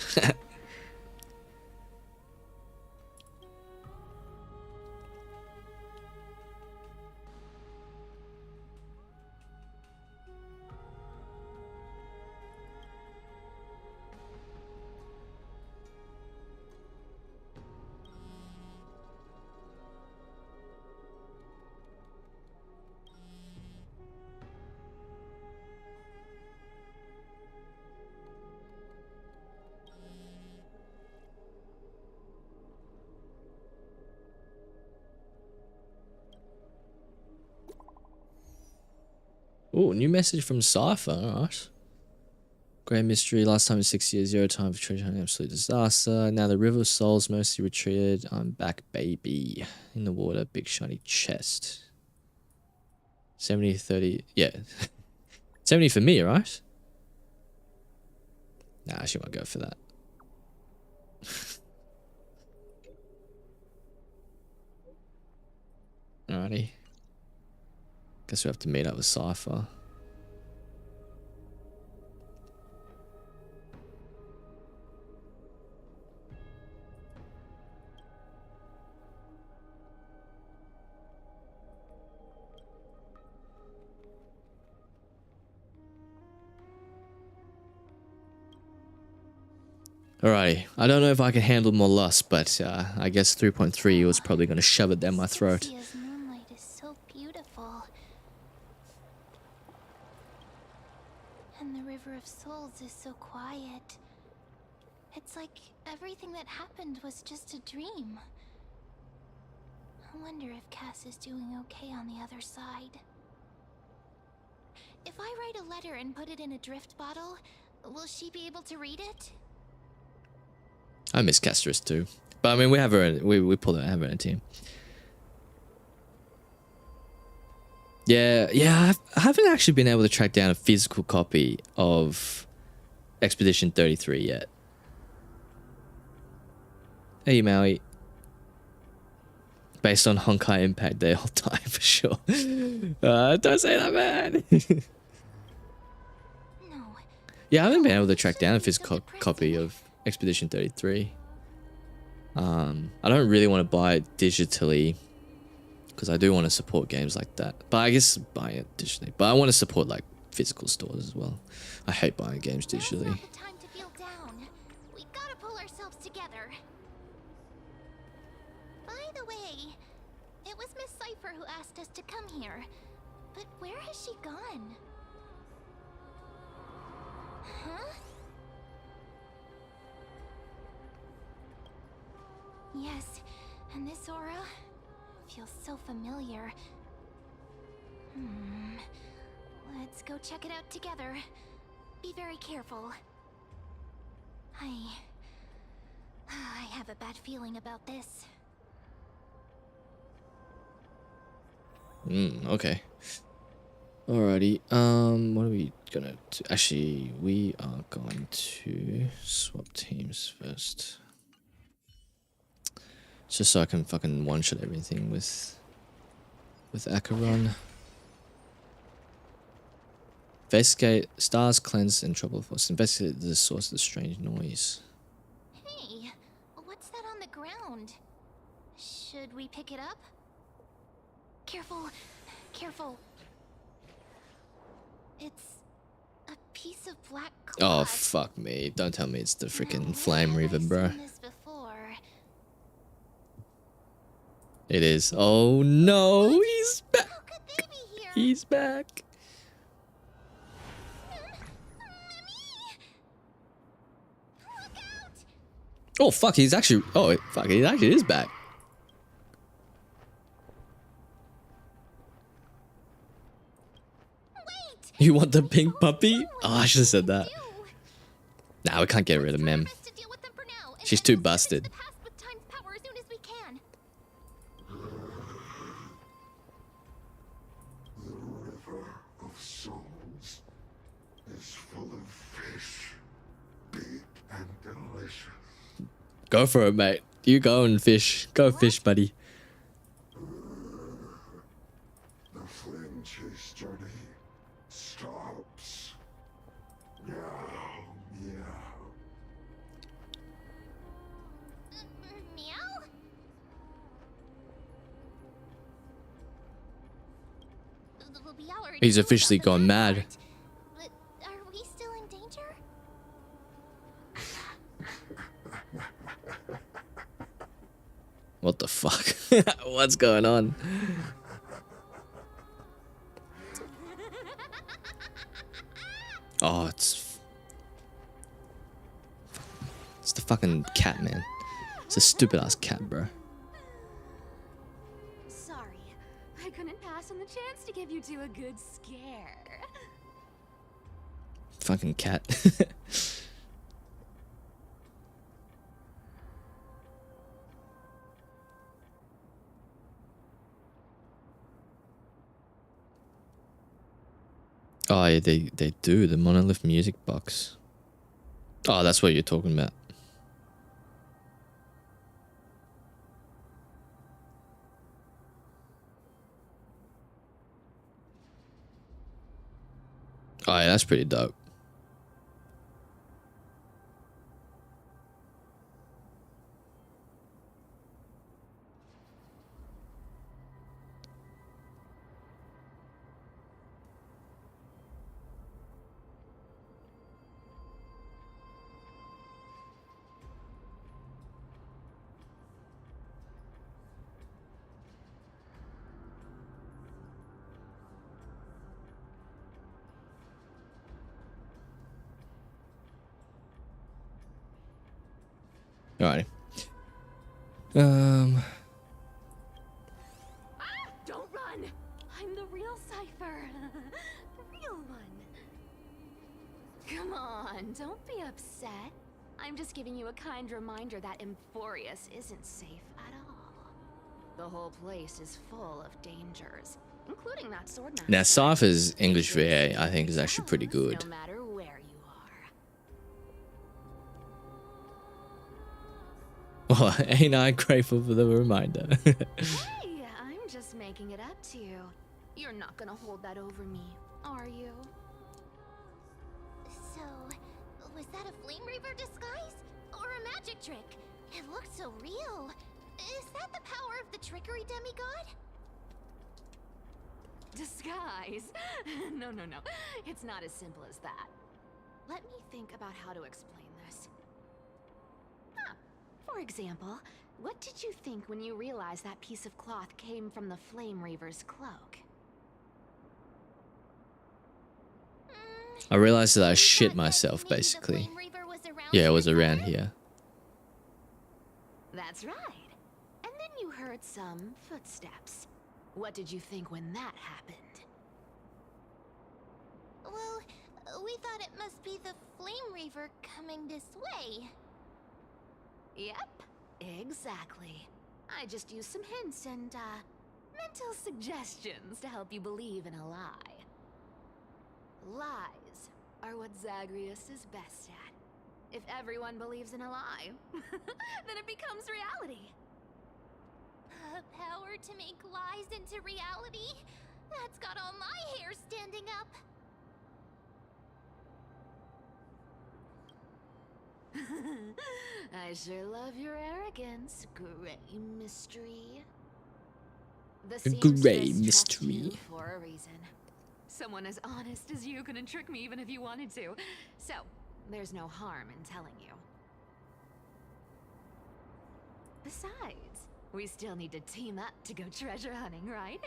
[SPEAKER 5] Oh, new message from Cypher, alright. Great mystery, last time in 6 years, 0 time for treasure hunt, absolute disaster. Now the River of Souls mostly retreated. I'm back, baby. In the water, big shiny chest. 70, 30, yeah. 70 for me, right? Nah, she won't go for that. Alrighty. Guess we have to meet up with Cypher. Alrighty. I don't know if I can handle more lust, but I guess 3.3 was probably going to shove it down my throat.
[SPEAKER 3] Cynthia's moonlight is so beautiful. And the River of Souls is so quiet. It's like everything that happened was just a dream. I wonder if Cass is doing okay on the other side. If I write a letter and put it in a drift bottle, will she be able to read it?
[SPEAKER 5] I miss Castris too. But I mean, we have her, we pulled her, have her in a team. Yeah, I haven't actually been able to track down a physical copy of Expedition 33 yet. Hey, Maui. Based on Honkai Impact, they all die for sure. Don't say that, man.
[SPEAKER 3] No.
[SPEAKER 5] Yeah, I haven't been able to track down a physical copy of Expedition 33. I don't really want to buy it digitally because I do want to support games like that. But I guess buying it digitally. But I want to support like physical stores as well. I hate buying games digitally.
[SPEAKER 3] Now's not the time to feel down. We gotta pull ourselves together. By the way, it was Miss Cypher who asked us to come here. But where has she gone? Huh? Yes, and this aura feels so familiar. Let's go check it out together. Be very careful. I have a bad feeling about this.
[SPEAKER 5] Okay. Alrighty. What are we gonna do? Actually, we are going to swap teams first. Just so I can fucking one-shot everything with Acheron. Investigate stars, cleanse, and trouble force. Investigate the source of the strange noise.
[SPEAKER 3] Hey, what's that on the ground? Should we pick it up? Careful, careful. It's a piece of black
[SPEAKER 5] Oh,
[SPEAKER 3] cloth.
[SPEAKER 5] fuck me. Don't tell me it's the freaking
[SPEAKER 3] Where
[SPEAKER 5] Flame
[SPEAKER 3] have I
[SPEAKER 5] Reaver, bro.
[SPEAKER 3] seen this before?
[SPEAKER 5] It is. Oh no, he's back.
[SPEAKER 3] How could they be here?
[SPEAKER 5] He's back.
[SPEAKER 3] Look out!
[SPEAKER 5] Oh fuck, he's actually. Oh fuck, he actually is back.
[SPEAKER 3] Wait!
[SPEAKER 5] You want the pink puppy? Oh, I should have said that.
[SPEAKER 3] Ew.
[SPEAKER 5] Nah, we can't get rid of Mem.
[SPEAKER 3] Best to deal with them for now, and
[SPEAKER 5] She's
[SPEAKER 3] then
[SPEAKER 5] too
[SPEAKER 3] we'll finish
[SPEAKER 5] busted.
[SPEAKER 3] the past with Time's power as soon as we can.
[SPEAKER 7] The river of souls is full of fish, big and delicious.
[SPEAKER 5] Go for it, mate. You go and fish. Go fish, buddy.
[SPEAKER 7] The flame chase journey stops. Meow, meow.
[SPEAKER 3] Meow? We already
[SPEAKER 5] He's
[SPEAKER 3] know
[SPEAKER 5] officially
[SPEAKER 3] about the
[SPEAKER 5] gone
[SPEAKER 3] bad
[SPEAKER 5] mad.
[SPEAKER 3] part. But are we still in danger?
[SPEAKER 5] What the fuck? What's going on? Oh, it's the fucking cat, man. It's a stupid ass cat, bro.
[SPEAKER 2] Sorry, I couldn't pass on the chance to give you two a good scare.
[SPEAKER 5] Fucking cat. Oh yeah, they do the Monolith music box. Oh, that's what you're talking about. Oh yeah, that's pretty dope. Alrighty.
[SPEAKER 2] Don't run! I'm the real Cypher. The real one. Come on, don't be upset. I'm just giving you a kind reminder that Emphorius isn't safe at all. The whole place is full of dangers, including that sword master.
[SPEAKER 5] Now Cypher's English VA I think is actually pretty good.
[SPEAKER 2] No matter where you are.
[SPEAKER 5] Oh, ain't I grateful for the reminder?
[SPEAKER 2] Hey, I'm just making it up to you. You're not gonna hold that over me, are you?
[SPEAKER 3] So, was that a Flame Reaver disguise? Or a magic trick? It looked so real. Is that the power of the trickery demigod?
[SPEAKER 2] Disguise? No. It's not as simple as that. Let me think about how to explain this. For example, what did you think when you realized that piece of cloth came from the Flame Reaver's cloak?
[SPEAKER 5] I realized that I
[SPEAKER 3] We
[SPEAKER 5] shit
[SPEAKER 3] thought that
[SPEAKER 5] myself
[SPEAKER 3] maybe the
[SPEAKER 5] basically.
[SPEAKER 3] Flame Reaver was around
[SPEAKER 5] Yeah, it
[SPEAKER 3] here
[SPEAKER 5] was around
[SPEAKER 3] somewhere?
[SPEAKER 5] here.
[SPEAKER 2] That's right. And then you heard some footsteps. What did you think when that happened?
[SPEAKER 3] Well, we thought it must be the Flame Reaver coming this way.
[SPEAKER 2] Yep, exactly. I just used some hints and, mental suggestions to help you believe in a lie. Lies are what Zagreus is best at. If everyone believes in a lie, then it becomes reality.
[SPEAKER 3] Power to make lies into reality? That's got all my hair standing up.
[SPEAKER 2] I sure love your arrogance, Gray Mystery. The
[SPEAKER 5] Gray
[SPEAKER 2] seamstress trusts
[SPEAKER 5] Mystery.
[SPEAKER 2] you for a reason. Someone as honest as you couldn't trick me even if you wanted to. So, there's no harm in telling you. Besides, we still need to team up to go treasure hunting, right?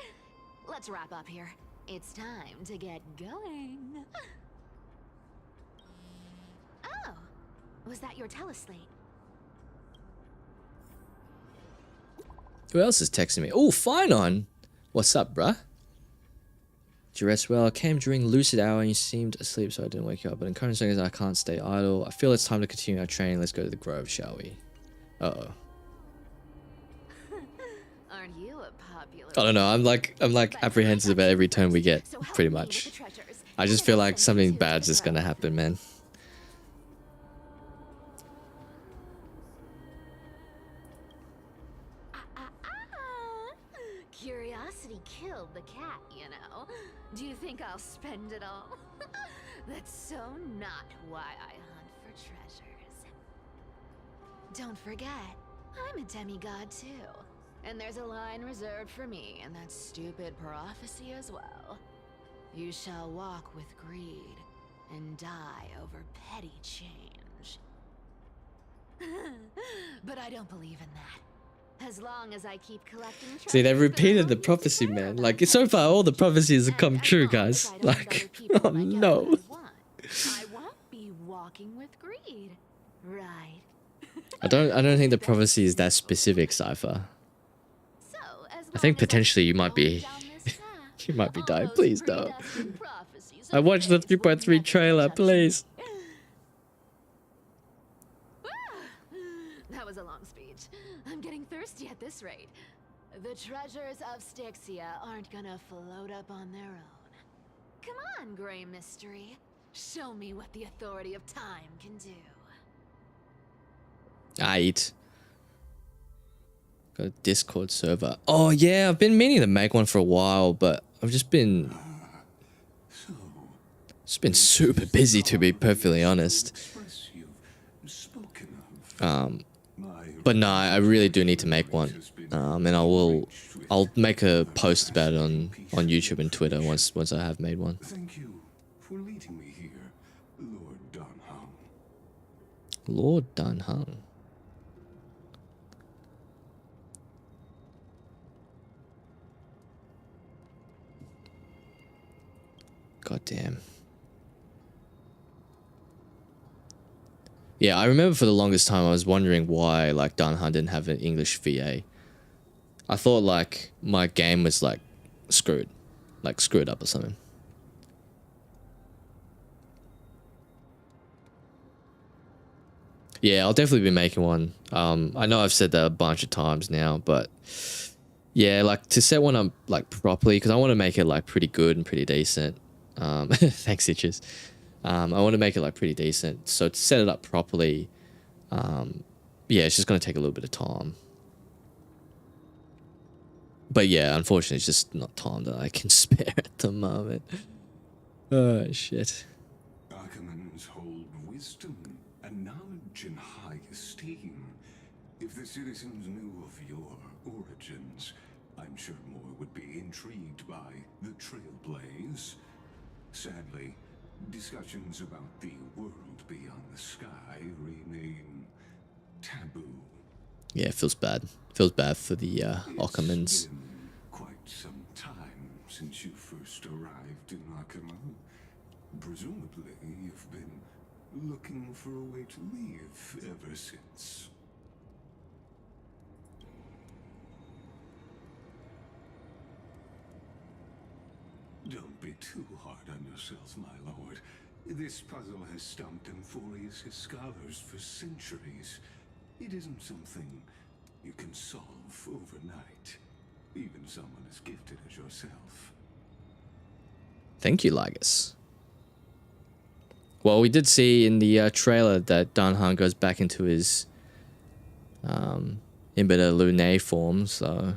[SPEAKER 2] Let's wrap up here. It's time to get going. Oh, was that your teleslate?
[SPEAKER 5] Who else is texting me? Oh, Finon! What's up, bruh? Did you rest well? I came during lucid hour and you seemed asleep, so I didn't wake you up. But in current circumstances, I can't stay idle. I feel it's time to continue our training. Let's go to the Grove, shall we? Uh-oh.
[SPEAKER 2] Aren't you a popular?
[SPEAKER 5] I don't know. I'm like apprehensive about every turn we get, pretty much. I just feel like something bad's just gonna happen, man.
[SPEAKER 2] Curiosity killed the cat, you know. Do you think I'll spend it all? That's so not why I hunt for treasures. Don't forget, I'm a demigod too. And there's a line reserved for me in that stupid prophecy as well. You shall walk with greed and die over petty change. But I don't believe in that. As long as I keep collecting treasures.
[SPEAKER 5] See, they repeated the prophecy, man. Like, so far, all the prophecies have come true, guys. Like, oh no.
[SPEAKER 2] I won't be walking with greed, right?
[SPEAKER 5] I don't think the prophecy is that specific, Cypher.
[SPEAKER 2] So,
[SPEAKER 5] I think potentially you might be you might be dying. Please don't. I watched the 3.3 trailer, please.
[SPEAKER 2] That was a long speech. I'm getting thirsty at this rate. The treasures of Styxia aren't gonna float up on their own. Come on, Grey Mystery. Show me what the authority of time can do.
[SPEAKER 5] Aight. Got a Discord server. Oh yeah, I've been meaning to make one for a while, but I've just been super busy, to be perfectly honest. But no, I really do need to make one. And I'll make a post about it on YouTube and Twitter once I have made one.
[SPEAKER 7] Thank you for leading me here, Lord Dunhung.
[SPEAKER 5] Lord Dunhung. God damn. Yeah, I remember for the longest time I was wondering why like Dunhung didn't have an English VA. I thought like my game was like screwed up or something. Yeah, I'll definitely be making one. I know I've said that a bunch of times now, but yeah, like to set one up like properly, because I want to make it like pretty good and pretty decent. Thanks, Itches. I want to make it like pretty decent. So to set it up properly, yeah, it's just going to take a little bit of time. But yeah, unfortunately, it's just not time that I can spare at the moment. Oh, shit.
[SPEAKER 7] Archimans hold wisdom and knowledge in high esteem. If the citizens knew of your origins, I'm sure more would be intrigued by the Trailblaze. Sadly, discussions about the world beyond the sky remain taboo.
[SPEAKER 5] Yeah, it feels bad. Feels bad for the Archimans.
[SPEAKER 7] It's been quite some time since you first arrived in Akama. Presumably, you've been looking for a way to leave ever since. Don't be too hard on yourself, my lord. This puzzle has stumped Emphorius' scholars for centuries. It isn't something you can solve overnight, even someone as gifted as yourself.
[SPEAKER 5] Thank you, Lygus. Well, we did see in the trailer that Dunhung goes back into his Imbita Lunae form, so...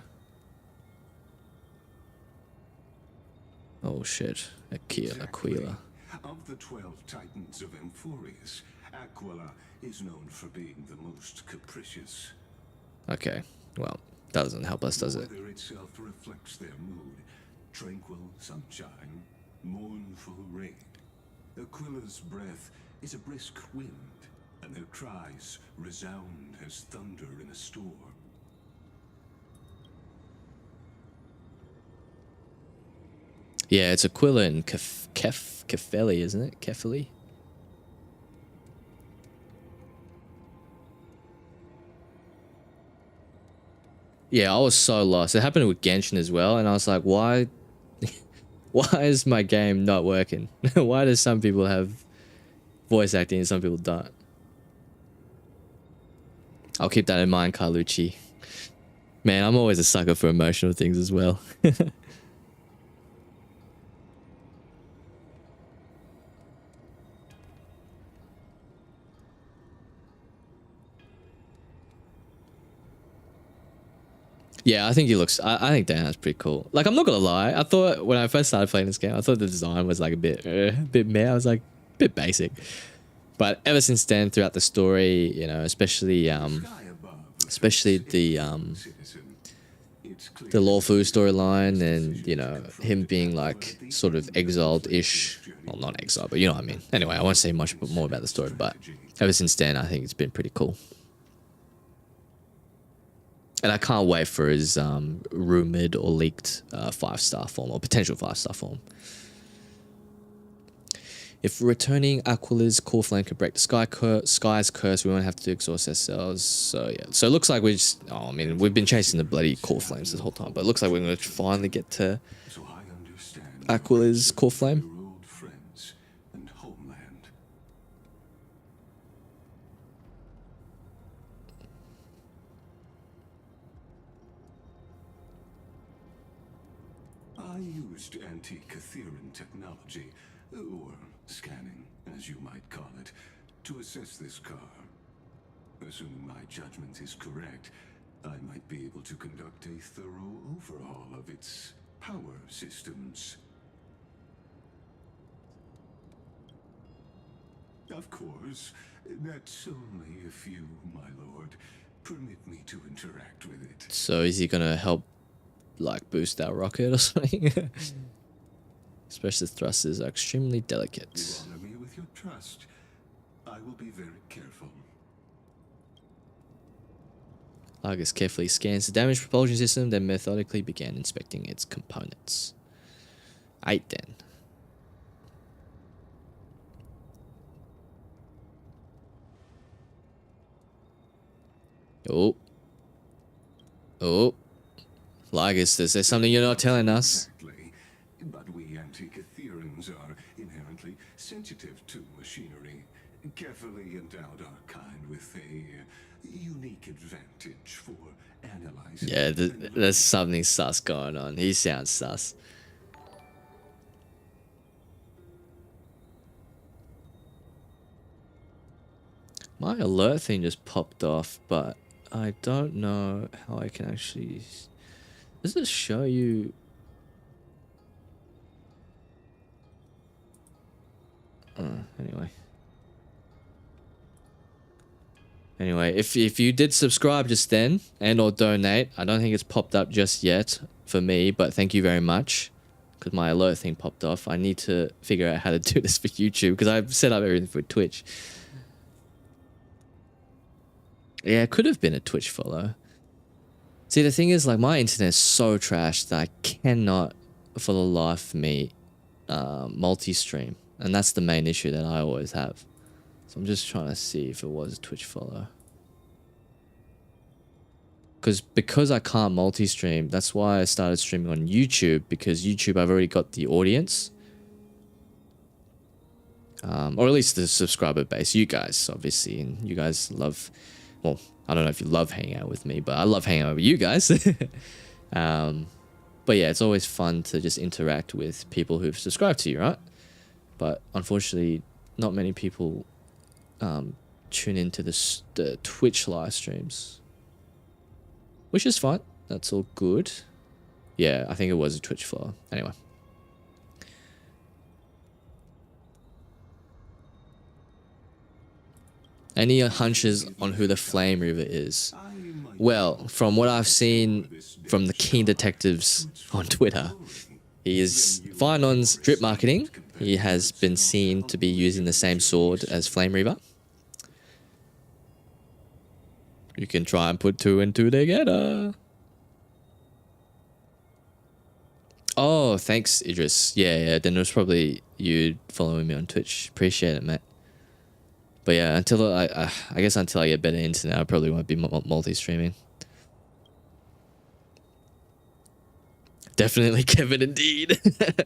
[SPEAKER 5] Oh shit, Aquila.
[SPEAKER 7] Of the 12 titans of Emphorius, Aquila is known for being the most capricious.
[SPEAKER 5] Okay, well, that doesn't help us, does it?
[SPEAKER 7] The weather itself reflects their mood. Tranquil sunshine, mournful rain. Aquila's breath is a brisk wind, and their cries resound as thunder in a storm.
[SPEAKER 5] Yeah, it's Aquila and Kefeli, isn't it? Kefeli? Yeah, I was so lost. It happened with Genshin as well, and I was like, why is my game not working? Why do some people have voice acting and some people don't? I'll keep that in mind, Carlucci. Man, I'm always a sucker for emotional things as well. Yeah, I think he looks. I think Diana's pretty cool. Like, I'm not gonna lie. I thought when I first started playing this game, I thought the design was like a bit meh. I was like, a bit basic. But ever since then, throughout the story, you know, especially the Lawfu storyline, and you know, him being like sort of exiled-ish. Well, not exiled, but you know what I mean. Anyway, I won't say much more about the story. But ever since then, I think it's been pretty cool. And I can't wait for his rumored or leaked 5-star form, or potential 5-star form. If returning Aquila's core flame can break the sky's curse, we won't have to exhaust ourselves. So yeah, so it looks like we're just. Oh, I mean, we've been chasing the bloody core flames this whole time, but it looks like we're going to finally get to Aquila's core flame.
[SPEAKER 7] I used anti-Catheran technology, or scanning, as you might call it, to assess this car. Assuming my judgment is correct, I might be able to conduct a thorough overhaul of its power systems. Of course, that's only if you, my lord, permit me to interact with it.
[SPEAKER 5] So is he gonna help, like, boost our rocket or something? Specialist thrusters are extremely delicate.
[SPEAKER 7] You honor me with your trust. I will be very careful.
[SPEAKER 5] Argus carefully scans the damaged propulsion system, then methodically began inspecting its components. 8 then. Oh. Oh. Largus, is there something you're not telling us?
[SPEAKER 7] Exactly. But we anti-Catherans are inherently sensitive to machinery. Carefully endowed our kind with a unique advantage for analyzing.
[SPEAKER 5] Yeah, there's something sus going on. He sounds sus. My alert thing just popped off, but I don't know how I can actually... Does it show you... Anyway, if you did subscribe just then and or donate, I don't think it's popped up just yet for me, but thank you very much, because my alert thing popped off. I need to figure out how to do this for YouTube, because I've set up everything for Twitch. Yeah, it could have been a Twitch follow. See, the thing is, like, my internet is so trash that I cannot, for the life of me, multi-stream. And that's the main issue that I always have. So I'm just trying to see if it was a Twitch follow. Because I can't multi-stream, that's why I started streaming on YouTube, because YouTube, I've already got the audience. Or at least the subscriber base. You guys, obviously, and you guys love... Well, I don't know if you love hanging out with me, but I love hanging out with you guys. But yeah, it's always fun to just interact with people who've subscribed to you, right? But unfortunately, not many people tune into the Twitch live streams, which is fine. That's all good. Yeah, I think it was a Twitch follow. Anyway. Any hunches on who the Flame River is? Well, from what I've seen from the keen detectives on Twitter, He is fine on drip marketing. He has been seen to be using the same sword as Flame Reaver. You can try and put 2 and 2 together. Oh, thanks, Idris. Yeah. Then it was probably you following me on Twitch. Appreciate it, mate. But yeah, until I guess until I get better internet, I probably won't be multi-streaming. Definitely Kevin indeed.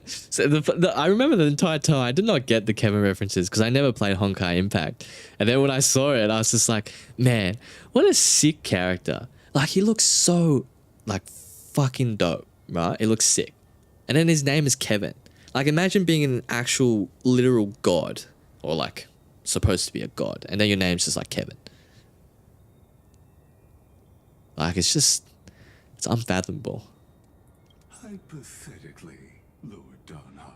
[SPEAKER 5] So I remember the entire time I did not get the Kevin references because I never played Honkai Impact. And then when I saw it, I was just like, man, what a sick character. Like, he looks so, like, fucking dope, right? He looks sick. And then his name is Kevin. Like, imagine being an actual literal god, or like supposed to be a god, and then your name's just like Kevin. Like, it's unfathomable.
[SPEAKER 7] Hypothetically, Lord Donham,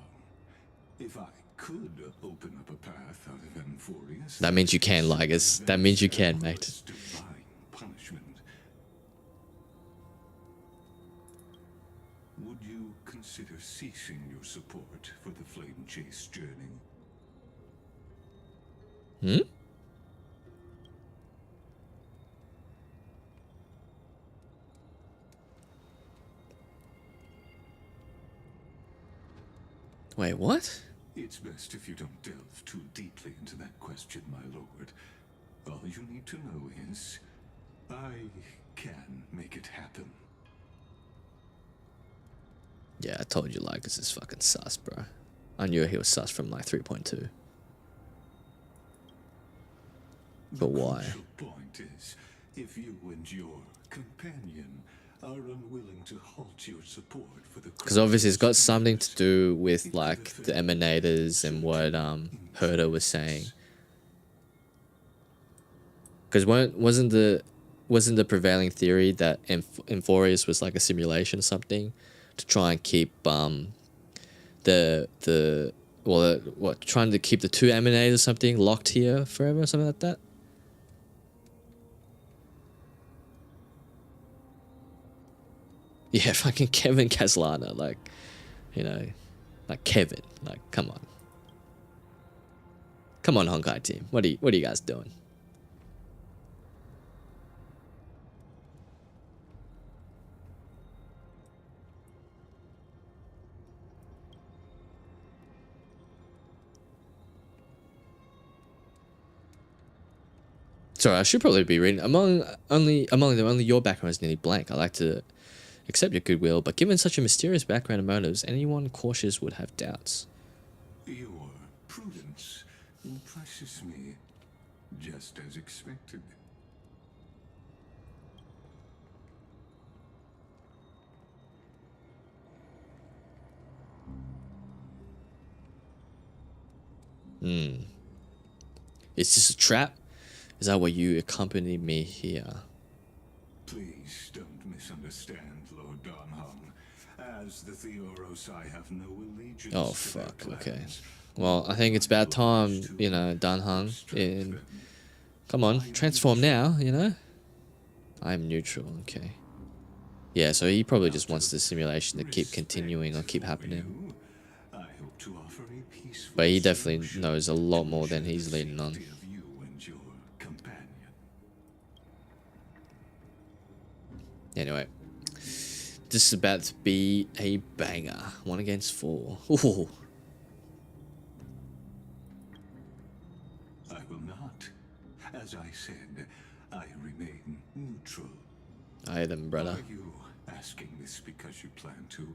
[SPEAKER 7] if I could open up a path out of Amphorius,
[SPEAKER 5] That means you can, Ligus. That means you can, mate.
[SPEAKER 7] divine punishment, would you consider ceasing your support for the Flame Chase journey?
[SPEAKER 5] Hmm? Wait, what?
[SPEAKER 7] It's best if you don't delve too deeply into that question, my lord. All you need to know is, I can make it happen.
[SPEAKER 5] Yeah, I told you Ligus is fucking sus, bro. I knew he was sus from like 3.2. But why?
[SPEAKER 7] The crucial point is, if you and your companion are unwilling to halt your support for the...
[SPEAKER 5] Because obviously it's got something to do with like the emanators and what Herder was saying. Because wasn't the prevailing theory that Amphorius was like a simulation or something to try and keep trying to keep the 2 emanators or something locked here forever or something like that? Yeah, fucking Kevin Caslana, like, you know, like Kevin, like, come on. Come on, Honkai team. What are you guys doing? Sorry, I should probably be reading. Among them, only your background is nearly blank. I like to accept your goodwill, but given such a mysterious background and motives, anyone cautious would have doubts.
[SPEAKER 7] Your prudence impresses me, just as expected.
[SPEAKER 5] Is this a trap? Is that why you accompanied me here?
[SPEAKER 7] Please don't misunderstand, Lord Donham. As the Theoros, I have no allegiance
[SPEAKER 5] Oh,
[SPEAKER 7] to
[SPEAKER 5] fuck,
[SPEAKER 7] their
[SPEAKER 5] okay.
[SPEAKER 7] plans.
[SPEAKER 5] Well, I think it's about time, you know, Danhang. Come on, transform now, you know? I'm neutral, okay. Yeah, so he probably just wants the simulation to keep continuing or keep happening.
[SPEAKER 7] I hope to offer a peaceful
[SPEAKER 5] But he definitely
[SPEAKER 7] solution
[SPEAKER 5] knows a lot more than he's leading on.
[SPEAKER 7] of you and your companion.
[SPEAKER 5] Anyway, this is about to be a banger. 1 against 4. Ooh.
[SPEAKER 7] I will not. As I said, I remain neutral.
[SPEAKER 5] Aye then, brother.
[SPEAKER 7] Are you asking this because you plan to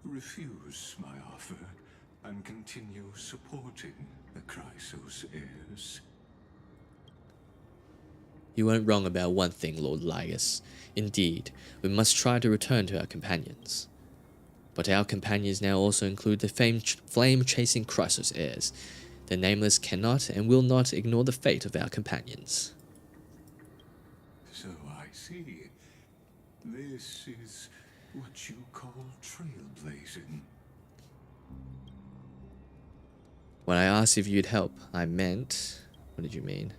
[SPEAKER 7] refuse my offer and continue supporting the Chrysos heirs?
[SPEAKER 5] You weren't wrong about one thing, Lord Ligus. Indeed, we must try to return to our companions. But our companions now also include the flame-chasing Chrysos heirs. The Nameless cannot and will not ignore the fate of our companions.
[SPEAKER 7] So I see. This is what you call trailblazing.
[SPEAKER 5] When I asked if you'd help, I meant... What did you mean?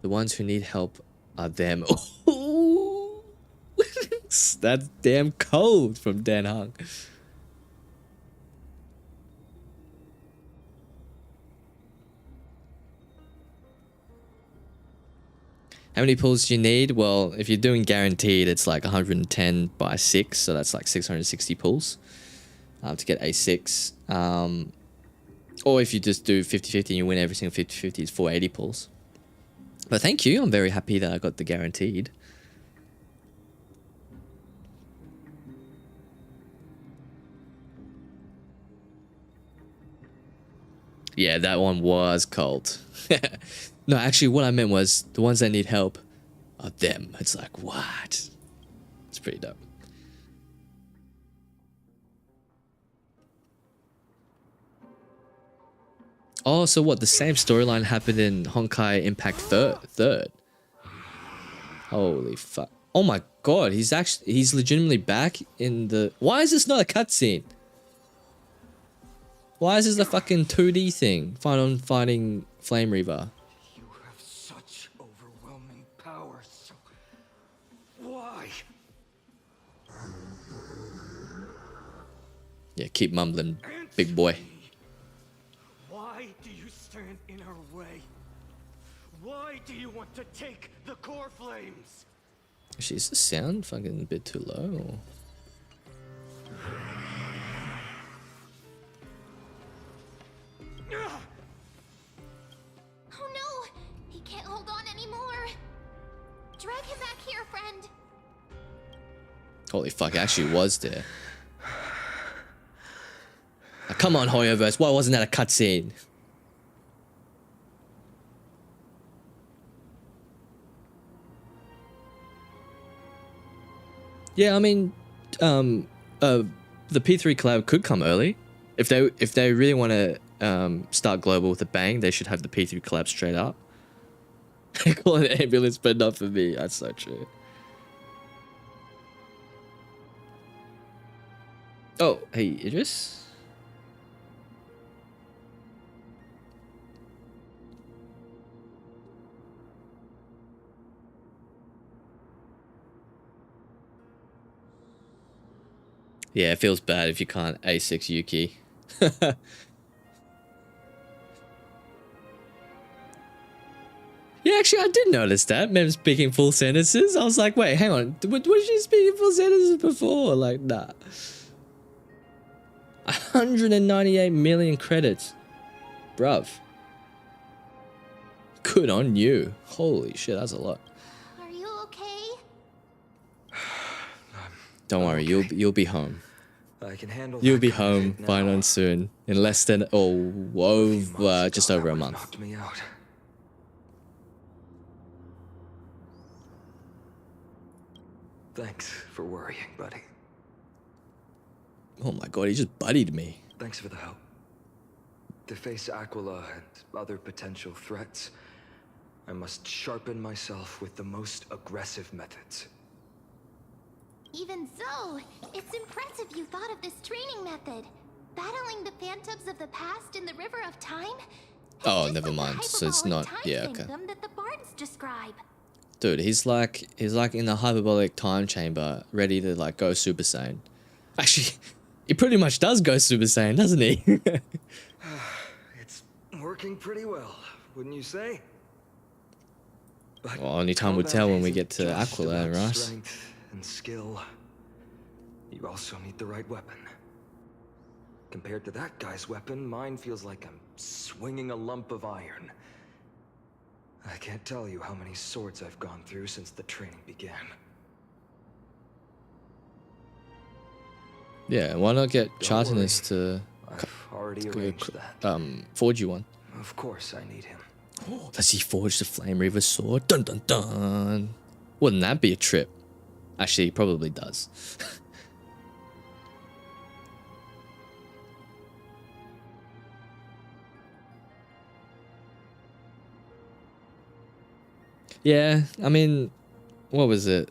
[SPEAKER 5] The ones who need help are them. Oh, that's damn cold from Dan Hung. How many pulls do you need? Well, if you're doing guaranteed, it's like 110 by 6, so that's like 660 pulls to get A6. Or if you just do 50-50 and you win every single 50-50, it's 480 pulls. But thank you, I'm very happy that I got the guaranteed. Yeah, that one was cold. No, actually, what I meant was the ones that need help are them. It's like, what? It's pretty dope. Oh, so what? The same storyline happened in Honkai Impact third. Holy fuck! Oh my god, he's legitimately back in the. Why is this not a cutscene? Why is this a fucking 2D thing? Fighting Flame Reaver.
[SPEAKER 8] You have such overwhelming power, so why?
[SPEAKER 5] Yeah, keep mumbling, big boy.
[SPEAKER 8] Why do you stand in our way? Why do you want to take the core flames?
[SPEAKER 5] Actually, is the sound fucking a bit too low?
[SPEAKER 3] Oh no! He can't hold on anymore! Drag him back here, friend!
[SPEAKER 5] Holy fuck, it actually was there. Oh, come on, Hoyoverse, why wasn't that a cutscene? Yeah, I mean, the P3 collab could come early. If they really want to start global with a bang, they should have the P3 collab straight up. Call it ambulance, but not for me. That's so true. Oh, hey, Idris? Yeah, it feels bad if you can't A6 Yuki. Yeah, actually, I did notice that. Mem speaking full sentences. I was like, wait, hang on. Was she speaking full sentences before? Like, nah. 198 million credits. Bruv. Good on you. Holy shit, that's a lot.
[SPEAKER 3] Are you okay?
[SPEAKER 5] Don't worry,
[SPEAKER 8] okay.
[SPEAKER 5] you'll be home.
[SPEAKER 8] I can handle.
[SPEAKER 5] You'll be home fine on soon. In less than just over a month.
[SPEAKER 8] Knocked me out. Thanks for worrying, buddy.
[SPEAKER 5] Oh my god, he just buddied me.
[SPEAKER 8] Thanks for the help. To face Aquila and other potential threats, I must sharpen myself with the most aggressive methods.
[SPEAKER 3] Even so, it's impressive you thought of this training method. Battling the phantoms of the past in the River of Time?
[SPEAKER 5] Oh,
[SPEAKER 3] Just
[SPEAKER 5] never
[SPEAKER 3] like the
[SPEAKER 5] mind. So it's not.
[SPEAKER 3] hyperbolic time
[SPEAKER 5] Yeah, okay.
[SPEAKER 3] kingdom that the bards describe.
[SPEAKER 5] Dude, he's like in the hyperbolic time chamber, ready to like go Super Saiyan. Actually, he pretty much does go Super Saiyan, doesn't he?
[SPEAKER 8] It's working pretty well, wouldn't you say? But
[SPEAKER 5] Well, only time will
[SPEAKER 8] combat
[SPEAKER 5] tell when we
[SPEAKER 8] isn't
[SPEAKER 5] get to
[SPEAKER 8] just
[SPEAKER 5] Aquila,
[SPEAKER 8] about
[SPEAKER 5] right?
[SPEAKER 8] Strength and skill. You also need the right weapon. Compared to that guy's weapon, mine feels like I'm swinging a lump of iron. I can't tell you how many swords I've gone through since the training began.
[SPEAKER 5] Yeah, why not get
[SPEAKER 8] Don't
[SPEAKER 5] Chartinus to
[SPEAKER 8] I've already arranged that.
[SPEAKER 5] forge you one?
[SPEAKER 8] Of course I need him.
[SPEAKER 5] Oh, does he forge the Flame Reaver sword? Dun dun dun! Wouldn't that be a trip? Actually, he probably does. Yeah, I mean, what was it?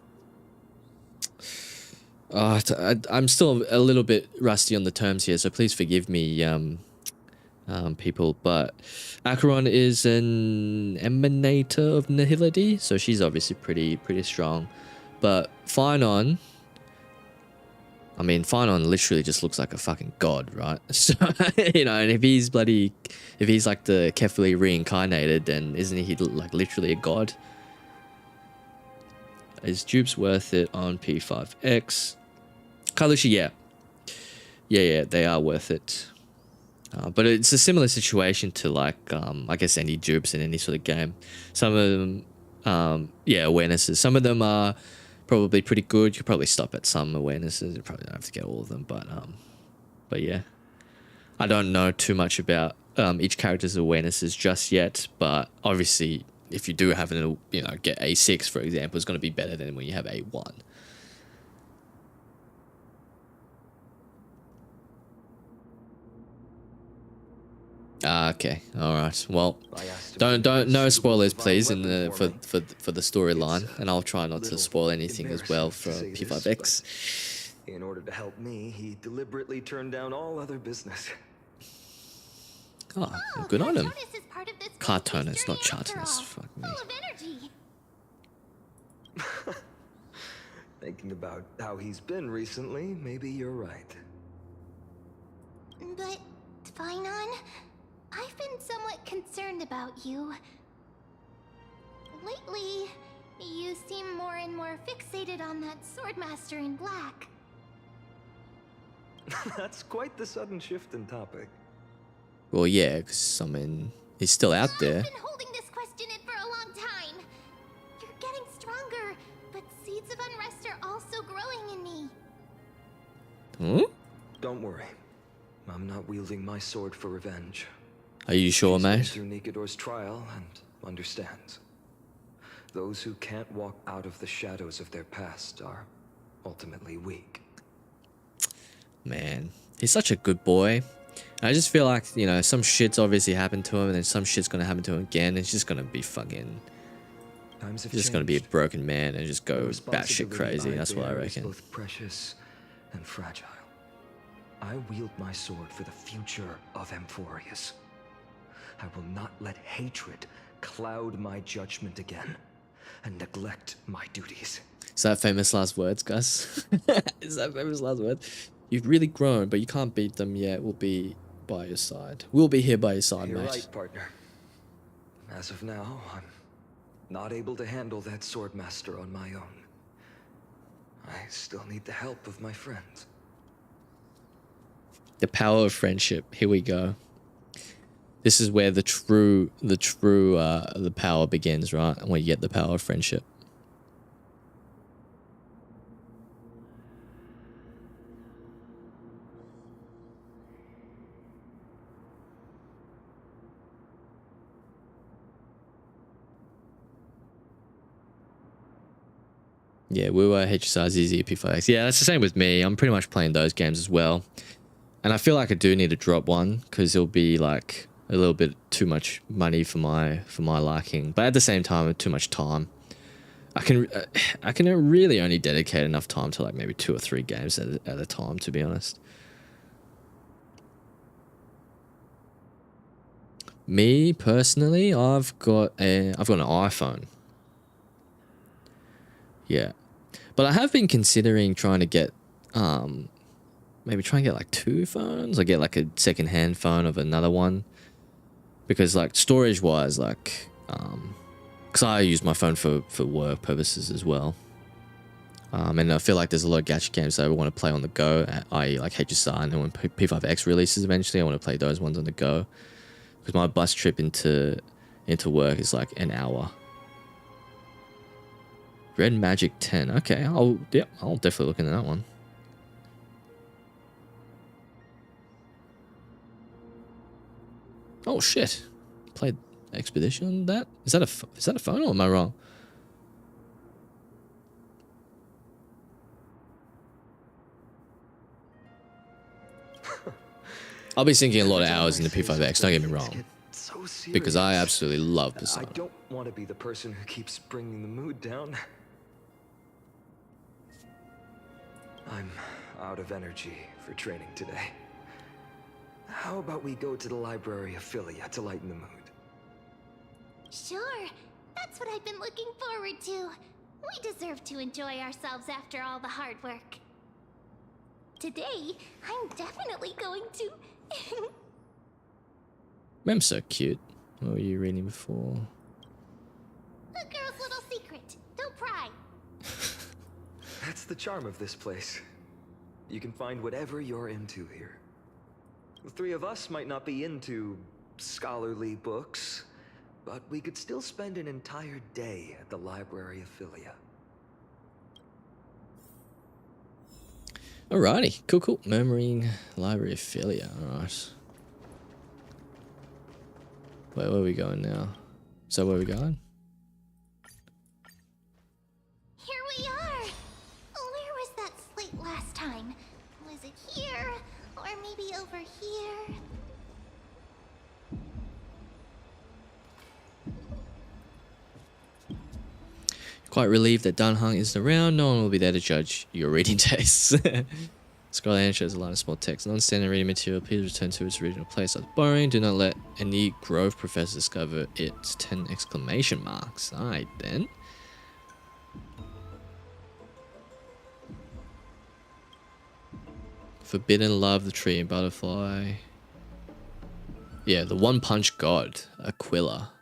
[SPEAKER 5] I'm still a little bit rusty on the terms here, so please forgive me, people. But Acheron is an emanator of nihility, so she's obviously pretty strong. But Phynon, I mean, Phynon literally just looks like a fucking god, right? So, you know, and if he's like the carefully reincarnated, then isn't he like literally a god? Is dupes worth it on P5X? Kalushi, yeah. Yeah, they are worth it. But it's a similar situation to like, I guess any dupes in any sort of game. Some of them, yeah, awarenesses. Some of them are probably pretty good. You could probably stop at some awarenesses. You probably don't have to get all of them, but yeah. I don't know too much about each character's awarenesses just yet, but obviously if you do have an, you know, get A6 for example, it's going to be better than when you have A1. Okay, all right. Well, don't no spoilers, please, in the for the storyline, and I'll try not to spoil anything as well for P5X.
[SPEAKER 8] In order to help me, he deliberately turned down all other business.
[SPEAKER 5] Oh, good on him. Cartoonist, not chartoonist. Fuck me.
[SPEAKER 3] Full of energy.
[SPEAKER 8] Thinking about how he's been recently, maybe you're right.
[SPEAKER 3] But, Finon, I've been somewhat concerned about you. Lately, you seem more and more fixated on that Swordmaster in black.
[SPEAKER 8] That's quite the sudden shift in topic.
[SPEAKER 5] Well, yeah, because, I mean, he's still out there.
[SPEAKER 3] I've been holding this question in for a long time. You're getting stronger, but seeds of unrest are also growing in me.
[SPEAKER 5] Hmm?
[SPEAKER 8] Don't worry. I'm not wielding my sword for revenge.
[SPEAKER 5] Are you sure, mate?
[SPEAKER 8] Through Nikador's trial and understands. Those who can't walk out of the shadows of their past are ultimately weak.
[SPEAKER 5] Man, he's such a good boy. I just feel like, you know, some shit's obviously happened to him, and then some shit's gonna happen to him again. It's just gonna be fucking. He's just gonna be a broken man and just go batshit crazy. That's what I reckon.
[SPEAKER 8] Both precious and fragile. I wield my sword for the future of Amphorius. I will not let hatred cloud my judgment again and neglect my duties.
[SPEAKER 5] Is that famous last words, guys? Is that famous last words? You've really grown, but you can't beat them yet. We'll be by your side. We'll be here by your side,
[SPEAKER 8] You're
[SPEAKER 5] mate.
[SPEAKER 8] right, partner. As of now, I'm not able to handle that Swordmaster on my own. I still need the help of my friends.
[SPEAKER 5] The power of friendship. Here we go. This is where the power begins, right? When you get the power of friendship. Yeah, we were HSR, ZZ, P5X. Yeah, that's the same with me. I'm pretty much playing those games as well. And I feel like I do need to drop one because it'll be like a little bit too much money for my liking. But at the same time, too much time. I can really only dedicate enough time to like maybe 2 or 3 games at a time, to be honest. Me personally, I've got an iPhone. Yeah, but I have been considering trying to get, maybe try and get like 2 phones. I get like a second-hand phone of another one, because like storage-wise, like, because I use my phone for work purposes as well. And I feel like there's a lot of gacha games that I want to play on the go, i.e. like HSR, and then when P5X releases eventually, I want to play those ones on the go, because my bus trip into work is like an hour. Red Magic 10. Okay, I'll definitely look into that one. Oh shit! Played Expedition on that. Is that a phone, or am I wrong? I'll be sinking a lot of hours into P5X. Don't get me wrong, because I absolutely love Persona.
[SPEAKER 8] I don't want to be the person who keeps bringing the mood down. I'm out of energy for training today. How about we go to the library of Philia to lighten the mood?
[SPEAKER 3] Sure, that's what I've been looking forward to. We deserve to enjoy ourselves after all the hard work. Today, I'm definitely going to...
[SPEAKER 5] Mem's so cute. What were you reading before?
[SPEAKER 3] A girl's little secret. Don't pry.
[SPEAKER 8] That's the charm of this place. You can find whatever you're into here. The three of us might not be into scholarly books, but we could still spend an entire day at the Library of Philia.
[SPEAKER 5] Alrighty, cool. Murmuring Library of Philia. Alright. Where are we going now? So where are we going?
[SPEAKER 3] Here we are! Where was that slate last time? Was it here? Or maybe over here?
[SPEAKER 5] Quite relieved that Dunhung isn't around. No one will be there to judge your reading tastes. Scroll shows a line of small text. Non-standard reading material. Please return to its original place. That's borrowing. Do not let any Grove professor discover its 10 exclamation marks. Alright then. Forbidden love, the tree and butterfly. Yeah, the one punch god, Aquila.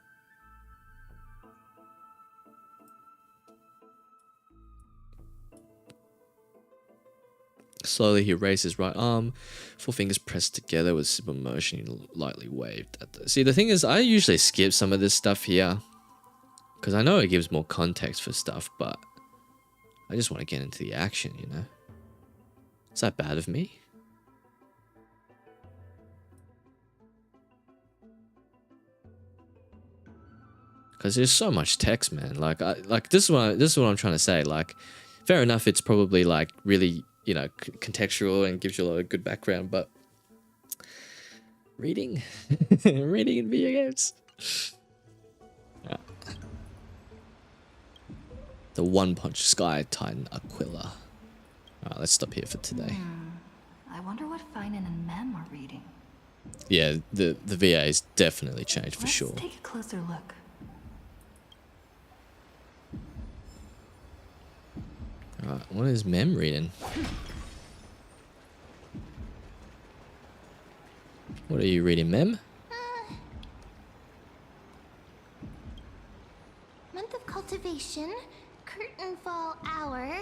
[SPEAKER 5] Slowly he raised his right arm, 4 fingers pressed together with a simple motion. He lightly waved at the... See, the thing is, I usually skip some of this stuff here because I know it gives more context for stuff, but I just want to get into the action, you know? Is that bad of me? Because there's so much text, man. Like this is what I'm trying to say. Like, fair enough, it's probably like really, you know, contextual and gives you a lot of good background, but reading reading in video games. Yeah. The one punch sky titan Aquila. Alright, let's stop here for today.
[SPEAKER 6] I wonder what Finan and Mem are reading.
[SPEAKER 5] Yeah, the VA has definitely changed for sure.
[SPEAKER 6] Let's take a closer look.
[SPEAKER 5] Alright, what is Mem reading? What are you reading, Mem?
[SPEAKER 3] Month of cultivation, curtain fall hour,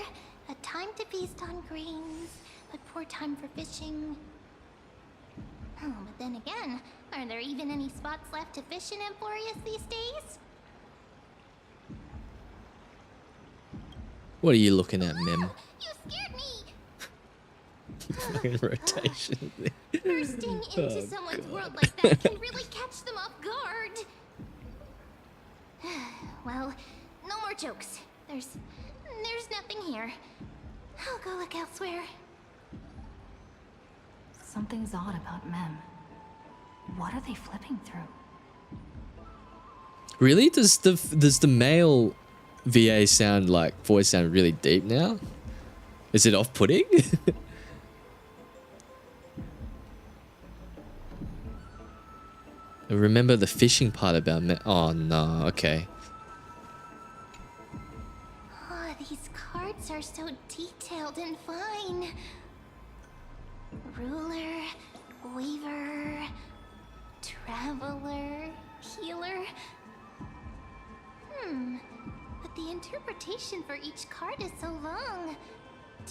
[SPEAKER 3] a time to feast on grains, but poor time for fishing. Oh, but then again, are there even any spots left to fish in Emporius these days?
[SPEAKER 5] What are you looking at, Mem?
[SPEAKER 3] You scared me!
[SPEAKER 5] Rotation.
[SPEAKER 3] Bursting into someone's world like that can really catch them off guard. Well, no more jokes. There's nothing here. I'll go look elsewhere.
[SPEAKER 6] Something's odd about Mem. What are they flipping through?
[SPEAKER 5] Really? Does the male VA sound like voice sound really deep now? Is it off-putting? Remember the fishing part about me? Oh no, okay.
[SPEAKER 3] Oh, these cards are so detailed and fine. Ruler, weaver, traveler, healer. But the interpretation for each card is so long.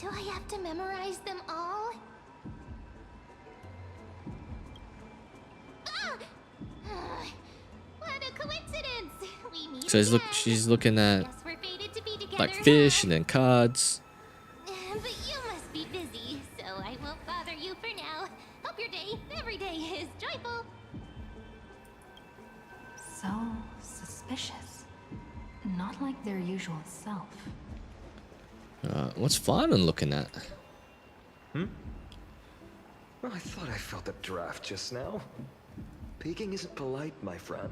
[SPEAKER 3] Do I have to memorize them all? Ah! What a coincidence! We meet
[SPEAKER 5] So
[SPEAKER 3] again.
[SPEAKER 5] she's looking at
[SPEAKER 3] Guess we're fated to be together,
[SPEAKER 5] like fish and then cards.
[SPEAKER 3] But you must be busy, so I won't bother you for now. Hope your day, every day, is joyful.
[SPEAKER 6] So suspicious. Not like their usual self.
[SPEAKER 5] What's Finan looking at?
[SPEAKER 8] Well, I thought I felt a draft just now. Peeking isn't polite, my friend.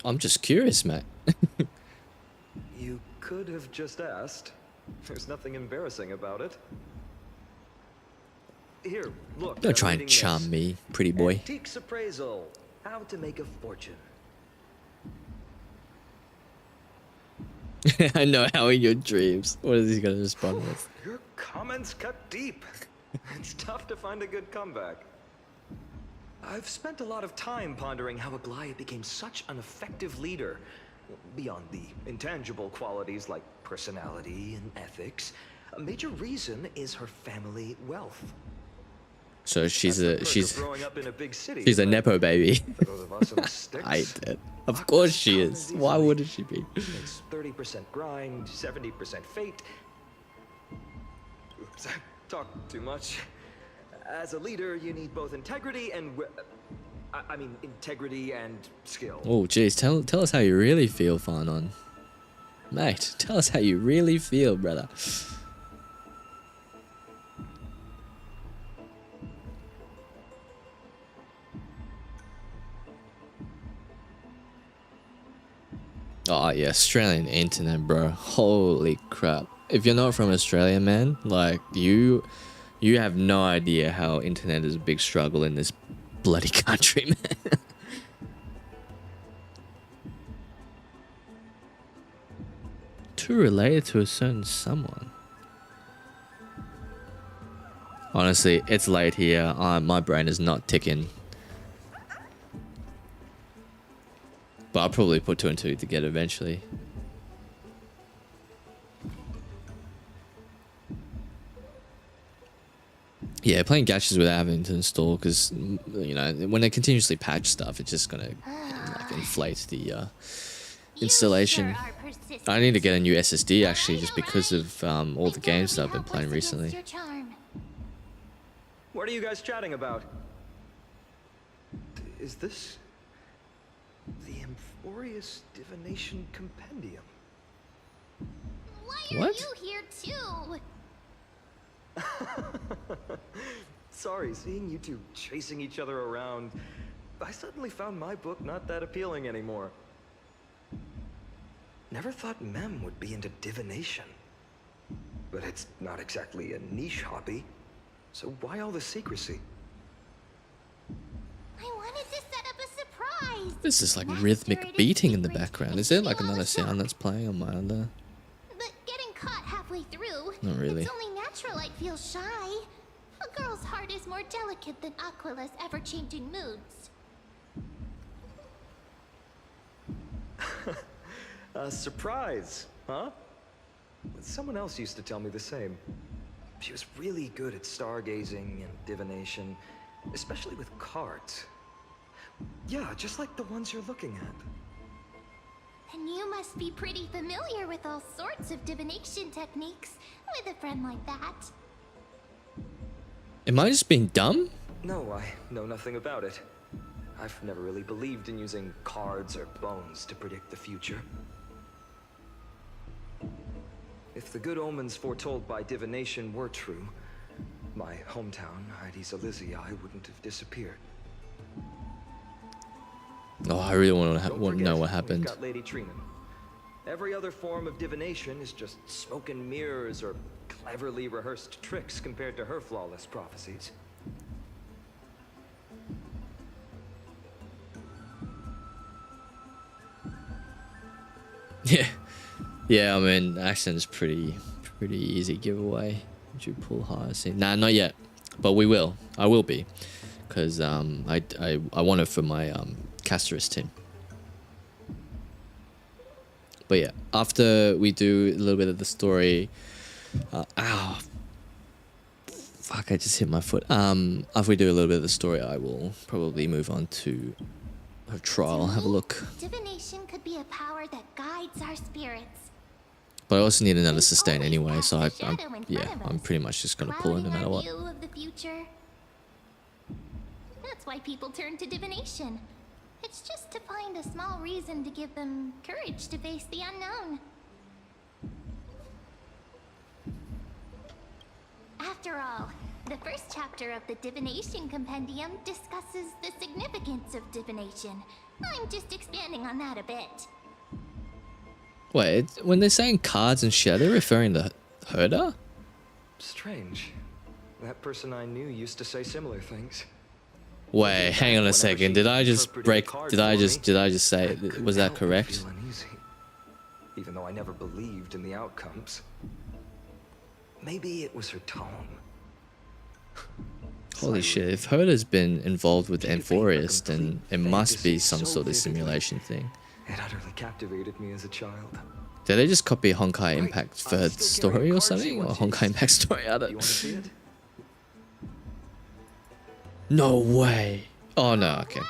[SPEAKER 5] I'm just curious, mate.
[SPEAKER 8] You could have just asked. There's nothing embarrassing about it. Here, look.
[SPEAKER 5] Don't
[SPEAKER 8] I'm
[SPEAKER 5] try and
[SPEAKER 8] reading
[SPEAKER 5] charm
[SPEAKER 8] this.
[SPEAKER 5] me, pretty boy.
[SPEAKER 8] Antiques appraisal. How to make a fortune.
[SPEAKER 5] I know how in your dreams. What is he gonna respond with?
[SPEAKER 8] Your comments cut deep. It's tough to find a good comeback. I've spent a lot of time pondering how Aglaya became such an effective leader. Beyond the intangible qualities like personality and ethics, a major reason is her family wealth.
[SPEAKER 5] So she's
[SPEAKER 8] growing up in a big city.
[SPEAKER 5] a nepo baby.
[SPEAKER 8] For those of us in the sticks,
[SPEAKER 5] I hate it. Of course she is. Why wouldn't she be?
[SPEAKER 8] It's 30% grind, 70% fate. Oops, I talked too much. As a leader, you need both integrity and integrity and skill.
[SPEAKER 5] Oh, geez, tell us how you really feel, Farnon. Mate, tell us how you really feel, brother. Oh yeah, Australian internet, bro. Holy crap. If you're not from Australia, man, like you have no idea how internet is a big struggle in this bloody country, man. Too related to a certain someone. Honestly, it's late here. My brain is not ticking. But I'll probably put 2 and 2 together eventually. Yeah, playing gachas without having to install, because you know when they continuously patch stuff, it's just gonna like inflate the installation. I need to get a new SSD actually, just because of all the games that I've been playing recently.
[SPEAKER 8] What are you guys chatting about? Is this the Amphorius Divination Compendium?
[SPEAKER 3] Why are
[SPEAKER 5] What?
[SPEAKER 3] you here too?
[SPEAKER 8] Sorry, seeing you two chasing each other around, I suddenly found my book not that appealing anymore. Never thought Mem would be into divination. But it's not exactly a niche hobby, so why all the secrecy?
[SPEAKER 3] I wanted to set up a surprise.
[SPEAKER 5] This is like rhythmic beating in the background. Is there like another sound that's playing on my other?
[SPEAKER 3] But getting caught halfway through.
[SPEAKER 5] Not really.
[SPEAKER 3] It's only natural I'd feel shy. A girl's heart is more delicate than Aquila's ever-changing moods.
[SPEAKER 8] A surprise, huh? Someone else used to tell me the same. She was really good at stargazing and divination, especially with cards. Yeah, just like the ones you're looking at.
[SPEAKER 3] And you must be pretty familiar with all sorts of divination techniques with a friend like that.
[SPEAKER 5] Am I just being dumb?
[SPEAKER 8] No, I know nothing about it. I've never really believed in using cards or bones to predict the future. If the good omens foretold by divination were true, my hometown, Hydes Elysiae, wouldn't have disappeared.
[SPEAKER 5] Oh, I really want
[SPEAKER 8] Don't
[SPEAKER 5] to know
[SPEAKER 8] forget,
[SPEAKER 5] what happened.
[SPEAKER 8] We've got Lady Trina. Every other form of divination is just smoke and mirrors or cleverly rehearsed tricks compared to her flawless prophecies.
[SPEAKER 5] Yeah. Yeah, I mean, accent's pretty easy giveaway. Would you pull hyacine? Nah, not yet. But we will. I will be. Because I want it for my Casterus team. But yeah, after we do a little bit of the story... ow. Fuck, I just hit my foot. After we do a little bit of the story, I will probably move on to her trial. Have a look.
[SPEAKER 3] Divination could be a power that guides our spirits.
[SPEAKER 5] But I also need another sustain anyway, so I'm pretty much just gonna pull it no matter what.
[SPEAKER 3] View of the future. That's why people turn to divination. It's just to find a small reason to give them courage to face the unknown. After all, the first chapter of the Divination Compendium discusses the significance of divination. I'm just expanding on that a bit.
[SPEAKER 5] Wait, when they're saying cards and shit, are they referring to Herda?
[SPEAKER 8] Strange. That person I knew used to say similar things.
[SPEAKER 5] Wait, hang on a second. Did I just break? Did I just say? Was that correct?
[SPEAKER 8] Feel uneasy, even though I never believed in the outcomes. Maybe it was her tone.
[SPEAKER 5] Holy shit! If Herda's been involved with Amphorius, then it must be some sort of simulation thing.
[SPEAKER 8] It utterly captivated me as a child.
[SPEAKER 5] Did they just copy Honkai Impact
[SPEAKER 8] I'm
[SPEAKER 5] third
[SPEAKER 8] still
[SPEAKER 5] story
[SPEAKER 8] carrying
[SPEAKER 5] or
[SPEAKER 8] cards
[SPEAKER 5] something?
[SPEAKER 8] you
[SPEAKER 5] Or
[SPEAKER 8] once
[SPEAKER 5] Honkai
[SPEAKER 8] used.
[SPEAKER 5] Impact story? I
[SPEAKER 8] You
[SPEAKER 5] don't.
[SPEAKER 8] want to see it?
[SPEAKER 5] No way. Oh no. Okay.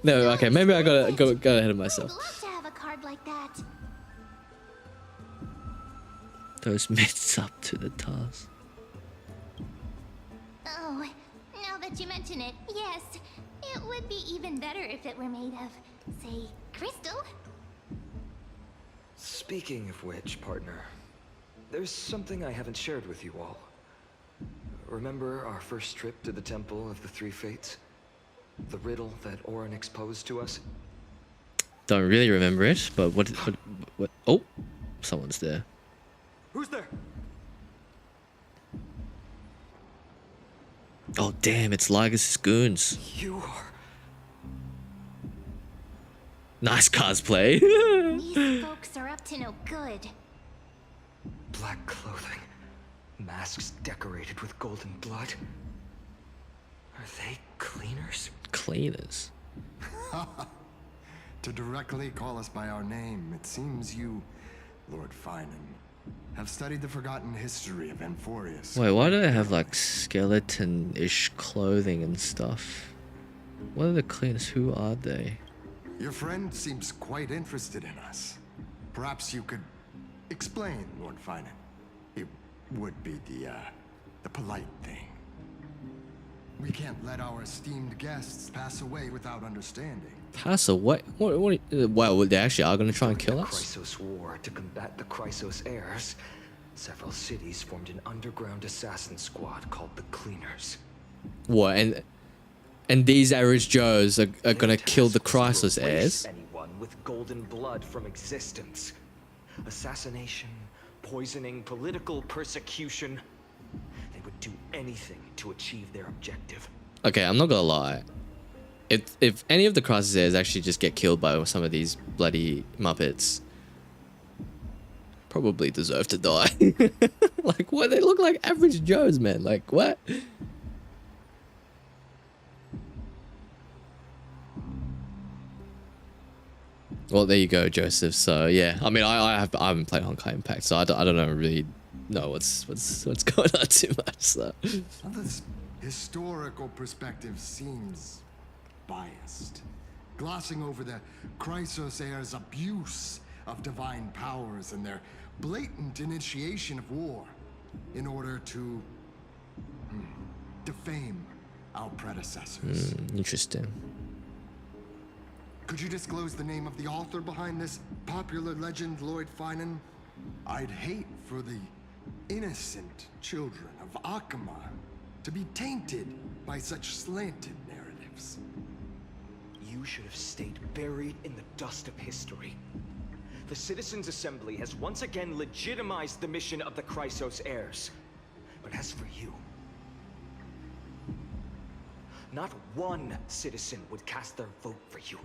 [SPEAKER 5] No. Okay. Maybe I gotta go ahead of
[SPEAKER 3] I'd
[SPEAKER 5] myself.
[SPEAKER 3] love to have a card like that.
[SPEAKER 5] Those mitts up to the task.
[SPEAKER 3] Oh, now that you mention it, yes. It would be even better if it were made of, say, crystal.
[SPEAKER 8] Speaking of which, partner, there's something I haven't shared with you all. Remember our first trip to the Temple of the Three Fates? The riddle that Orin exposed to us?
[SPEAKER 5] Don't really remember it, but what? Oh, someone's there.
[SPEAKER 8] Who's there?
[SPEAKER 5] Oh damn! It's Lygus' goons.
[SPEAKER 8] You are...
[SPEAKER 5] Nice cosplay.
[SPEAKER 3] These folks are up to no good.
[SPEAKER 8] Black clothing. Masks decorated with golden blood. Are they cleaners?
[SPEAKER 5] Cleaners.
[SPEAKER 9] To directly call us by our name, it seems you, Lord Finan, have studied the forgotten history of Amphorius.
[SPEAKER 5] Wait, why do they have like skeleton-ish clothing and stuff? What are the cleaners? Who are they?
[SPEAKER 9] Your friend seems quite interested in us. Perhaps you could explain, Lord Finan. It would be the polite thing. We can't let our esteemed guests pass away without understanding.
[SPEAKER 5] Pass away? What? Wow, they actually are gonna try and kill
[SPEAKER 8] During the
[SPEAKER 5] us?
[SPEAKER 8] Chrysos War, to combat the Chrysos heirs, several cities formed an underground assassin squad called the Cleaners.
[SPEAKER 5] What? And these average Joes are
[SPEAKER 8] Their
[SPEAKER 5] gonna kill the
[SPEAKER 8] task was to
[SPEAKER 5] Chrysos
[SPEAKER 8] erase
[SPEAKER 5] heirs?
[SPEAKER 8] anyone with golden blood from existence. Assassination, poisoning, political persecution. They would do anything to achieve their objective.
[SPEAKER 5] Okay, I'm not gonna lie. If any of the Chrysos heirs actually just get killed by some of these bloody Muppets, probably deserve to die. Like, what? They look like average Joes, man. Like, what? Well, there you go, Joseph. So yeah, I mean, I haven't played Honkai Impact, so I don't know really know what's going on too much. So
[SPEAKER 9] Well, this historical perspective seems biased, glossing over the Chrysos heirs' abuse of divine powers and their blatant initiation of war in order to defame our predecessors.
[SPEAKER 5] interesting.
[SPEAKER 9] Could you disclose the name of the author behind this popular legend, Lord Finan? I'd hate for the innocent children of Akama to be tainted by such slanted narratives.
[SPEAKER 8] You should have stayed buried in the dust of history. The Citizens' Assembly has once again legitimized the mission of the Chrysos heirs. But as for you, not one citizen would cast their vote for you.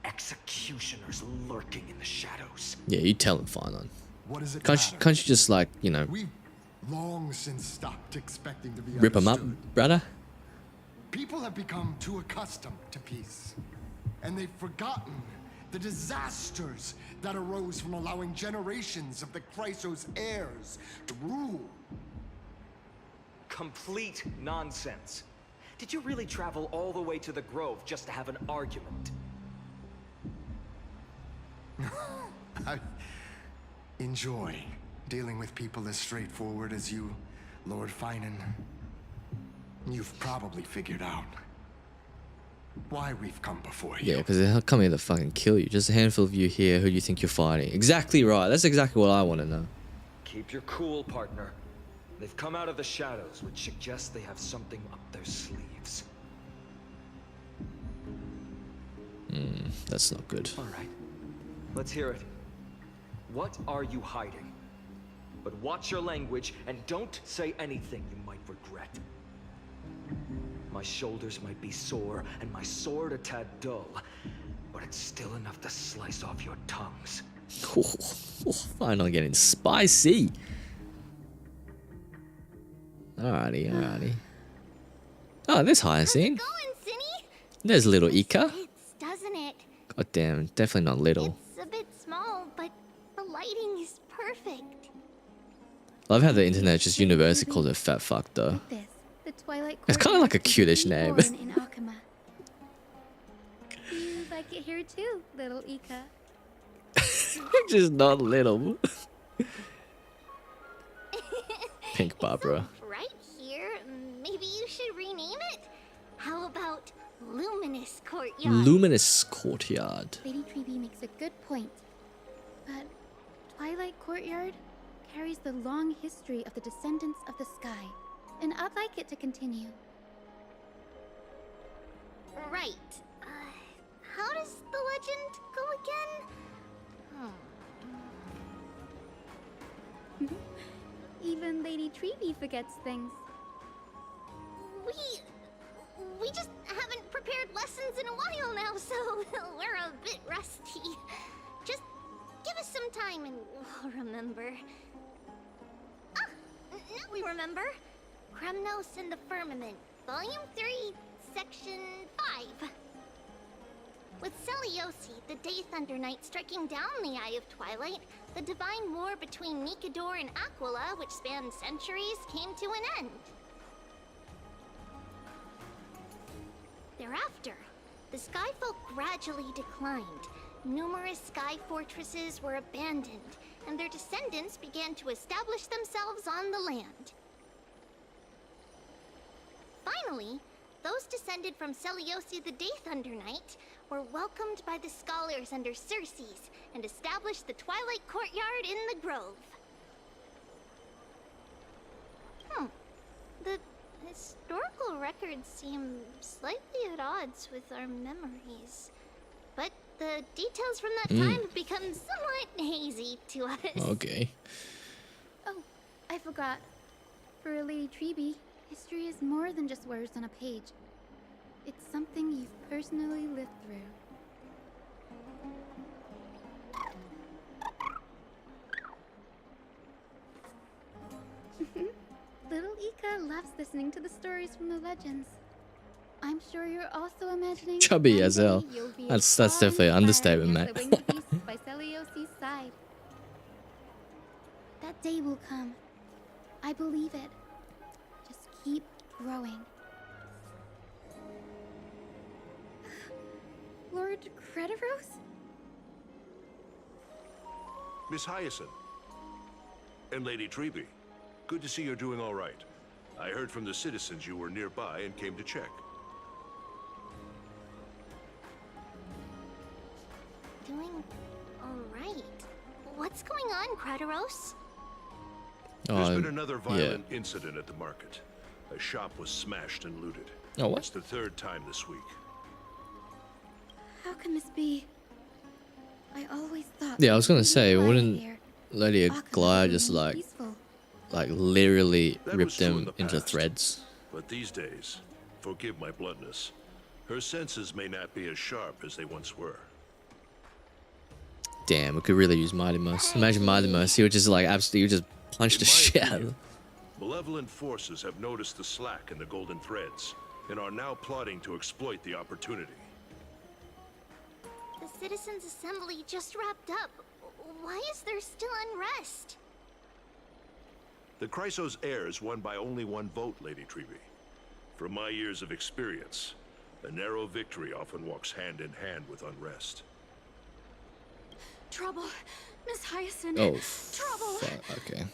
[SPEAKER 8] Executioners lurking in the shadows.
[SPEAKER 5] Yeah, you tell him, Finan.
[SPEAKER 9] What is it?
[SPEAKER 5] Can't you just like, you know,
[SPEAKER 9] We've long since stopped expecting to be
[SPEAKER 5] rip him up,
[SPEAKER 9] understood.
[SPEAKER 5] brother?
[SPEAKER 9] People have become too accustomed to peace, and they've forgotten the disasters that arose from allowing generations of the Chrysos heirs to rule.
[SPEAKER 8] Complete nonsense. Did you really travel all the way to the Grove just to have an argument?
[SPEAKER 9] I enjoy dealing with people as straightforward as you, Lord Finan. You've probably figured out why we've come before you.
[SPEAKER 5] Yeah, because they'll come here to fucking kill you. Just a handful of you here who you think you're fighting. Exactly right. That's exactly what I want to know.
[SPEAKER 8] Keep your cool, partner. They've come out of the shadows, which suggests they have something up their sleeves.
[SPEAKER 5] That's not good.
[SPEAKER 8] All right, let's hear it. What are you hiding? But watch your language and don't say anything you might regret. My shoulders might be sore and my sword a tad dull, but it's still enough to slice off your tongues.
[SPEAKER 5] Finally getting spicy. Alrighty. Oh, there's Hyacine.
[SPEAKER 3] Going, Cinny?
[SPEAKER 5] There's little Ika.
[SPEAKER 3] Fits, doesn't it?
[SPEAKER 5] God damn, definitely not little.
[SPEAKER 3] It's a bit small, but the lighting is perfect.
[SPEAKER 5] Love how the internet just universally calls it fat fuck though.
[SPEAKER 3] Like this, the Twilight
[SPEAKER 5] It's kind of like a cutish name.
[SPEAKER 3] in Akuma. You like it here too, little Ika.
[SPEAKER 5] Just not little. Pink Barbara.
[SPEAKER 3] Right here, maybe you should rename it. How about Luminous Courtyard?
[SPEAKER 5] Luminous Courtyard.
[SPEAKER 3] Lady Treeby makes a good point. But Twilight Courtyard carries the long history of the descendants of the sky, and I'd like it to continue. Right. How does the legend go again? Even Lady Treeby forgets things. We just haven't prepared lessons in a while now, so we're a bit rusty. Just give us some time and we'll remember. Ah, now we remember. Kremnos and the Firmament, Volume 3, Section 5. With Celiosi, the Day Thunder Knight, striking down the Eye of Twilight, the divine war between Nikador and Aquila, which spanned centuries, came to an end. Thereafter, the Skyfolk gradually declined. Numerous sky fortresses were abandoned, and their descendants began to establish themselves on the land. Finally, those descended from Celiosi the Day Thunder Knight were welcomed by the scholars under Circes and established the Twilight Courtyard in the Grove. The historical records seem slightly at odds with our memories. But the details from that time have become somewhat hazy to us.
[SPEAKER 5] Okay.
[SPEAKER 3] Oh, I forgot. For Lady Treeby, history is more than just words on a page. It's something you've personally lived through. Little Ika loves listening to the stories from the legends. I'm sure you're also imagining
[SPEAKER 5] Chubby
[SPEAKER 3] one
[SPEAKER 5] as
[SPEAKER 3] day
[SPEAKER 5] hell.
[SPEAKER 3] you'll be
[SPEAKER 5] That's
[SPEAKER 3] as
[SPEAKER 5] definitely an
[SPEAKER 3] awe-inspiring
[SPEAKER 5] understatement,
[SPEAKER 3] as
[SPEAKER 5] mate.
[SPEAKER 3] the winged beasts by Celiosi's side. That day will come. I believe it. Just keep growing. Lord Crediros?
[SPEAKER 10] Miss Hyacine. And Lady Treeby. Good to see you're doing all right. I heard from the citizens you were nearby and came to check.
[SPEAKER 3] Doing alright. What's going on, Crediros?
[SPEAKER 10] There's been another violent incident at the market. A shop was smashed and looted.
[SPEAKER 5] Oh, what?
[SPEAKER 10] It's the third time this week.
[SPEAKER 3] How can this be? I always thought.
[SPEAKER 5] Yeah, I was gonna say,
[SPEAKER 3] Lady
[SPEAKER 5] wouldn't
[SPEAKER 3] here,
[SPEAKER 5] Lady
[SPEAKER 3] Akuma
[SPEAKER 5] Aglaya
[SPEAKER 3] would
[SPEAKER 5] just
[SPEAKER 3] be
[SPEAKER 5] like
[SPEAKER 3] peaceful.
[SPEAKER 5] literally
[SPEAKER 10] That
[SPEAKER 5] rip
[SPEAKER 10] was true in
[SPEAKER 5] them
[SPEAKER 10] the
[SPEAKER 5] into
[SPEAKER 10] past.
[SPEAKER 5] threads?
[SPEAKER 10] But these days, forgive my bluntness, her senses may not be as sharp as they once were.
[SPEAKER 5] Damn, we could really use Mighty Mouse. Imagine Mighty Mouse, he would just like absolutely, he would just punch the
[SPEAKER 10] In my
[SPEAKER 5] shit out of
[SPEAKER 10] opinion,
[SPEAKER 5] them.
[SPEAKER 10] malevolent forces have noticed the slack in the golden threads and are now plotting to exploit the opportunity.
[SPEAKER 3] The Citizens' Assembly just wrapped up. Why is there still unrest?
[SPEAKER 10] The Chrysos heirs won by only one vote, Lady Treeby. From my years of experience, a narrow victory often walks hand in hand with unrest.
[SPEAKER 2] Trouble. Miss Hyacine.
[SPEAKER 5] Oh,
[SPEAKER 2] Trouble.
[SPEAKER 5] fuck, okay.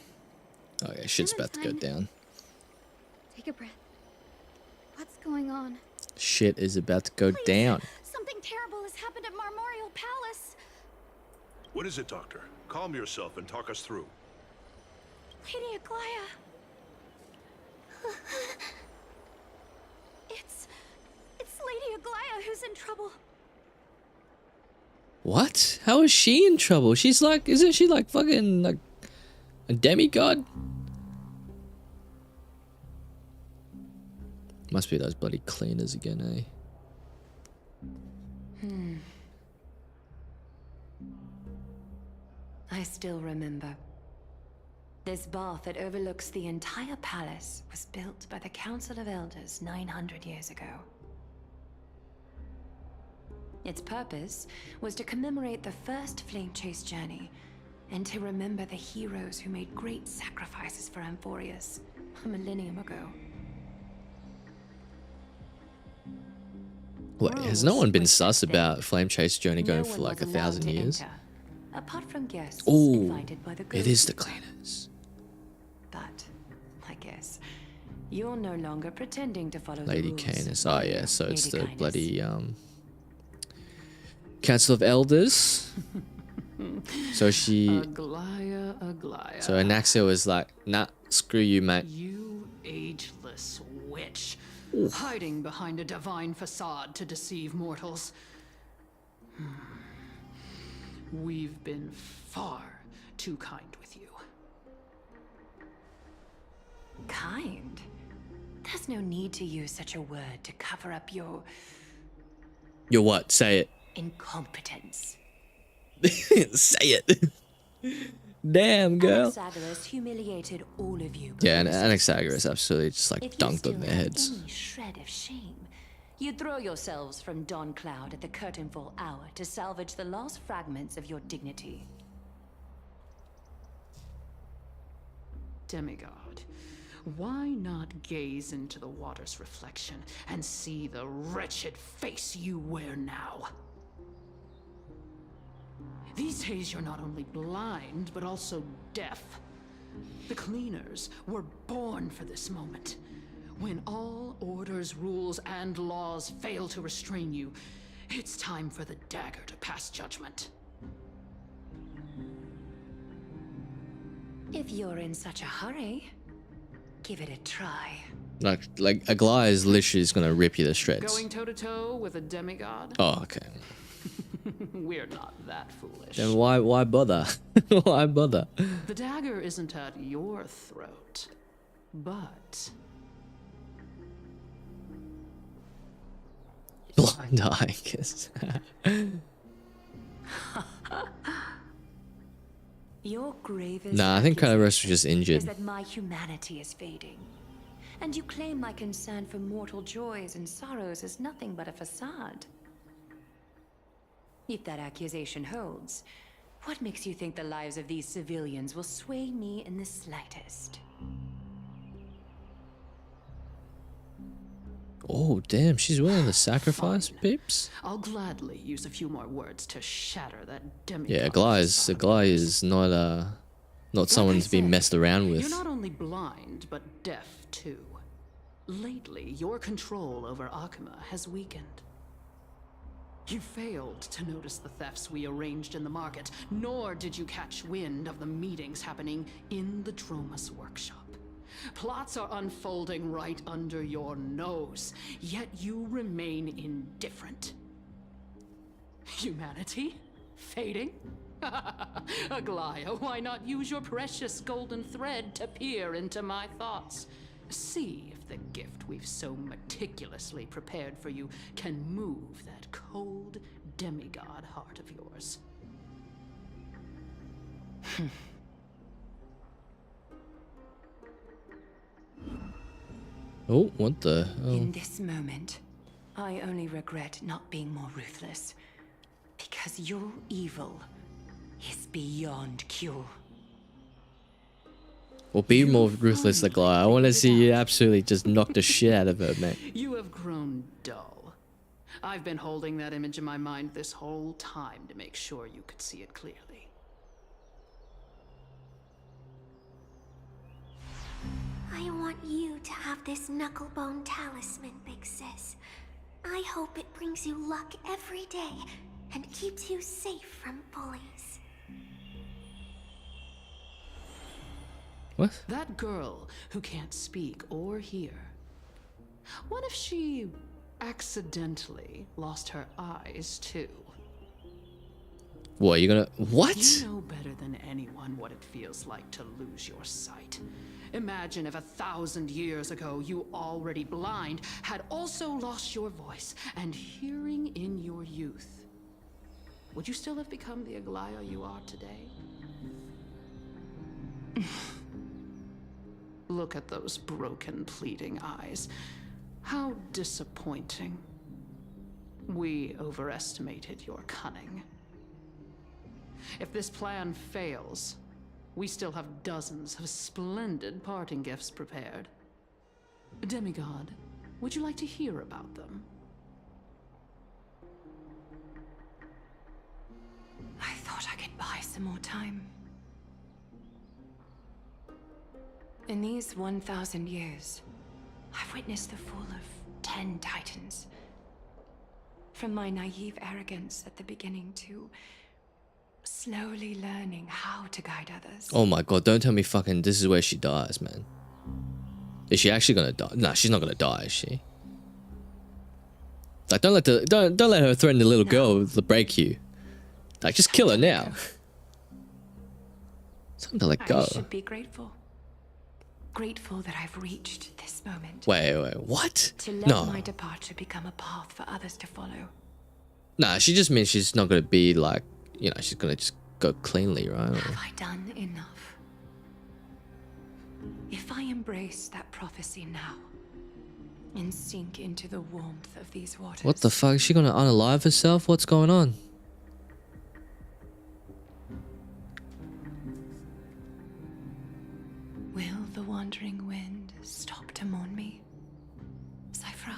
[SPEAKER 5] Okay, shit's about to go down.
[SPEAKER 3] Take a breath. What's going on?
[SPEAKER 5] Shit is about to go
[SPEAKER 2] Please,
[SPEAKER 5] down.
[SPEAKER 2] Something terrible has happened at Marmorial Palace.
[SPEAKER 10] What is it, Doctor? Calm yourself and talk us through.
[SPEAKER 2] Lady Aglaya. It's Lady Aglaya who's in trouble.
[SPEAKER 5] What? How is she in trouble? She's like, isn't she like fucking like a demigod? Must be those bloody cleaners again, eh?
[SPEAKER 11] I still remember. This bath that overlooks the entire palace was built by the Council of Elders 900 years ago. Its purpose was to commemorate the first flame chase journey, and to remember the heroes who made great sacrifices for Amphorius a millennium ago.
[SPEAKER 5] Wait, has no one been sus about Flame Chase journey going for like 1,000 years?
[SPEAKER 11] Apart from guests
[SPEAKER 5] Oh,
[SPEAKER 11] invited by the
[SPEAKER 5] it is the cleaners.
[SPEAKER 11] But I guess you're no longer pretending to follow
[SPEAKER 5] Lady
[SPEAKER 11] the rules.
[SPEAKER 5] Canis. Oh yeah, so it's
[SPEAKER 11] Lady
[SPEAKER 5] the
[SPEAKER 11] Canis.
[SPEAKER 5] bloody Council of Elders. So she
[SPEAKER 12] Aglaia.
[SPEAKER 5] So Anaxia was like, nah, screw you, mate.
[SPEAKER 12] You ageless witch. Hiding behind a divine facade to deceive mortals. We've been far too kind with you.
[SPEAKER 11] Kind? There's no need to use such a word to cover up your
[SPEAKER 5] Your what? Say it.
[SPEAKER 11] incompetence.
[SPEAKER 5] Say it. Damn, girl.
[SPEAKER 11] Anaxagoras humiliated all of you.
[SPEAKER 5] Yeah, and Anaxagoras absolutely just like
[SPEAKER 11] If you
[SPEAKER 5] dunked
[SPEAKER 11] still
[SPEAKER 5] on their
[SPEAKER 11] had
[SPEAKER 5] heads.
[SPEAKER 11] any shred of shame, you'd throw yourselves from dawn cloud at the curtainfall hour to salvage the last fragments of your dignity.
[SPEAKER 12] Demigod, why not gaze into the water's reflection and see the wretched face you wear now? These days you're not only blind, but also deaf. The cleaners were born for this moment. When all orders, rules, and laws fail to restrain you, it's time for the dagger to pass judgment.
[SPEAKER 11] If you're in such a hurry, give it a try.
[SPEAKER 5] Like Aglaia is literally just gonna rip you to shreds.
[SPEAKER 12] Going toe-to-toe with a demigod?
[SPEAKER 5] Oh, okay.
[SPEAKER 12] We're not that foolish.
[SPEAKER 5] Then why bother? Why bother?
[SPEAKER 12] The dagger isn't at your throat, but...
[SPEAKER 5] Blind eye, I guess.
[SPEAKER 11] Your gravest
[SPEAKER 5] Nah, I think Kylo Rex was just
[SPEAKER 11] accusation
[SPEAKER 5] injured.
[SPEAKER 11] is that my humanity is fading. And you claim my concern for mortal joys and sorrows is nothing but a facade. If that accusation holds, what makes you think the lives of these civilians will sway me in the slightest?
[SPEAKER 5] Oh, damn, she's willing to sacrifice, peeps?
[SPEAKER 12] I'll gladly use a few more words to shatter that demigod.
[SPEAKER 5] Yeah, Aglaia is not someone to be messed around with.
[SPEAKER 12] You're not only blind, but deaf too. Lately, your control over Akuma has weakened. You failed to notice the thefts we arranged in the market, nor did you catch wind of the meetings happening in the Dromus workshop. Plots are unfolding right under your nose, yet you remain indifferent. Humanity? Fading? Aglaia, why not use your precious golden thread to peer into my thoughts? See if the gift we've so meticulously prepared for you can move that cold demigod heart of yours.
[SPEAKER 5] Oh, what the? Oh.
[SPEAKER 11] In this moment, I only regret not being more ruthless. Because your evil is beyond cure.
[SPEAKER 5] Well, be more ruthless, Aglaia. I want to see you absolutely just knock the shit out of her, mate.
[SPEAKER 12] You have grown dull. I've been holding that image in my mind this whole time to make sure you could see it clearly.
[SPEAKER 3] I want you to have this knucklebone talisman, Big Sis. I hope it brings you luck every day and keeps you safe from bullies.
[SPEAKER 5] What?
[SPEAKER 12] That girl who can't speak or hear. What if she accidentally lost her eyes too?
[SPEAKER 5] What, you gonna... What?
[SPEAKER 12] You know better than anyone what it feels like to lose your sight. Imagine if 1,000 years ago you, already blind, had also lost your voice and hearing in your youth. Would you still have become the Aglaia you are today? Look at those broken, pleading eyes. How disappointing. We overestimated your cunning. If this plan fails, we still have dozens of splendid parting gifts prepared. Demigod, would you like to hear about them?
[SPEAKER 11] I thought I could buy some more time. In these 1,000 years, I've witnessed the fall of 10 titans. From my naive arrogance at the beginning to slowly learning how to guide others.
[SPEAKER 5] Oh my god, don't tell me fucking this is where she dies, man. Is she actually gonna die? No, she's not gonna die, is she? Like, don't let her threaten the little girl to break you. Like, just kill her now. Something to let go.
[SPEAKER 11] I should be grateful. Grateful that I've reached this moment.
[SPEAKER 5] Wait, what?
[SPEAKER 11] To let
[SPEAKER 5] No.
[SPEAKER 11] my departure become a path for others to follow.
[SPEAKER 5] Nah, she just means she's not gonna be like, you know, she's gonna just go cleanly, right?
[SPEAKER 11] Have I done enough? If I embrace that prophecy now and sink into the warmth of these waters.
[SPEAKER 5] What the fuck? Is she gonna unalive herself? What's going on?
[SPEAKER 11] Will the wandering wind stop to mourn me? Cypher.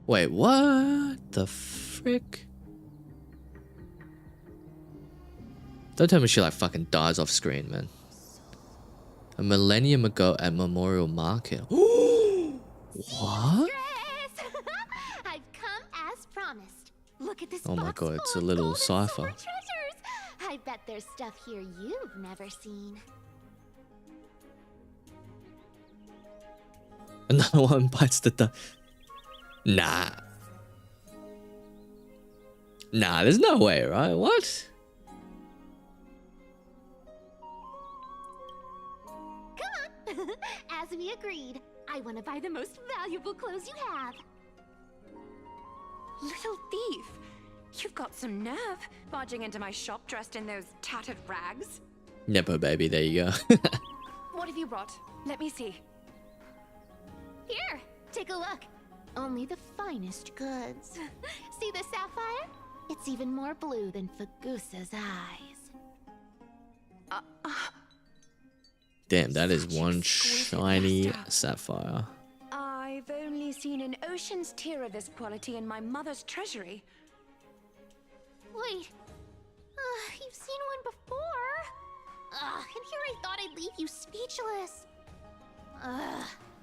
[SPEAKER 5] Wait, what the frick? Don't tell me she like fucking dies off screen, man. A millennium ago at Memorial Market. What?
[SPEAKER 2] I've come as promised. Look at this
[SPEAKER 5] Oh my
[SPEAKER 2] box
[SPEAKER 5] god, it's a
[SPEAKER 2] full of
[SPEAKER 5] little
[SPEAKER 2] gold and silver
[SPEAKER 5] cipher.
[SPEAKER 2] treasures. I bet there's stuff here you've never seen.
[SPEAKER 5] Another one bites the dust. Nah. Nah, there's no way, right? What?
[SPEAKER 2] Come on. As we agreed, I want to buy the most valuable clothes you have.
[SPEAKER 11] Little thief. You've got some nerve barging into my shop dressed in those tattered rags.
[SPEAKER 5] Nepo baby, there you go.
[SPEAKER 11] What have you brought? Let me see.
[SPEAKER 2] Here, take a look. Only the finest goods. See the sapphire? It's even more blue than Fagusa's eyes.
[SPEAKER 5] Damn, that is one shiny sapphire.
[SPEAKER 11] I've only seen an ocean's tier of this quality in my mother's treasury.
[SPEAKER 2] Wait. You've seen one before. And here I thought I'd leave you speechless.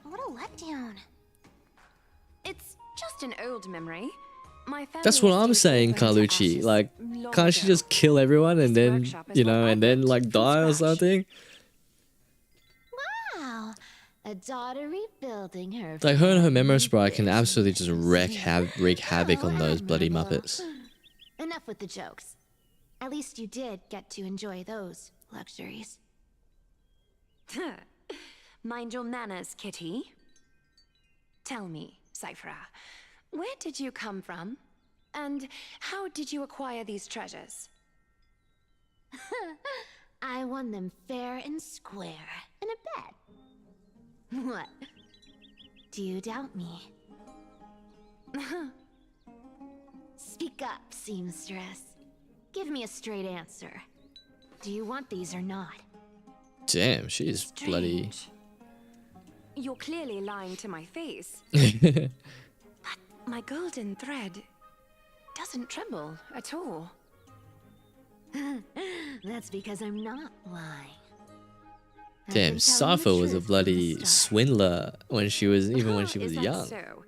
[SPEAKER 2] What a letdown.
[SPEAKER 11] It's just an old memory. My family
[SPEAKER 5] That's what
[SPEAKER 11] has
[SPEAKER 5] I'm
[SPEAKER 11] used
[SPEAKER 5] saying,
[SPEAKER 11] it when it's
[SPEAKER 5] Carlucci.
[SPEAKER 11] ashes
[SPEAKER 5] Like,
[SPEAKER 11] long
[SPEAKER 5] can't she
[SPEAKER 11] ago.
[SPEAKER 5] just kill everyone and then,
[SPEAKER 11] workshop is
[SPEAKER 5] you
[SPEAKER 11] what
[SPEAKER 5] know,
[SPEAKER 11] I
[SPEAKER 5] and then
[SPEAKER 11] built
[SPEAKER 5] like
[SPEAKER 11] from
[SPEAKER 5] die or
[SPEAKER 11] scratch.
[SPEAKER 5] something?
[SPEAKER 2] Wow. A daughter rebuilding her.
[SPEAKER 5] Like, her and her Memo Sprite can absolutely just wreak havoc on those bloody Muppets.
[SPEAKER 2] Enough with the jokes. At least you did get to enjoy those luxuries.
[SPEAKER 11] Mind your manners, kitty. Tell me, Cypher, where did you come from? And how did you acquire these treasures?
[SPEAKER 2] I won them fair and square in a bet. What? Do you doubt me? Speak up, seamstress. Give me a straight answer. Do you want these or not?
[SPEAKER 5] Damn, she's bloody.
[SPEAKER 11] Strange. You're clearly lying to my face. My golden thread doesn't tremble at all.
[SPEAKER 2] That's because I'm not lying. I've
[SPEAKER 5] Damn,
[SPEAKER 2] been telling the
[SPEAKER 5] Cypher was a
[SPEAKER 2] truth from the
[SPEAKER 5] bloody
[SPEAKER 2] start.
[SPEAKER 5] swindler when she was when she was
[SPEAKER 11] Is that
[SPEAKER 5] young.
[SPEAKER 11] so?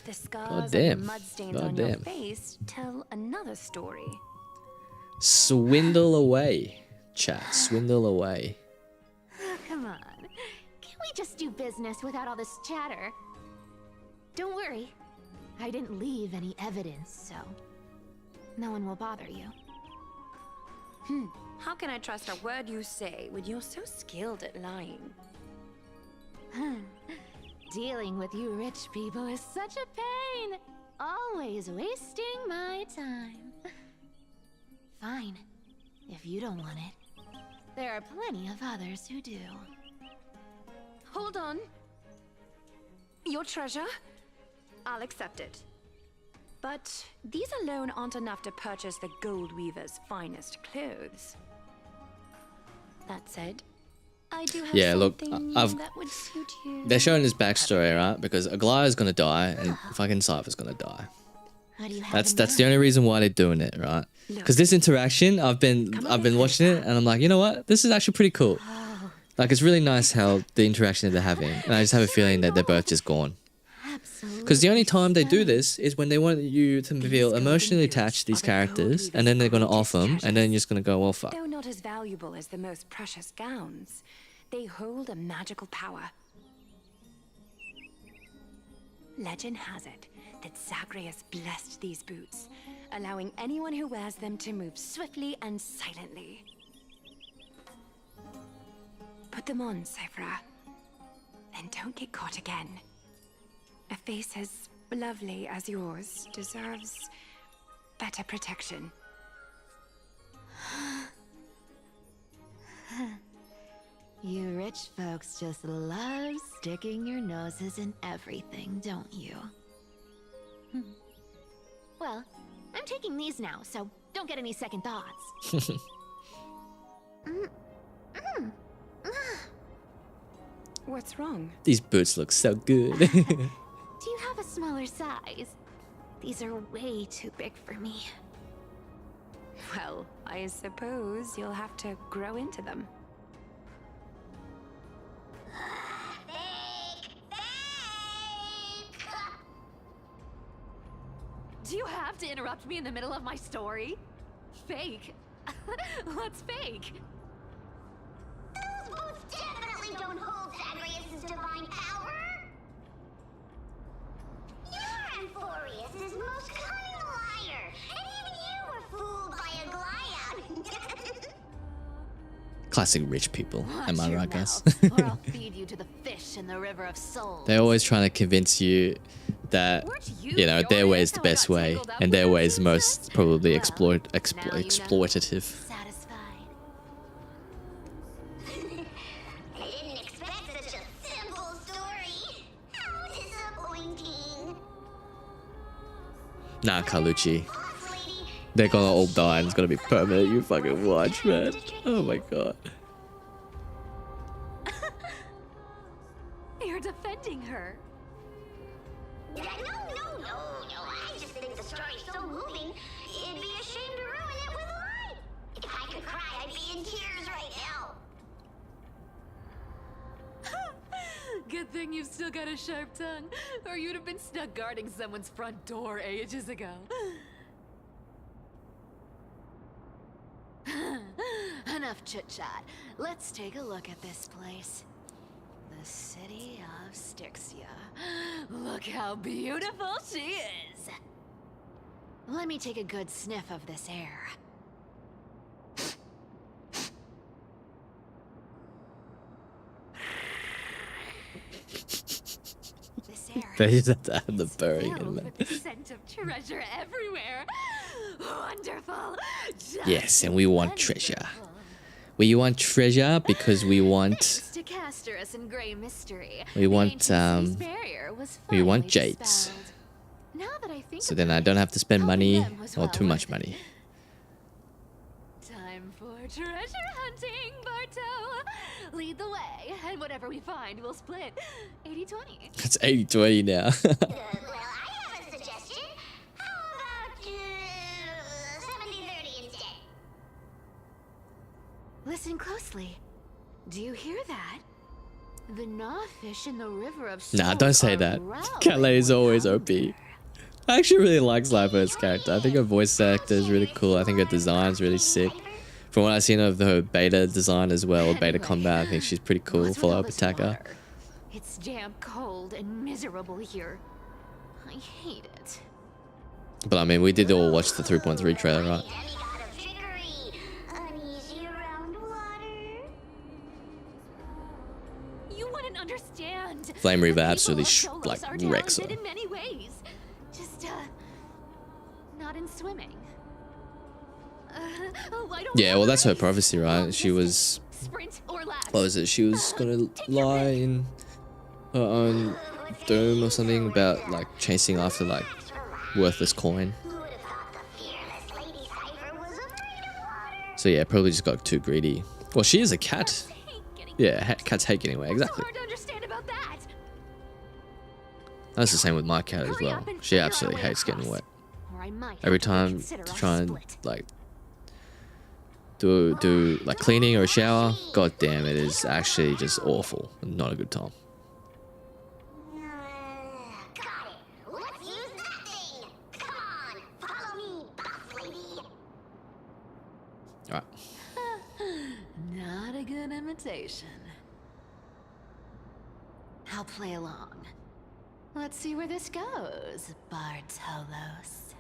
[SPEAKER 11] The
[SPEAKER 5] God
[SPEAKER 11] scars
[SPEAKER 5] damn.
[SPEAKER 11] and the mud stains
[SPEAKER 5] God
[SPEAKER 11] on your
[SPEAKER 5] damn.
[SPEAKER 11] face tell another story.
[SPEAKER 5] Swindle away, chat. Swindle away.
[SPEAKER 2] Oh, come on. Can't we just do business without all this chatter? Don't worry. I didn't leave any evidence, so no one will bother you.
[SPEAKER 11] How can I trust a word you say when you're so skilled at lying?
[SPEAKER 2] Dealing with you rich people is such a pain. Always wasting my time. Fine. If you don't want it, there are plenty of others who do.
[SPEAKER 11] Hold on. Your treasure? I'll accept it. But these alone aren't enough to purchase the gold weaver's finest clothes. That said, I do have
[SPEAKER 5] Yeah, look,
[SPEAKER 11] something that would suit you.
[SPEAKER 5] they're showing his backstory, right? Because Aglia's gonna die and fucking Cypher's gonna die.
[SPEAKER 3] What do you have
[SPEAKER 5] That's the only reason why they're doing it, right? Because this interaction, I've been watching it, and I'm like, you know what? This is actually pretty cool. Like, it's really nice how the interaction they're having, and I just have a feeling that they're both just gone. Because the only time they do this is when they want you to feel emotionally attached to these characters, and then they're gonna off them, and then you're just gonna go, well, fuck.
[SPEAKER 11] Though not as valuable as the most precious gowns, they hold a magical power. Legend has it that Zagreus blessed these boots, allowing anyone who wears them to move swiftly and silently. Put them on, Cyphra. Then don't get caught again. A face as lovely as yours deserves better protection.
[SPEAKER 3] You rich folks just love sticking your noses in everything, don't you?
[SPEAKER 2] Well, I'm taking these now, so don't get any second thoughts.
[SPEAKER 11] What's wrong?
[SPEAKER 5] These boots look so good.
[SPEAKER 2] Do you have a smaller size? These are way too big for me.
[SPEAKER 11] Well, I suppose you'll have to grow into them.
[SPEAKER 2] Do you have to interrupt me in the middle of my story? Fake? What's fake?
[SPEAKER 13] Those boots definitely don't hold Zagreus' divine power! Your Amphorius is most cunning liar, and even you were fooled by a Glyad.
[SPEAKER 5] Classic rich people, am I right, guys?
[SPEAKER 2] Or I'll feed you to the fish in the river of souls.
[SPEAKER 5] They're always trying to convince you that, you know, their way is the best way, and their way is most probably exploitative.
[SPEAKER 2] Satisfied.
[SPEAKER 13] I didn't expect such a simple story. How disappointing.
[SPEAKER 5] Nah, Carlucci. They're gonna all die and it's gonna be permanent. You fucking watch, man. Oh my god.
[SPEAKER 2] You're defending her.
[SPEAKER 13] No. I just think the story's so moving, it'd be a shame to ruin it with a lie. If I could cry, I'd be in tears right now.
[SPEAKER 2] Good thing you've still got a sharp tongue, or you'd have been stuck guarding someone's front door ages ago. Enough chit-chat. Let's take a look at this place. The city of Styxia. Look how beautiful she is! Let me take a good sniff of this air. This air
[SPEAKER 5] They just have to add the purring in
[SPEAKER 2] filled
[SPEAKER 5] there.
[SPEAKER 2] with the scent of treasure everywhere. Wonderful.
[SPEAKER 5] Yes, and we want treasure. We want treasure because we want
[SPEAKER 2] To Castorus and Grey Mystery.
[SPEAKER 5] we want jades.
[SPEAKER 2] Dispelled. Now that I think
[SPEAKER 5] So then I don't have to spend money or too much money.
[SPEAKER 2] Time for treasure hunting, Barto. Lead the way, and whatever we find, we'll split 80-20.
[SPEAKER 5] It's 80-20 now.
[SPEAKER 13] Well, I have a suggestion. How about 70-30 instead?
[SPEAKER 2] Listen closely. Do you hear that? The gnawfish in the river of
[SPEAKER 5] Nah,
[SPEAKER 2] souls
[SPEAKER 5] don't say
[SPEAKER 2] are
[SPEAKER 5] that.
[SPEAKER 2] growling
[SPEAKER 5] Calais is
[SPEAKER 2] with
[SPEAKER 5] always
[SPEAKER 2] hunger.
[SPEAKER 5] OP. I actually really like Slifer's character. I think her voice actor is really cool. I think her design is really sick. From what I've seen of her beta design as well, beta combat, I think she's pretty cool.
[SPEAKER 2] What's with
[SPEAKER 5] Follow
[SPEAKER 2] all
[SPEAKER 5] up
[SPEAKER 2] this
[SPEAKER 5] attacker.
[SPEAKER 2] water? It's damp, cold, and miserable here. I hate it.
[SPEAKER 5] But I mean, we did all watch the 3.3 trailer, right?
[SPEAKER 13] Uneasy around water.
[SPEAKER 2] You wouldn't understand.
[SPEAKER 5] Flame Reaver
[SPEAKER 2] The
[SPEAKER 5] absolutely
[SPEAKER 2] people of
[SPEAKER 5] like
[SPEAKER 2] Solos are
[SPEAKER 5] wrecks her.
[SPEAKER 2] talented in many ways. Just not in swimming. I don't
[SPEAKER 5] Yeah, well, that's her prophecy, right? She was,
[SPEAKER 2] sprint or lap.
[SPEAKER 5] what was it? She was gonna lie in her own doom or something about like chasing after like worthless coin.
[SPEAKER 13] Who would have thought the fearless Lady Cipher was afraid of water?
[SPEAKER 5] So yeah, probably just got too greedy. Well, she is a cat. Yeah, cats hate getting wet. Exactly.
[SPEAKER 2] Hard to understand about that.
[SPEAKER 5] That's the same with my cat as well. She absolutely hates getting wet.
[SPEAKER 2] Or I might
[SPEAKER 5] Every
[SPEAKER 2] have to
[SPEAKER 5] time
[SPEAKER 2] reconsider
[SPEAKER 5] to
[SPEAKER 2] our
[SPEAKER 5] try and
[SPEAKER 2] split.
[SPEAKER 5] like do like cleaning or a shower, god damn, it is actually just awful and not a good time.
[SPEAKER 13] Got it. Let's use that thing. Come on, follow me, boss lady.
[SPEAKER 5] Alright.
[SPEAKER 2] Not a good imitation. I'll play along. Let's see where this goes, Bartolos.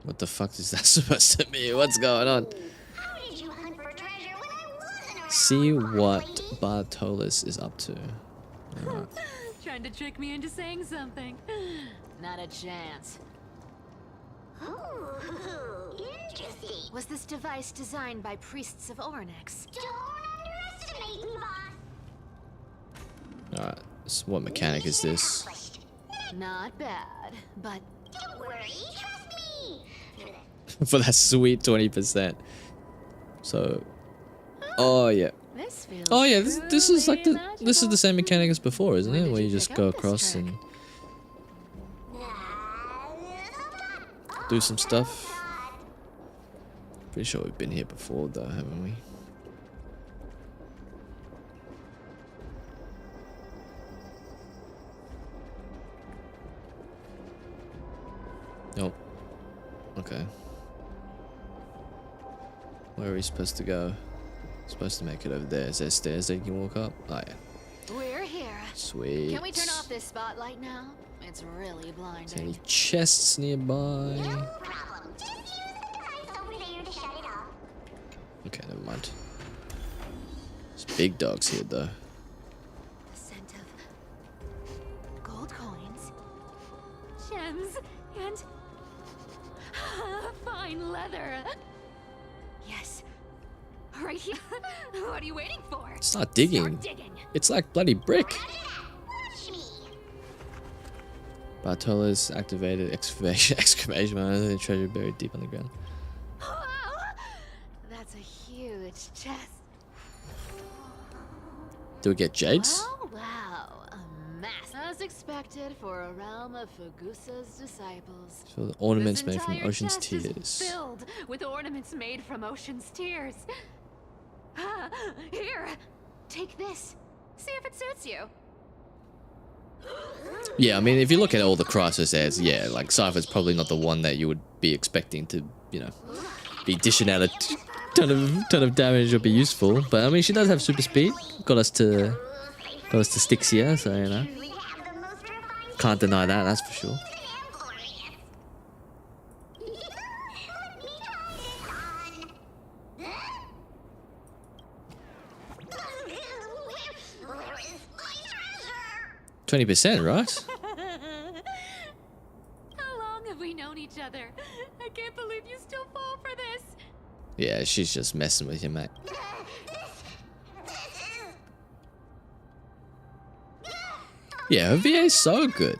[SPEAKER 5] What the fuck is that supposed to mean? What's going on?
[SPEAKER 13] How did you hunt for treasure when I wasn't around?
[SPEAKER 5] See what Bartolos is up to. Alright.
[SPEAKER 2] Trying to trick me into saying something. Not a chance.
[SPEAKER 13] Ooh, interesting.
[SPEAKER 2] Was this device designed by priests of Ornyx?
[SPEAKER 13] Don't underestimate me, boss.
[SPEAKER 5] Alright. So what mechanic is this?
[SPEAKER 2] Not bad, but
[SPEAKER 13] Don't worry, trust me.
[SPEAKER 5] For that sweet 20%. So oh yeah.
[SPEAKER 2] this feels
[SPEAKER 5] Oh yeah, this is like
[SPEAKER 2] truly
[SPEAKER 5] this is the same mechanic as before, isn't
[SPEAKER 2] Where
[SPEAKER 5] it?
[SPEAKER 2] did
[SPEAKER 5] Where
[SPEAKER 2] you
[SPEAKER 5] you just
[SPEAKER 2] pick
[SPEAKER 5] go
[SPEAKER 2] up this
[SPEAKER 5] across
[SPEAKER 2] trick?
[SPEAKER 5] and do some stuff. Pretty sure we've been here before though, haven't we? Nope. Okay. Where are we supposed to go? Supposed to make it over there. Is there stairs that you can walk up? Oh yeah.
[SPEAKER 2] We're here.
[SPEAKER 5] Sweet.
[SPEAKER 2] Can we turn off this spotlight now? It's really
[SPEAKER 5] Is there
[SPEAKER 2] blinding.
[SPEAKER 5] any chests nearby?
[SPEAKER 13] No problem. Just use the device over there to shut it off.
[SPEAKER 5] Okay, never mind. There's big dogs here though.
[SPEAKER 2] The scent of gold coins, gems, and fine leather. Yes, right here. What are you waiting for?
[SPEAKER 5] Start digging.
[SPEAKER 2] Start digging.
[SPEAKER 5] It's like bloody brick.
[SPEAKER 13] Watch me.
[SPEAKER 5] Bartolos activated excavation mode. The treasure buried deep on the ground.
[SPEAKER 2] Wow, that's a huge chest.
[SPEAKER 5] Do we get jades?
[SPEAKER 2] Oh wow, a mess. As expected for a realm of Fugusa's disciples.
[SPEAKER 5] So the ornaments
[SPEAKER 2] This
[SPEAKER 5] made from
[SPEAKER 2] entire
[SPEAKER 5] ocean's
[SPEAKER 2] chest is
[SPEAKER 5] tears.
[SPEAKER 2] filled with ornaments made from ocean's tears. Here, take this. See if it suits you.
[SPEAKER 5] Yeah, I mean, if you look at all the Crisis ads, yeah, like Cypher's probably not the one that you would be expecting to, you know, be dishing out a ton of damage or be useful. But I mean, she does have super speed. Got us to Styxia, so you know,
[SPEAKER 13] We have the most refined
[SPEAKER 5] can't deny that. That's for sure.
[SPEAKER 13] and glorious. Let me try this on. Where is my treasure?
[SPEAKER 5] 20%, right?
[SPEAKER 2] How long have we known each other? I can't believe you still fall for this.
[SPEAKER 5] Yeah, she's just messing with you, mate. Yeah, her VA is so good.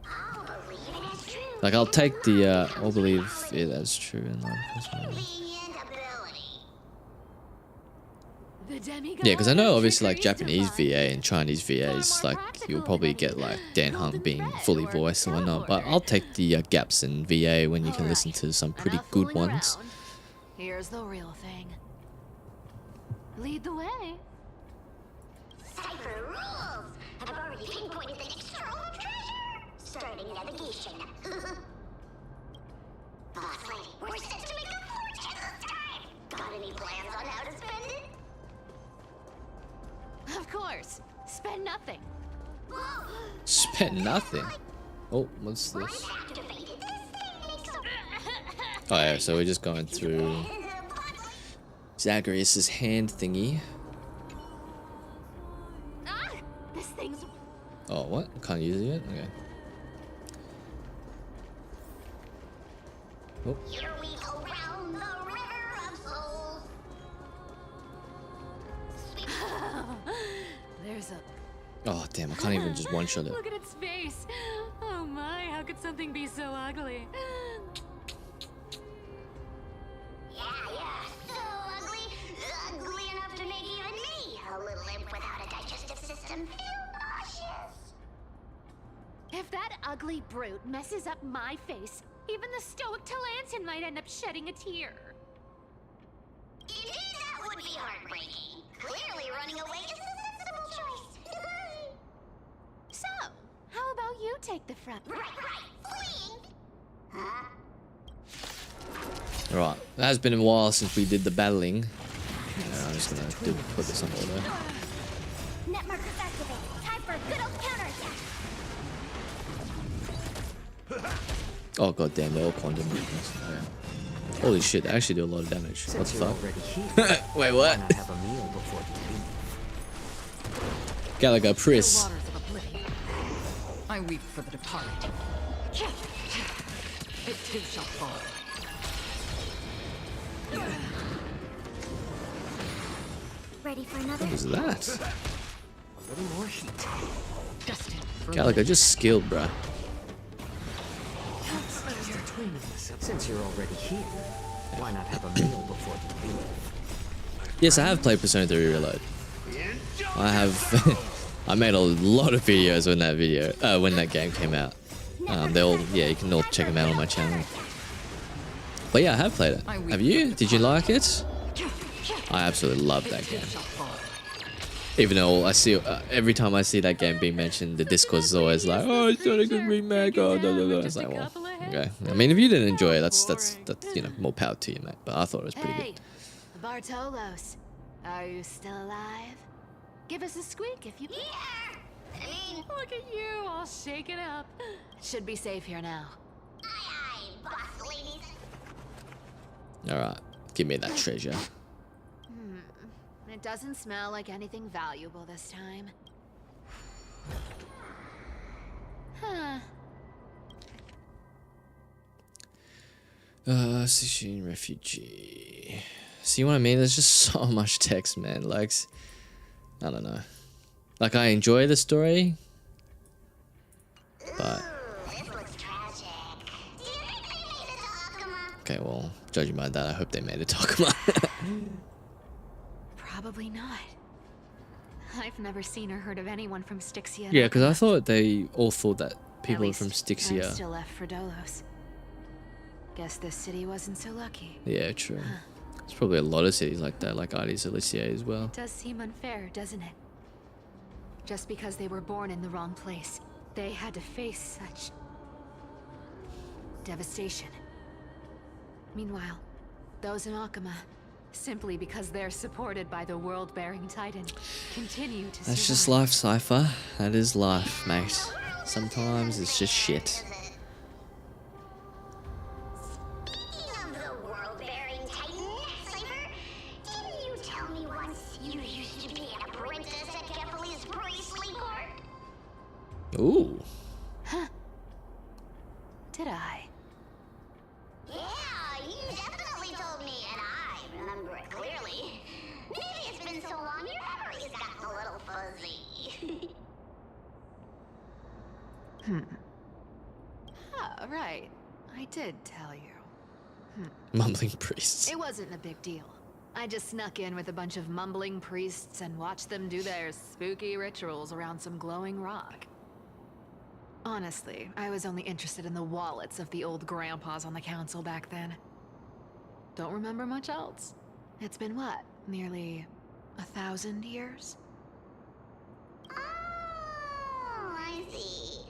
[SPEAKER 13] I'll believe it is true.
[SPEAKER 5] Like, I'll take the, I'll believe, yeah, that's true. And like,
[SPEAKER 13] Convenient ability.
[SPEAKER 2] The demigod.
[SPEAKER 5] yeah, because I know obviously like
[SPEAKER 2] trickery is
[SPEAKER 5] Japanese
[SPEAKER 2] divine.
[SPEAKER 5] VA and Chinese VAs, like you'll probably get like Dan Hung being fully voiced and whatnot. But I'll take the gaps in VA when you can listen to some pretty
[SPEAKER 2] Enough
[SPEAKER 5] good
[SPEAKER 2] fooling
[SPEAKER 5] ones.
[SPEAKER 2] around. Here's the real thing. Lead the way.
[SPEAKER 13] Cipher rules. I've already pinpointed the next trove of treasure. Starting navigation. Boss lady, we're set to make a fortune this time. Got any plans on how to spend it?
[SPEAKER 2] Of course. Spend nothing.
[SPEAKER 5] Spent nothing. Oh, what's this?
[SPEAKER 13] Activated. This thing makes a...
[SPEAKER 5] Oh yeah, so we're just going through Zagreus's hand thingy.
[SPEAKER 2] Ah, this thing's.
[SPEAKER 5] Oh, what? Can't use it yet? Okay. Oh,
[SPEAKER 13] Here we go round the river of souls. Sweep.
[SPEAKER 2] There's a.
[SPEAKER 5] oh damn, I can't even just one-shot it.
[SPEAKER 2] Look at its face. anything be so ugly?
[SPEAKER 13] Yeah, so ugly. Ugly enough to make even me, a little imp without a digestive system, feel nauseous.
[SPEAKER 2] If that ugly brute messes up my face, even the stoic Talantin might end up shedding a tear.
[SPEAKER 13] Indeed, that would be heartbreaking. Clearly, running away is the sensible choice.
[SPEAKER 2] So, how about you take the front?
[SPEAKER 13] Right. Fleeing? Huh?
[SPEAKER 5] Alright, it has been a while since we did the battling. I'm just gonna put this on order.
[SPEAKER 13] Net markers activated. Time for a good old counterattack.
[SPEAKER 5] Oh god damn, they're all quantum weakness. Yeah. Holy shit, they actually do a lot of damage. What the fuck? Wait, what? Gallagher, Pris.
[SPEAKER 4] I weep for the departed. It too shall fall.
[SPEAKER 13] Ready for another?
[SPEAKER 5] What is that?
[SPEAKER 8] A little more heat.
[SPEAKER 4] Destined for
[SPEAKER 5] Gallagher just skilled, bruh.
[SPEAKER 8] Since you're already here, why not have a meal before you leave?
[SPEAKER 5] Yes, I have played Persona 3 Reload. I have. I made a lot of videos when that game came out. You can all check them out on my channel. But yeah, I have played it. Have you? Did you like it? I absolutely love that game. Even though I see every time I see that game being mentioned, the Discord is always like, "Oh, it's not a good remake." Oh, blah, blah, blah. It's like, well, okay. I mean, if you didn't enjoy it, that's more power to you, mate. But I thought it was pretty good.
[SPEAKER 2] Bartolos, are you still alive? Give us a squeak if you can.
[SPEAKER 13] Yeah!
[SPEAKER 2] Look at you, all shaken up. Should be safe here now.
[SPEAKER 13] Aye, boss ladies.
[SPEAKER 5] All right, give me that treasure.
[SPEAKER 2] It doesn't smell like anything valuable this time. Huh.
[SPEAKER 5] Sicilian refugee. See what I mean? There's just so much text, man. Like, I don't know. Like, I enjoy the story, but...
[SPEAKER 13] This looks tragic. Do you think they made it to Akuma?
[SPEAKER 5] Okay, well, judging by that, I hope they made it to Akuma.
[SPEAKER 2] Probably not. I've never seen or heard of anyone from Styxia.
[SPEAKER 5] Yeah, because I thought they all thought that people
[SPEAKER 2] At
[SPEAKER 5] from
[SPEAKER 2] least
[SPEAKER 5] Styxia.
[SPEAKER 2] I'm still left for Dolos. Guess this city wasn't so lucky.
[SPEAKER 5] Yeah, true. There's probably a lot of cities like that, like Ardis Elysia as well.
[SPEAKER 2] It does seem unfair, doesn't it? Just because they were born in the wrong place, they had to face such devastation. Meanwhile, those in Akuma, simply because they're supported by the world-bearing Titan, continue to
[SPEAKER 5] That's
[SPEAKER 2] survive.
[SPEAKER 5] just life, Cypher. That is life, mate. Sometimes it's just shit.
[SPEAKER 13] Speaking of the world-bearing Titan, Cypher, didn't you tell me once you used to be an apprentice at Kefali's priestly court?
[SPEAKER 5] Ooh.
[SPEAKER 2] Huh. Did I?
[SPEAKER 13] Yeah, you definitely told me, and I remember it clearly. Maybe it's been so long your memory's gotten a little fuzzy.
[SPEAKER 2] Oh, right. I did tell you.
[SPEAKER 5] Mumbling priests.
[SPEAKER 2] It wasn't a big deal. I just snuck in with a bunch of mumbling priests and watched them do their spooky rituals around some glowing rock. Honestly, I was only interested in the wallets of the old grandpas on the council back then. Don't remember much else. It's been what? Nearly 1,000 years?
[SPEAKER 13] Oh, I see.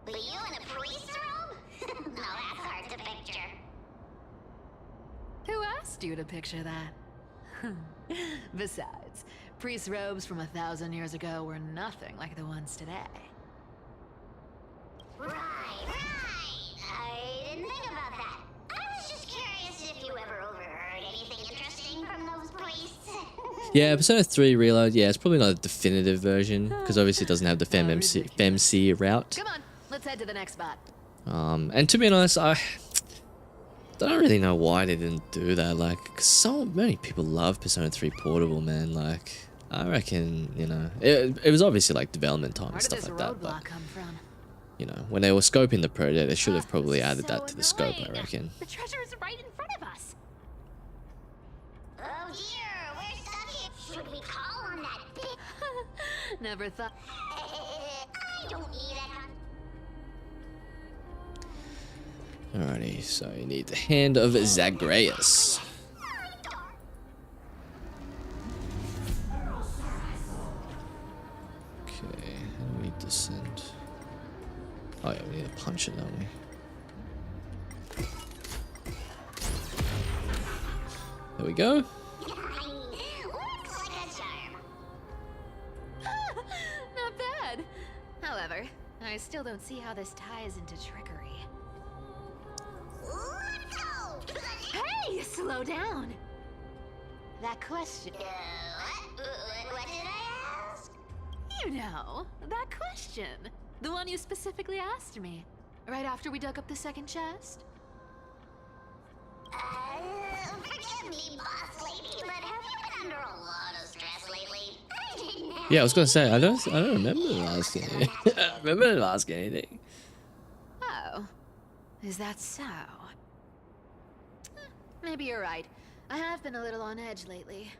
[SPEAKER 13] But you in a priest's robe? No, that's hard to picture.
[SPEAKER 2] Who asked you to picture that? Besides, priest robes from 1,000 years ago were nothing like the ones today.
[SPEAKER 13] Right. I didn't think about that. I was just curious if you ever overheard anything interesting from those priests.
[SPEAKER 5] Yeah, Persona 3 Reload, yeah, it's probably not a definitive version, because obviously it doesn't have the FemC route.
[SPEAKER 2] Come on, let's head to the next spot.
[SPEAKER 5] And to be honest, I don't really know why they didn't do that. Like, 'cause so many people love Persona 3 Portable, man. Like, I reckon, you know, it was obviously like development time and
[SPEAKER 2] Where did
[SPEAKER 5] stuff
[SPEAKER 2] this
[SPEAKER 5] like that.
[SPEAKER 2] roadblock
[SPEAKER 5] But
[SPEAKER 2] come from?
[SPEAKER 5] you know, when they were scoping the project, they should have probably added that to the scope, I reckon.
[SPEAKER 2] The treasure is right in front of us.
[SPEAKER 13] Oh dear, we're stuck here. Should we call on that big?
[SPEAKER 2] Never thought.
[SPEAKER 13] I don't need that.
[SPEAKER 5] Alrighty, so you need the hand of Zagreus. Okay, how do we descend? Oh yeah, we need to punch it, don't we? There we go.
[SPEAKER 2] Not bad. However, I still don't see how this ties into trickery. Hey, slow down. That question.
[SPEAKER 13] What did I ask?
[SPEAKER 2] You know, that question. The one you specifically asked me. Right after we dug up the second chest.
[SPEAKER 13] Forgive me, boss lady, but have you been under a lot of stress lately? I didn't have
[SPEAKER 5] Yeah, I was gonna say I don't remember asking anything. I remember asking anything.
[SPEAKER 2] Oh, is that so? Maybe you're right. I have been a little on edge lately.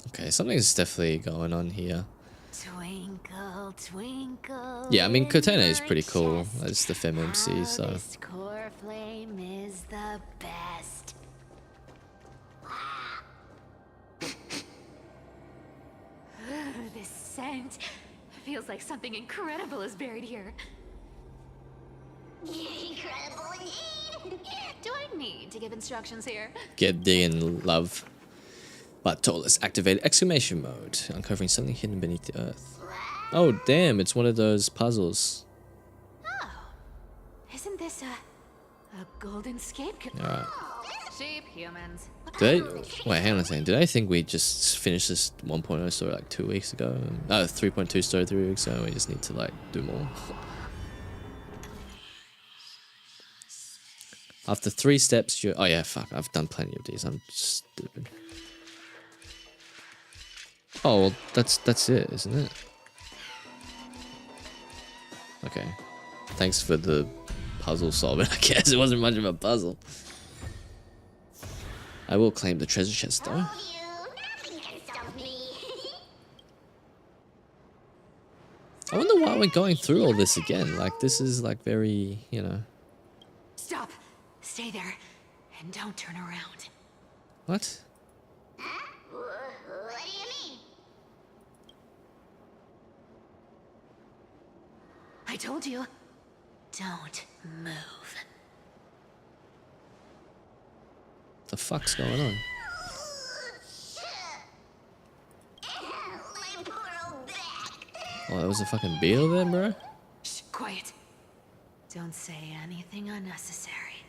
[SPEAKER 5] Okay, something's definitely going on here.
[SPEAKER 2] Twinkle, twinkle.
[SPEAKER 5] Yeah, I mean Cortana is pretty
[SPEAKER 2] little
[SPEAKER 5] cool
[SPEAKER 2] chest,
[SPEAKER 5] as the FemMC, so
[SPEAKER 2] this core flame is the best. This scent feels like something incredible is buried here.
[SPEAKER 13] incredible indeed.
[SPEAKER 2] Do I need to give instructions here?
[SPEAKER 5] get digging, love. But let's activate exclamation mode, uncovering something hidden beneath the earth. Oh damn, it's one of those puzzles.
[SPEAKER 2] Oh, isn't this a golden scapegoat?
[SPEAKER 5] Alright.
[SPEAKER 2] Sheep, humans.
[SPEAKER 5] Did I, wait, hang on a second. Did I think we just finished this 1.0 story like 2 weeks ago? 3.2 story 3 weeks ago. We just need to like do more. After 3 steps, you. Oh yeah, fuck. I've done plenty of these. I'm stupid. Oh, well, that's it, isn't it? Okay. Thanks for the puzzle solving. I guess it wasn't much of a puzzle. I will claim the treasure chest though.
[SPEAKER 13] Nothing can stop me.
[SPEAKER 5] I wonder why we're going through all this again. Like, this is like very, you know.
[SPEAKER 2] Stop. Stay there. And don't turn around.
[SPEAKER 5] What?
[SPEAKER 13] Huh? What do you mean?
[SPEAKER 2] I told you. Don't move.
[SPEAKER 5] The fuck's going on?
[SPEAKER 13] My poor old back.
[SPEAKER 5] Oh, that was a fucking beetle then, bro?
[SPEAKER 2] Shh, quiet. Don't say anything unnecessary.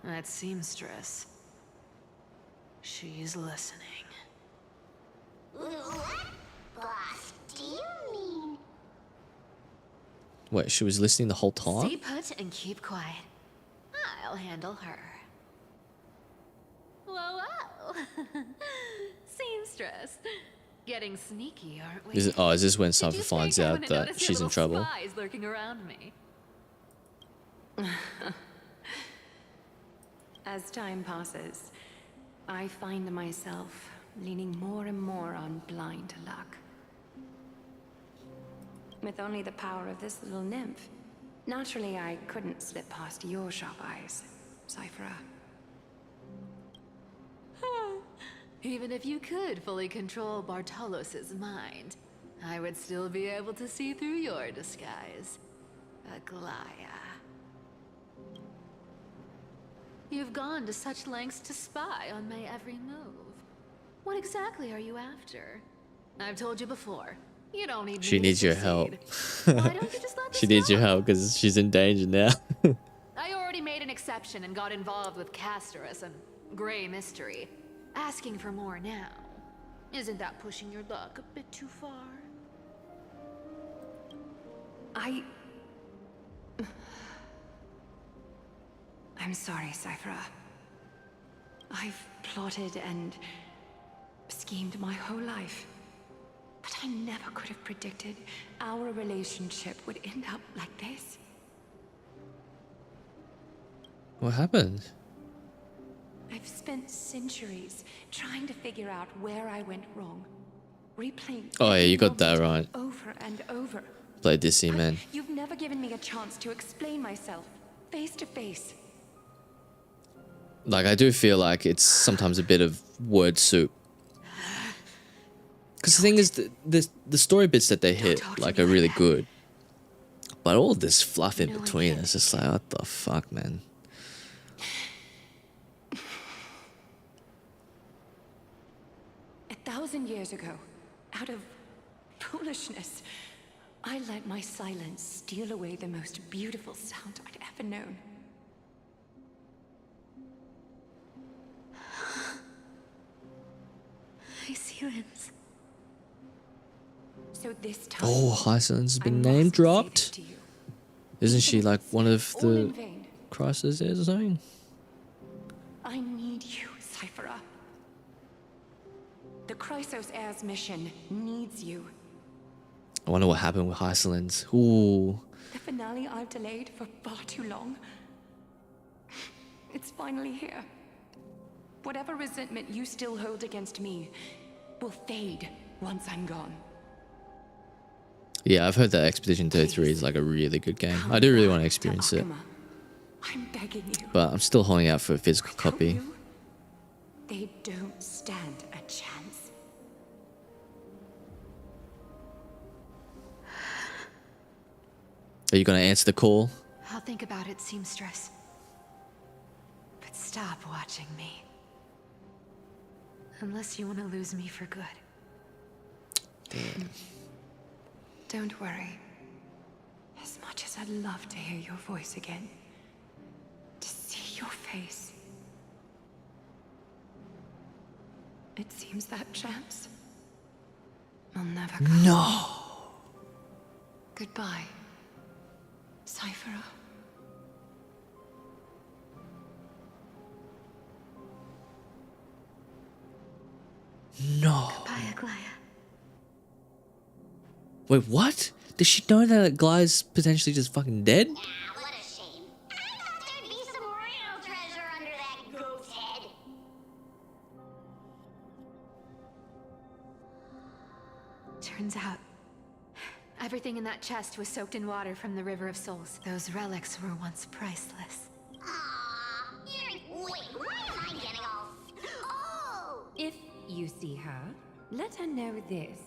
[SPEAKER 2] That seamstress. She's listening.
[SPEAKER 13] What? Boss, do you mean?
[SPEAKER 5] Wait, she was listening the whole
[SPEAKER 2] Stay
[SPEAKER 5] time?
[SPEAKER 2] put and keep quiet. I'll handle her. Whoa, whoa. Seamstress. Getting sneaky, aren't we?
[SPEAKER 5] Is this when
[SPEAKER 2] Did
[SPEAKER 5] Cypher
[SPEAKER 2] you
[SPEAKER 5] finds
[SPEAKER 2] think I
[SPEAKER 5] out
[SPEAKER 2] wouldn't
[SPEAKER 5] that
[SPEAKER 2] notice your
[SPEAKER 5] she's in
[SPEAKER 2] little
[SPEAKER 5] trouble?
[SPEAKER 2] Spies lurking around me.
[SPEAKER 11] As time passes, I find myself leaning more and more on blind luck. With only the power of this little nymph, naturally I couldn't slip past your sharp eyes, Cypher.
[SPEAKER 2] Even if you could fully control Bartolos's mind, I would still be able to see through your disguise. Aglaya. You've gone to such lengths to spy on my every move. What exactly are you after? I've told you before, you don't need me
[SPEAKER 5] She
[SPEAKER 2] to
[SPEAKER 5] needs your help.
[SPEAKER 2] succeed. Why don't you just let
[SPEAKER 5] She
[SPEAKER 2] this
[SPEAKER 5] needs your
[SPEAKER 2] go?
[SPEAKER 5] help because she's in danger now.
[SPEAKER 2] I already made an exception and got involved with Castorus and Grey Mystery. Asking for more now. Isn't that pushing your luck a bit too far?
[SPEAKER 11] I'm sorry, Cypher. I've plotted and schemed my whole life. But I never could have predicted our relationship would end up like this.
[SPEAKER 5] What happened?
[SPEAKER 11] I've spent centuries trying to figure out where I went wrong. Replaying
[SPEAKER 5] Oh yeah, you got
[SPEAKER 11] every
[SPEAKER 5] that
[SPEAKER 11] moment
[SPEAKER 5] right.
[SPEAKER 11] over and over.
[SPEAKER 5] Play Dizzy, man.
[SPEAKER 11] You've never given me a chance to explain myself face to face.
[SPEAKER 5] Like, I do feel like it's sometimes a bit of word soup. Because the thing is, the story bits that they hit like are really good, but all this fluff in between, it's just like, what the fuck, man.
[SPEAKER 11] 1,000 years ago, out of foolishness, I let my silence steal away the most beautiful sound I'd ever known.
[SPEAKER 2] Hyacines.
[SPEAKER 11] So this time,
[SPEAKER 5] Oh, Hyacines has been name dropped. Isn't she like one of the Chrysos's heirs or something?
[SPEAKER 11] I need you, Cyphera. The Chrysos Heir's mission needs you.
[SPEAKER 5] I wonder what happened with Hyacines. Ooh.
[SPEAKER 11] The finale I've delayed for far too long. It's finally here. Whatever resentment you still hold against me will fade once I'm gone.
[SPEAKER 5] Yeah, I've heard that Expedition 33 is like a really good game. I do really want to experience it.
[SPEAKER 11] I'm begging you.
[SPEAKER 5] But I'm still holding out for a physical copy.
[SPEAKER 11] They don't stand a chance.
[SPEAKER 5] Are you going to answer the call?
[SPEAKER 2] I'll think about it, seamstress. But stop watching me. Unless you want to lose me for good.
[SPEAKER 5] Damn.
[SPEAKER 11] Don't worry. As much as I'd love to hear your voice again, to see your face, it seems that chance will never come.
[SPEAKER 5] No.
[SPEAKER 11] Goodbye, Cyphera.
[SPEAKER 5] No.
[SPEAKER 2] Goodbye, Aglaya.
[SPEAKER 5] Wait, what? Does she know that Gly's potentially just fucking dead?
[SPEAKER 13] What a shame. I thought there'd be some real treasure under that goat's head.
[SPEAKER 2] Turns out, everything in that chest was soaked in water from the River of Souls. Those relics were once priceless.
[SPEAKER 13] Aww, wait, why am I getting all... Oh!
[SPEAKER 14] If you see her, let her know this.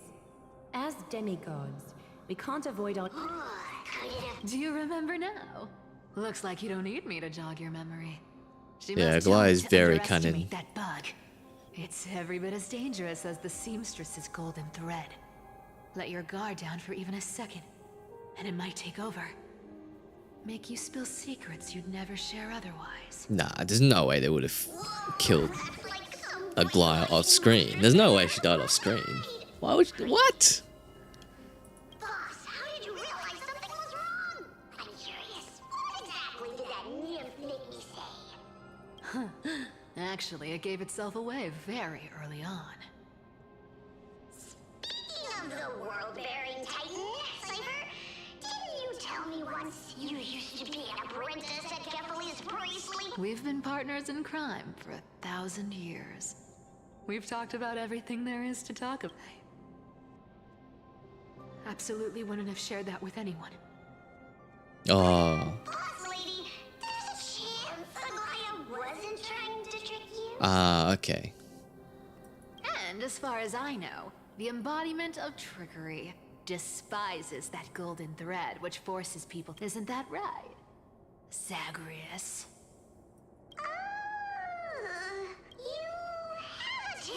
[SPEAKER 14] As demigods, we can't avoid our...
[SPEAKER 2] Do you remember now? Looks like you don't need me to jog your memory. She
[SPEAKER 5] Yeah,
[SPEAKER 2] must
[SPEAKER 5] Gly is
[SPEAKER 2] don't
[SPEAKER 5] very
[SPEAKER 2] underestimate
[SPEAKER 5] cunning.
[SPEAKER 2] that bug. It's every bit as dangerous as the seamstress's golden thread. Let your guard down for even a second, and it might take over. Make you spill secrets you'd never share otherwise.
[SPEAKER 5] Nah, there's no way they would have killed a Gly off screen. There's no way she died off screen. Why would you, what?
[SPEAKER 13] Boss, how did you realize something was wrong? I'm curious. What exactly did that nymph make me say?
[SPEAKER 2] Actually, it gave itself away very early on.
[SPEAKER 13] Speaking of the world-bearing titan, Cypher, didn't you tell me once you used to be an apprentice at Kephalie's Priestley?
[SPEAKER 2] We've been partners in crime for 1,000 years. We've talked about everything there is to talk about. Absolutely wouldn't have shared that with anyone.
[SPEAKER 5] Oh.
[SPEAKER 13] Boss lady, there's a chance Aglaya wasn't trying to trick you?
[SPEAKER 5] Ah, okay.
[SPEAKER 2] And as far as I know, the embodiment of trickery despises that golden thread which forces people. Isn't that right, Zagreus?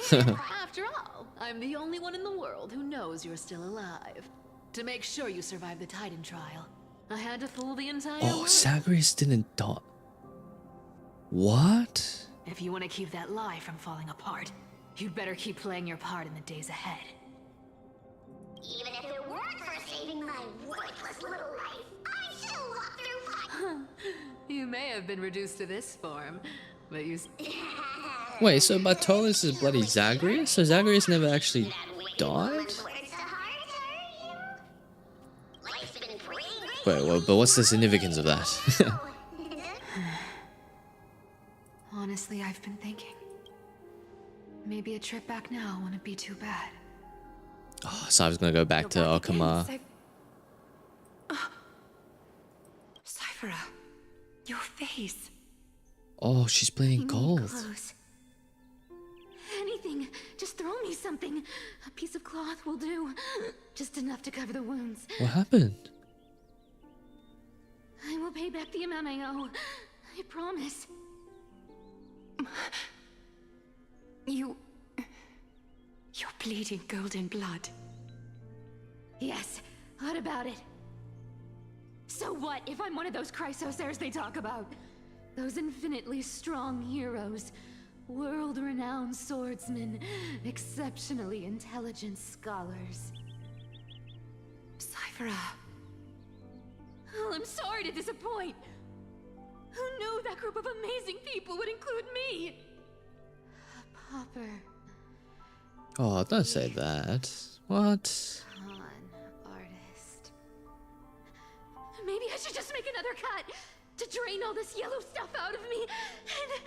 [SPEAKER 2] After all, I'm the only one in the world who knows you're still alive. To make sure you survive the Titan trial, I had to fool the entire
[SPEAKER 5] Oh,
[SPEAKER 2] world.
[SPEAKER 5] Zagreus didn't die. What?
[SPEAKER 2] If you want to keep that lie from falling apart, you'd better keep playing your part in the days ahead.
[SPEAKER 13] Even if it weren't for saving my worthless little life, I'd still walk through fire.
[SPEAKER 2] You may have been reduced to this form, but you...
[SPEAKER 5] Wait, so Bartolus is bloody Zagreus? So Zagreus never actually died?
[SPEAKER 13] Words to heart.
[SPEAKER 5] Wait, well, but what's the significance of that?
[SPEAKER 11] Honestly, I've been thinking. Maybe a trip back now wouldn't be too bad.
[SPEAKER 5] Oh, so I was gonna go back to Okama.
[SPEAKER 11] Cyphera, your face.
[SPEAKER 5] Oh, she's playing gold.
[SPEAKER 2] Clothes. Anything. Just throw me something. A piece of cloth will do. Just enough to cover the wounds.
[SPEAKER 5] What happened?
[SPEAKER 2] I will pay back the amount I owe. I promise.
[SPEAKER 11] You're bleeding golden blood.
[SPEAKER 2] Yes. What about it? So what if I'm one of those Chrysosairs they talk about? Those infinitely strong heroes. World-renowned swordsmen. Exceptionally intelligent scholars.
[SPEAKER 11] Cyphera.
[SPEAKER 2] Oh, I'm sorry to disappoint. Who knew that group of amazing people would include me? Popper.
[SPEAKER 5] Oh, don't say that. What?
[SPEAKER 2] Con artist. Maybe I should just make another cut to drain all this yellow stuff out of me and...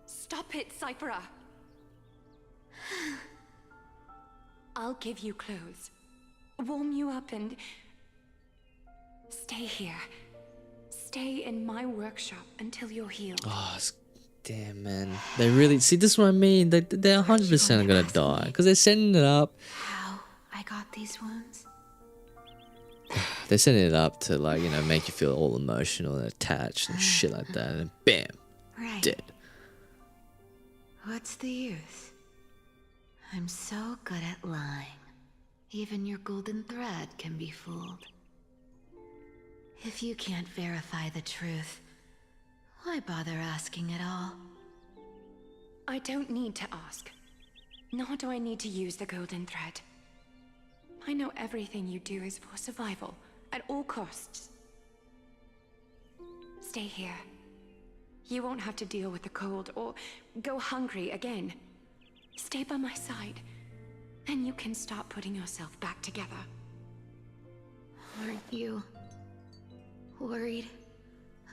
[SPEAKER 11] Stop it, Cyphera. I'll give you clothes, warm you up, and stay here. Stay in my workshop until you're healed.
[SPEAKER 5] Oh, damn, man. They really... See, this is what I mean. They're 100% gonna die. Because they're setting it up.
[SPEAKER 11] How I got these wounds?
[SPEAKER 5] They're setting it up to, like, you know, make you feel all emotional and attached and shit like that. And bam.
[SPEAKER 2] Right.
[SPEAKER 5] Dead.
[SPEAKER 2] What's the use? I'm so good at lying. Even your golden thread can be fooled. If you can't verify the truth, why bother asking at all?
[SPEAKER 11] I don't need to ask. Nor do I need to use the golden thread. I know everything you do is for survival, at all costs. Stay here. You won't have to deal with the cold or go hungry again. Stay by my side, and you can start putting yourself back together.
[SPEAKER 2] Aren't you worried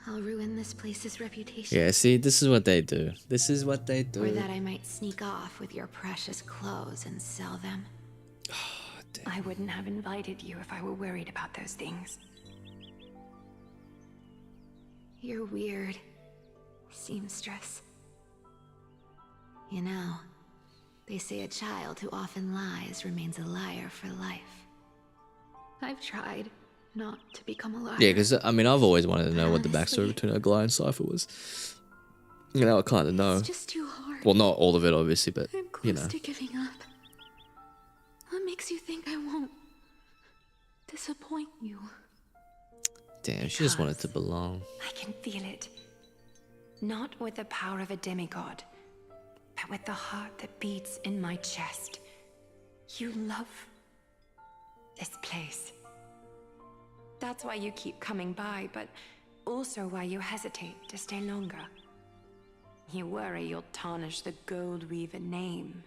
[SPEAKER 2] I'll ruin this place's reputation?
[SPEAKER 5] Yeah, see, this is what they do. This is what they do.
[SPEAKER 2] Or that I might sneak off with your precious clothes and sell them?
[SPEAKER 11] I wouldn't have invited you if I were worried about those things.
[SPEAKER 2] You're weird, seamstress. You know, they say a child who often lies remains a liar for life. I've tried not to become a liar.
[SPEAKER 5] Yeah, because, I mean, I've always wanted to know what the backstory between Agli and Cypher was. You know, I kind of know.
[SPEAKER 2] It's just too hard.
[SPEAKER 5] Well, not all of it, obviously, but,
[SPEAKER 2] I'm close
[SPEAKER 5] you know.
[SPEAKER 2] to giving up. What makes you think I won't disappoint you?
[SPEAKER 5] Damn, she just wanted to belong.
[SPEAKER 11] I can feel it. Not with the power of a demigod, but with the heart that beats in my chest. You love this place. That's why you keep coming by, but also why you hesitate to stay longer. You worry you'll tarnish the Gold Weaver name.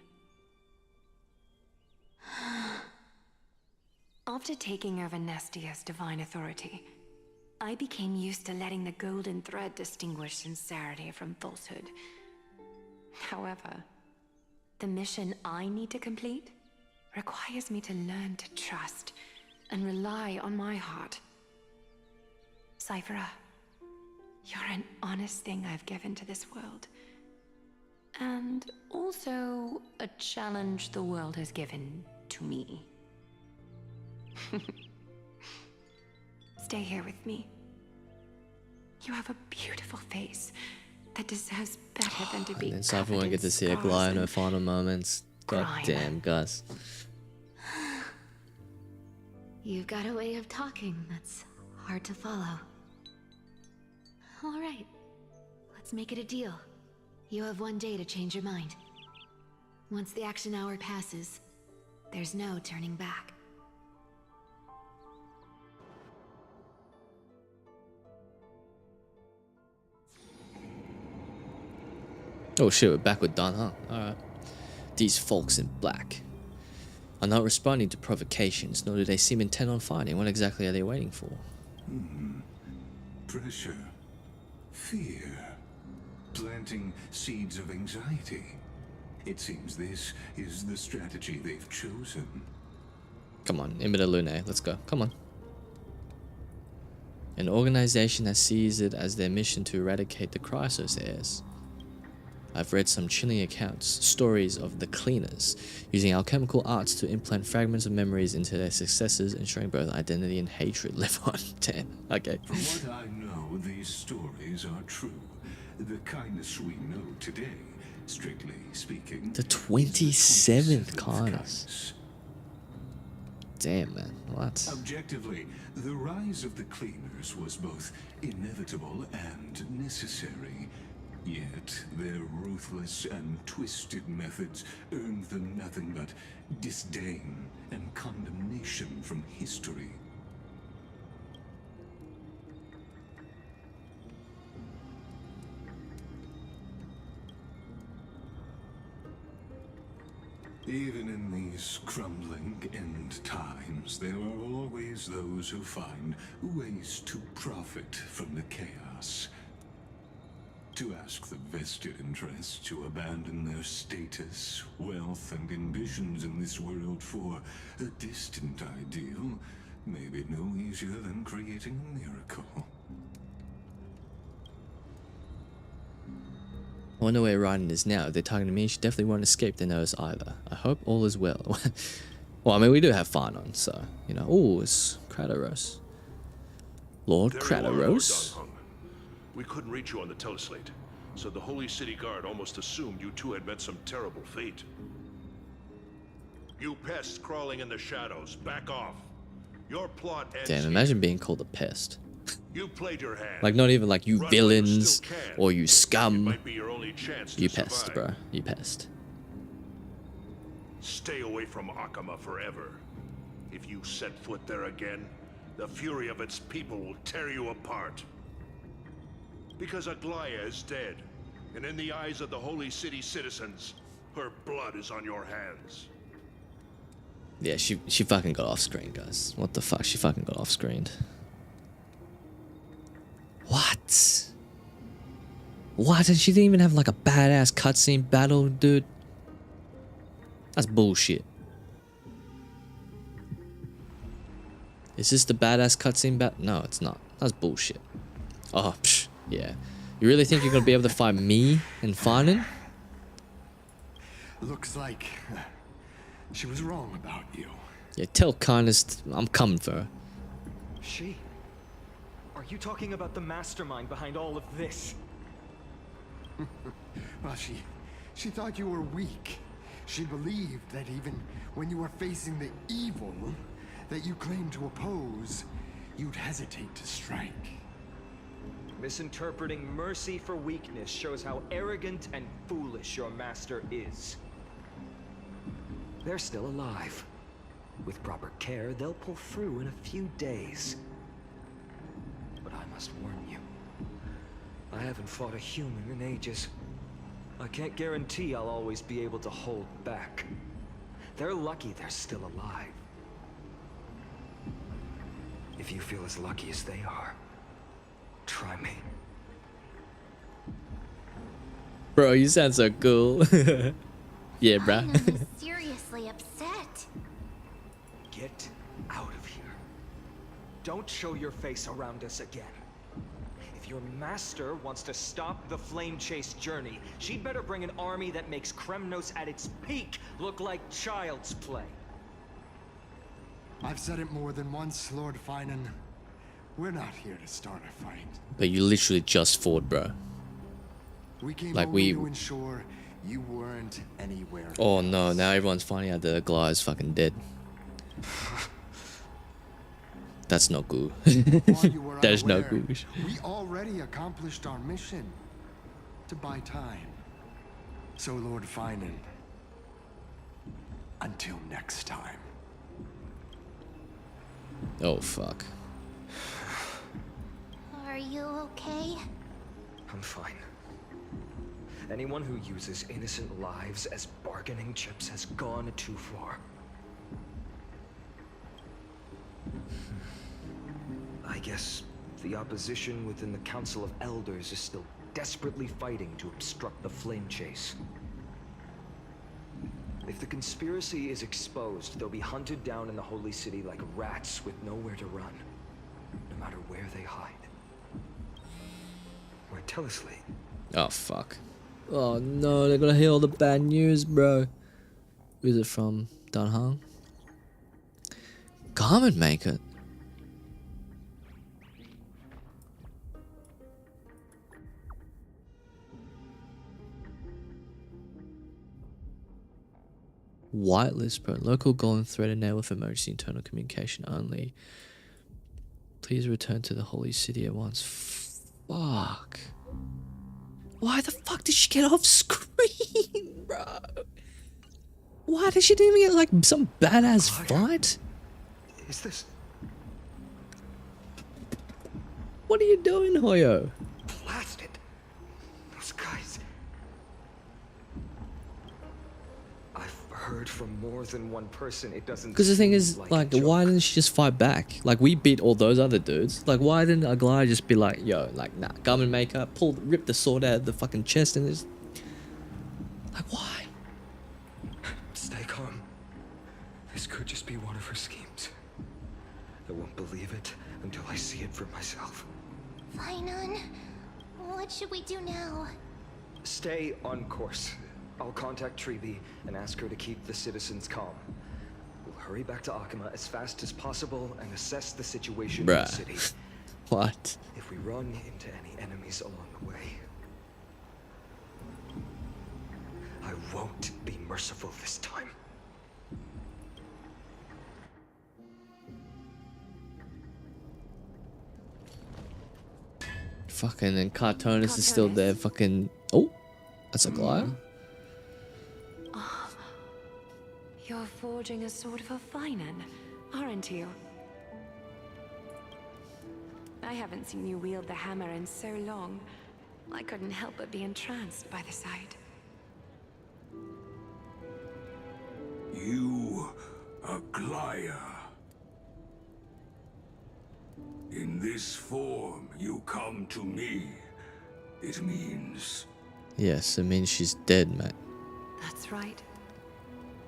[SPEAKER 11] After taking over Nestia's divine authority, I became used to letting the golden thread distinguish sincerity from falsehood. However, the mission I need to complete requires me to learn to trust and rely on my heart. Cyphera, you're an honest thing I've given to this world. And also a challenge the world has given to me. Stay here with me. You have a beautiful face that deserves better than to be.
[SPEAKER 5] And then Cypher won't get to see Agli in her final moments. God damn, Gus.
[SPEAKER 2] You've got a way of talking that's hard to follow. All right, let's make it a deal. You have 1 day to change your mind. Once the action hour passes, there's no turning back.
[SPEAKER 5] Oh shit, we're back with Don, huh? Alright. These folks in black. are not responding to provocations, nor do they seem intent on fighting. What exactly are they waiting for?
[SPEAKER 7] Pressure. Fear. Planting seeds of anxiety. It seems this is the strategy they've chosen.
[SPEAKER 5] Come on, Imita Lune, let's go. Come on. An organization that sees it as their mission to eradicate the Chrysos heirs. I've read some chilling accounts, stories of the cleaners, using alchemical arts to implant fragments of memories into their successors, ensuring both identity and hatred live on. Damn, okay.
[SPEAKER 7] From what I know, these stories are true. The kindness we know today, strictly speaking,
[SPEAKER 5] The 27th kindness. Damn, man, what?
[SPEAKER 7] Objectively, the rise of the cleaners was both inevitable and necessary. Yet, their ruthless and twisted methods earned them nothing but disdain and condemnation from history. Even in these crumbling end times, there are always those who find ways to profit from the chaos. To ask the vested interests to abandon their status, wealth, and ambitions in this world for a distant ideal may be no easier than creating a miracle.
[SPEAKER 5] I wonder where Raiden is now. If they're targeting me, she definitely won't escape their nose either. I hope all is well. Well, I mean, we do have Farnon, so, you know. Oh, it's Kratoros. Lord Kratoros?
[SPEAKER 10] We couldn't reach you on the teleslate, so the Holy City Guard almost assumed you two had met some terrible fate. You pests crawling in the shadows, back off. Your plot ends.
[SPEAKER 5] Damn, imagine being called a pest.
[SPEAKER 10] You played your hand.
[SPEAKER 5] Like, not even like you
[SPEAKER 10] Run
[SPEAKER 5] villains or you
[SPEAKER 10] It
[SPEAKER 5] scum.
[SPEAKER 10] might be your only chance to
[SPEAKER 5] You pest,
[SPEAKER 10] survive.
[SPEAKER 5] bro. You pest.
[SPEAKER 10] Stay away from Akama forever. If you set foot there again, the fury of its people will tear you apart. Because Aglaya is dead, and in the eyes of the Holy City citizens, her blood is on your hands.
[SPEAKER 5] Yeah, she fucking got off screen, guys. What the fuck? She fucking got off screened. What? What? And she didn't even have like a badass cutscene battle, dude. That's bullshit. Is this the badass cutscene battle? No, it's not. That's bullshit. Oh, psh, yeah. You really think you're gonna be able to fight me and Farnon?
[SPEAKER 9] Looks like she was wrong about you.
[SPEAKER 5] Yeah, tell Kindness I'm coming for her.
[SPEAKER 8] She? Are you talking about the mastermind behind all of this?
[SPEAKER 9] Well, she thought you were weak. She believed that even when you were facing the evil that you claimed to oppose, you'd hesitate to strike.
[SPEAKER 8] Misinterpreting mercy for weakness shows how arrogant and foolish your master is. They're still alive. With proper care, they'll pull through in a few days. But I must warn you, I haven't fought a human in ages. I can't guarantee I'll always be able to hold back. They're lucky they're still alive. If you feel as lucky as they are, try me.
[SPEAKER 5] Bro, you sound so cool. Yeah, bruh.
[SPEAKER 3] I'm seriously upset.
[SPEAKER 8] Get out of here. Don't show your face around us again. If your master wants to stop the flame chase journey, she'd better bring an army that makes Kremnos at its peak look like child's play.
[SPEAKER 9] I've said it more than once, Lord Finan. We're not here to start a fight.
[SPEAKER 5] But you literally just fought, bro.
[SPEAKER 9] We came
[SPEAKER 5] Like
[SPEAKER 9] only to ensure you weren't anywhere.
[SPEAKER 5] Oh no, now everyone's finding out that Aglaya is fucking dead. That's not good. That is not good.
[SPEAKER 9] We already accomplished our mission to buy time. So, Lord Finan, until next time.
[SPEAKER 5] Oh fuck.
[SPEAKER 3] Are you okay?
[SPEAKER 8] I'm fine. Anyone who uses innocent lives as bargaining chips has gone too far. I guess the opposition within the Council of Elders is still desperately fighting to obstruct the flame chase. If the conspiracy is exposed, they'll be hunted down in the Holy City like rats with nowhere to run, no matter where they hide. Why, tell us, Lee.
[SPEAKER 5] Oh, fuck. Oh, no, they're gonna hear all the bad news, bro. Who's it from? Danhang? Garment maker. Whitelist, bro. Local golden thread enabled with emergency internal communication only. Please return to the Holy City at once. Fuck. Why the fuck did she get off screen, bro? Why did she even get like some badass fight?
[SPEAKER 8] Is this?
[SPEAKER 5] What are you doing, Hoyo?
[SPEAKER 8] Blasted. Those guys. I've heard from more than one person. It doesn't.
[SPEAKER 5] Because the thing is,
[SPEAKER 8] seem
[SPEAKER 5] like,
[SPEAKER 8] a joke.
[SPEAKER 5] why didn't she just fight back? Like, we beat all those other dudes. Like, why didn't Aglaya just be like, yo, like, nah, garment maker, rip the sword out of the fucking chest and just. Like, why?
[SPEAKER 8] Stay calm. This could just be one of her schemes. I won't believe it until I see it for myself.
[SPEAKER 3] Fainan, what should we do now?
[SPEAKER 8] Stay on course. I'll contact Treeby and ask her to keep the citizens calm. We'll hurry back to Akuma as fast as possible and assess the situation in the city.
[SPEAKER 5] What?
[SPEAKER 8] If we run into any enemies along the way, I won't be merciful this time.
[SPEAKER 5] Fucking, and Cartoonist is still there. Fucking. Oh, that's Aglaya.
[SPEAKER 11] Oh, you're forging a sword for Fainan, aren't you? I haven't seen you wield the hammer in so long. I couldn't help but be entranced by the sight.
[SPEAKER 7] You, Aglaya. In this form, you come to me. It means...
[SPEAKER 5] Yes, it means she's dead, mate.
[SPEAKER 11] That's right.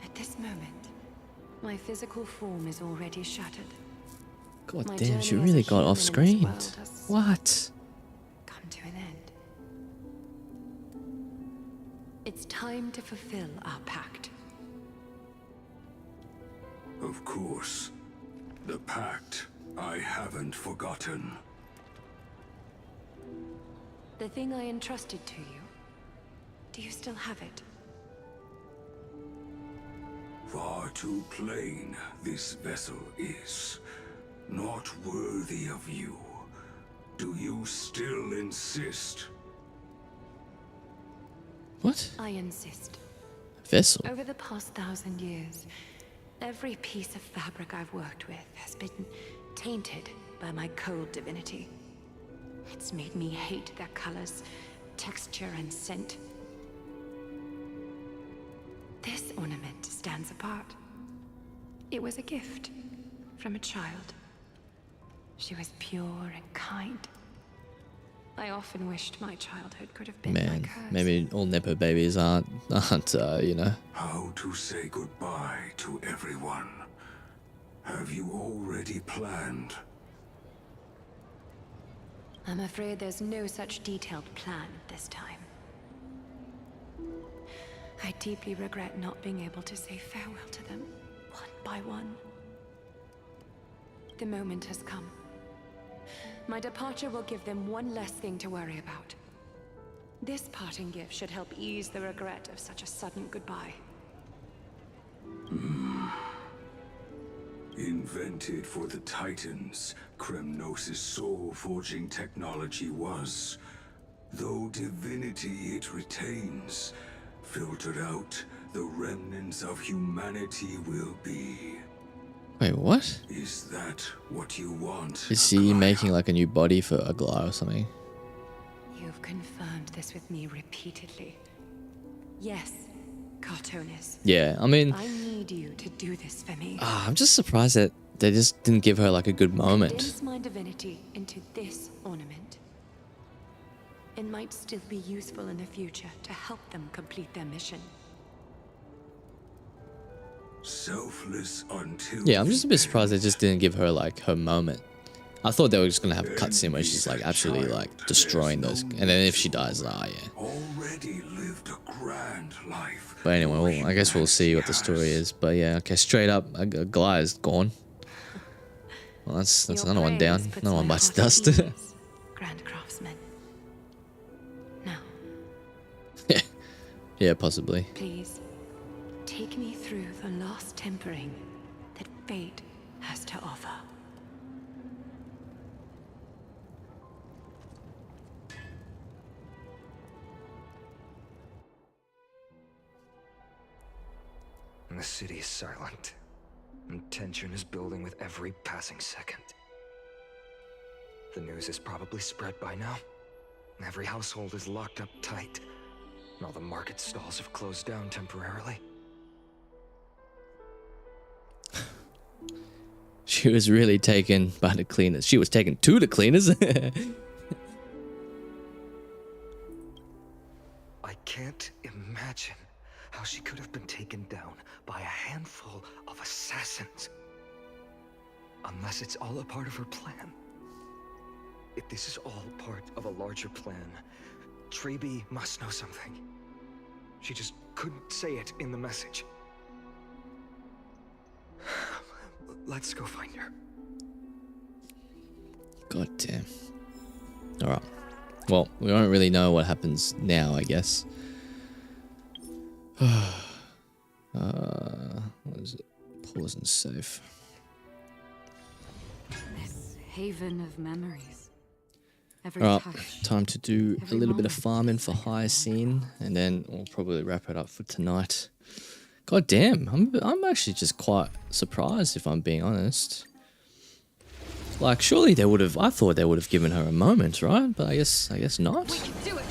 [SPEAKER 11] At this moment, my physical form is already shattered.
[SPEAKER 5] God
[SPEAKER 11] My
[SPEAKER 5] damn, she
[SPEAKER 11] journey as
[SPEAKER 5] really
[SPEAKER 11] a
[SPEAKER 5] got off
[SPEAKER 11] human in
[SPEAKER 5] screen.
[SPEAKER 11] this world has
[SPEAKER 5] What?
[SPEAKER 11] come to an end. It's time to fulfill our pact.
[SPEAKER 7] Of course. The pact. I haven't forgotten.
[SPEAKER 11] The thing I entrusted to you, do you still have it?
[SPEAKER 7] Far too plain this vessel is. Not worthy of you. Do you still insist?
[SPEAKER 5] What?
[SPEAKER 11] I insist.
[SPEAKER 5] Vessel?
[SPEAKER 11] Over the past 1,000 years, every piece of fabric I've worked with has been tainted by my cold divinity. It's made me hate their colors, texture, and scent. This ornament stands apart. It was a gift from a child. She was pure and kind. I often wished my childhood could have been
[SPEAKER 5] Man,
[SPEAKER 11] like hers.
[SPEAKER 5] maybe all Nepo babies aren't you know.
[SPEAKER 7] How to say goodbye to everyone? Have you already planned?
[SPEAKER 11] I'm afraid there's no such detailed plan this time. I deeply regret not being able to say farewell to them, one by one. The moment has come. My departure will give them one less thing to worry about. This parting gift should help ease the regret of such a sudden goodbye.
[SPEAKER 7] Invented for the Titans, Kremnos' soul-forging technology was. Though divinity it retains, filtered out, the remnants of humanity will be.
[SPEAKER 5] Wait, what?
[SPEAKER 7] Is that what you want?
[SPEAKER 5] Is he making like a new body for Aglaya or something?
[SPEAKER 11] You've confirmed this with me repeatedly. Yes, Cartoonist.
[SPEAKER 5] Yeah, I mean,
[SPEAKER 11] I need you to do this for me.
[SPEAKER 5] I'm just surprised that they just didn't give her like a good moment.
[SPEAKER 11] Condense my divinity into this ornament. It might still be useful in the future to help them complete their mission.
[SPEAKER 7] Selfless until
[SPEAKER 5] Yeah, I'm just a bit surprised they just didn't give her like her moment. I thought they were just gonna have a cutscene where she's like absolutely like destroying those, and then if she dies, yeah.
[SPEAKER 7] already lived a grand life.
[SPEAKER 5] But anyway, well, I guess we'll see what the story is. But yeah, okay, straight up, Goliath's gone. Well, that's another one down. Another one bites the dust.
[SPEAKER 11] Grand craftsman. Now,
[SPEAKER 5] yeah, possibly.
[SPEAKER 11] please take me through the last tempering that fate has to offer.
[SPEAKER 8] The city is silent, and tension is building with every passing second. The news is probably spread by now. Every household is locked up tight, and all the market stalls have closed down temporarily.
[SPEAKER 5] She was really taken by the cleaners. She was taken to the cleaners.
[SPEAKER 8] I can't imagine how she could have been taken down by a handful of assassins. Unless it's all a part of her plan. If this is all part of a larger plan, Treeby must know something. She just couldn't say it in the message. Let's go find her.
[SPEAKER 5] God damn. Alright. Well, we don't really know what happens now, I guess. What is it? Pause and save.
[SPEAKER 6] This haven of memories. Every
[SPEAKER 5] Alright,
[SPEAKER 6] touch,
[SPEAKER 5] time to do a
[SPEAKER 6] every
[SPEAKER 5] little bit of
[SPEAKER 6] moment
[SPEAKER 5] farming for hyacine, and then we'll probably wrap it up for tonight. God damn, I'm actually just quite surprised, if I'm being honest. Like, surely they would have. I thought they would have given her a moment, right? But I guess not.
[SPEAKER 12] We can do it.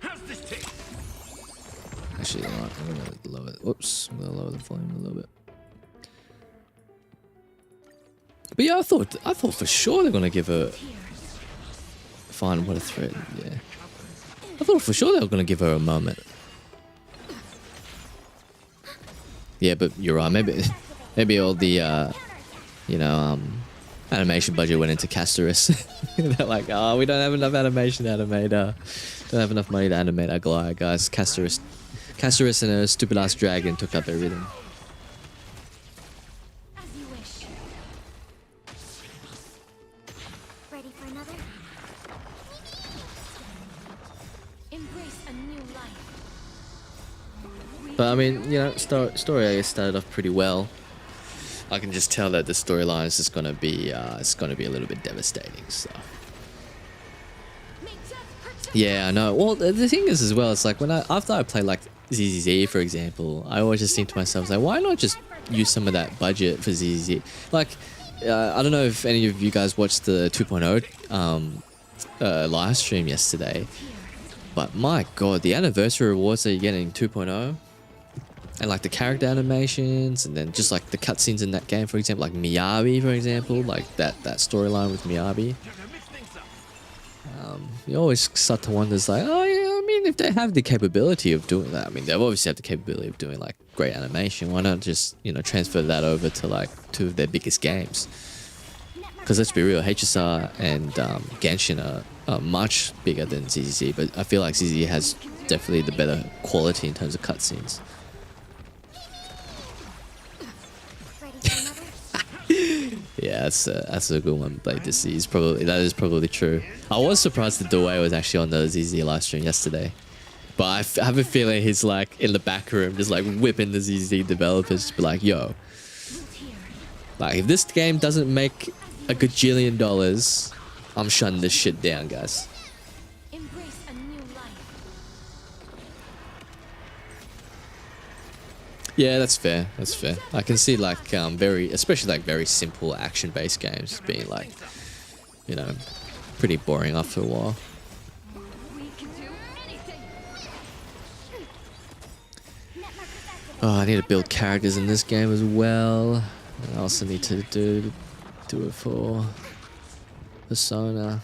[SPEAKER 12] How's this taste?
[SPEAKER 5] Actually, you know what, I'm gonna lower it. Whoops, I'm gonna lower the volume a little bit. But yeah, I thought for sure they're gonna give her. Fine, what a threat. Yeah, I thought for sure they were gonna give her a moment. Yeah, but you're right. Maybe all the animation budget went into Castorus. They're like, oh, we don't have enough animation to animate. Don't have enough money to animate our Goliath, guys. Castorus and a stupid ass dragon took up everything.
[SPEAKER 13] As you wish. Ready for another? Embrace a new life.
[SPEAKER 5] But I mean, you know, story I guess started off pretty well. I can just tell that the storyline is just gonna be a little bit devastating. So yeah, I know. Well, the thing is as well, it's like after I play like ZZZ, for example, I always just think to myself, like, why not just use some of that budget for ZZZ? Like, I don't know if any of you guys watched the 2.0 live stream yesterday, but my god, the anniversary rewards that you get in 2.0. And like the character animations, and then just like the cutscenes in that game, for example, like Miyabi, for example, like that storyline with Miyabi. You always start to wonder, it's like, oh yeah, I mean, if they have the capability of doing that, I mean, they obviously have the capability of doing like great animation. Why not just, you know, transfer that over to like two of their biggest games? Because let's be real, HSR and Genshin are much bigger than ZZZ, but I feel like ZZZ has definitely the better quality in terms of cutscenes. Yeah, that's a good one, Blade to see. That is probably true. I was surprised that Dwayne was actually on the ZZ live stream yesterday, but I have a feeling he's like in the back room, just like whipping the ZZ developers to be like, "Yo, like if this game doesn't make a gajillion dollars, I'm shutting this shit down, guys." Yeah, that's fair. That's fair. I can see like especially like very simple action-based games being like, you know, pretty boring after a while. Oh, I need to build characters in this game as well. I also need to do it for Persona.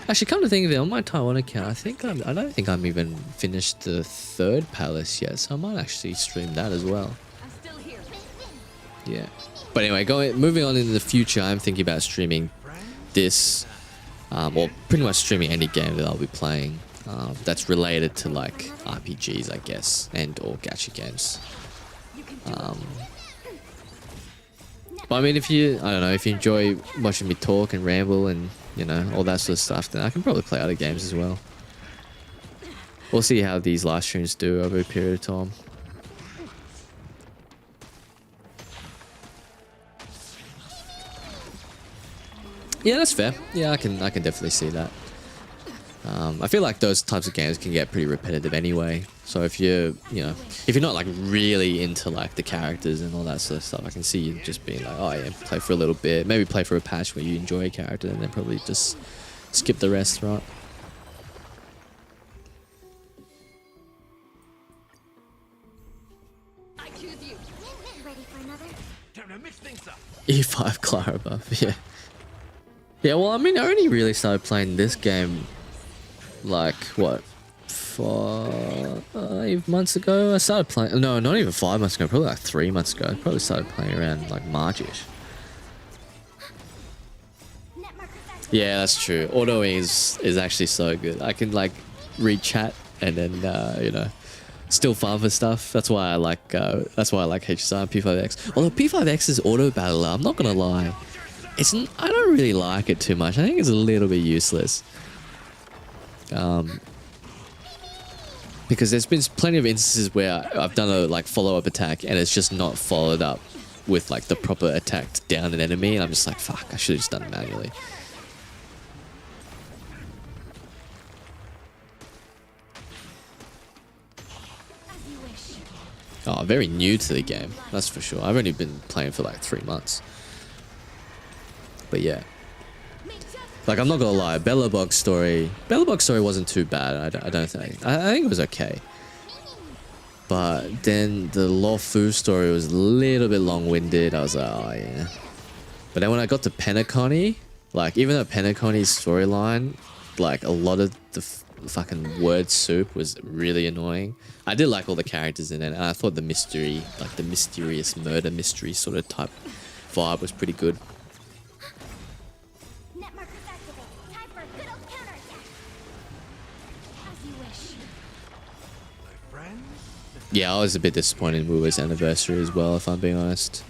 [SPEAKER 5] Actually, come to think of it, on my Taiwan account, I don't think I'm even finished the 3rd palace yet, so I might actually stream that as well.
[SPEAKER 2] I'm still here.
[SPEAKER 5] Yeah. But anyway, moving on into the future, I'm thinking about streaming this, or pretty much streaming any game that I'll be playing that's related to like RPGs, I guess, and or gacha games. But I mean, if you enjoy watching me talk and ramble and, you know, all that sort of stuff, then I can probably play other games as well. We'll see how these live streams do over a period of time. Yeah, that's fair. Yeah, I can definitely see that. I feel like those types of games can get pretty repetitive anyway. So if you're not like really into like the characters and all that sort of stuff, I can see you just being like, oh yeah, play for a little bit, maybe play for a patch where you enjoy a character, and then probably just skip the rest, right?
[SPEAKER 2] I choose you.
[SPEAKER 13] Ready for another?
[SPEAKER 10] Time to mix things up.
[SPEAKER 5] E5 Clara buff, yeah. Yeah, well, I mean, I only really started playing this game like, what, 5 months ago? I started playing, no, not even 5 months ago, probably like 3 months ago. I probably started playing around like March-ish. Yeah, that's true. Autoing is actually so good. I can like read chat and then, you know, still farm for stuff. That's why I like HSI and P5X. Although P5X's auto battler, I'm not gonna lie, I don't really like it too much. I think it's a little bit useless. Because there's been plenty of instances where I've done a like follow-up attack and it's just not followed up with like the proper attack to down an enemy, and I'm just like, fuck, I should have just done it manually. Oh, very new to the game, that's for sure. I've only been playing for like 3 months. But yeah. Like, I'm not gonna lie, Belobog's story wasn't too bad, I don't think. I think it was okay. But then the Lawfu story was a little bit long-winded. I was like, oh yeah. But then when I got to Penacony, like, even though Penacony's storyline, like, a lot of the fucking word soup was really annoying. I did like all the characters in it, and I thought the mystery, like the mysterious murder mystery sort of type vibe was pretty good. Yeah, I was a bit disappointed in Wu's anniversary as well, if I'm being honest.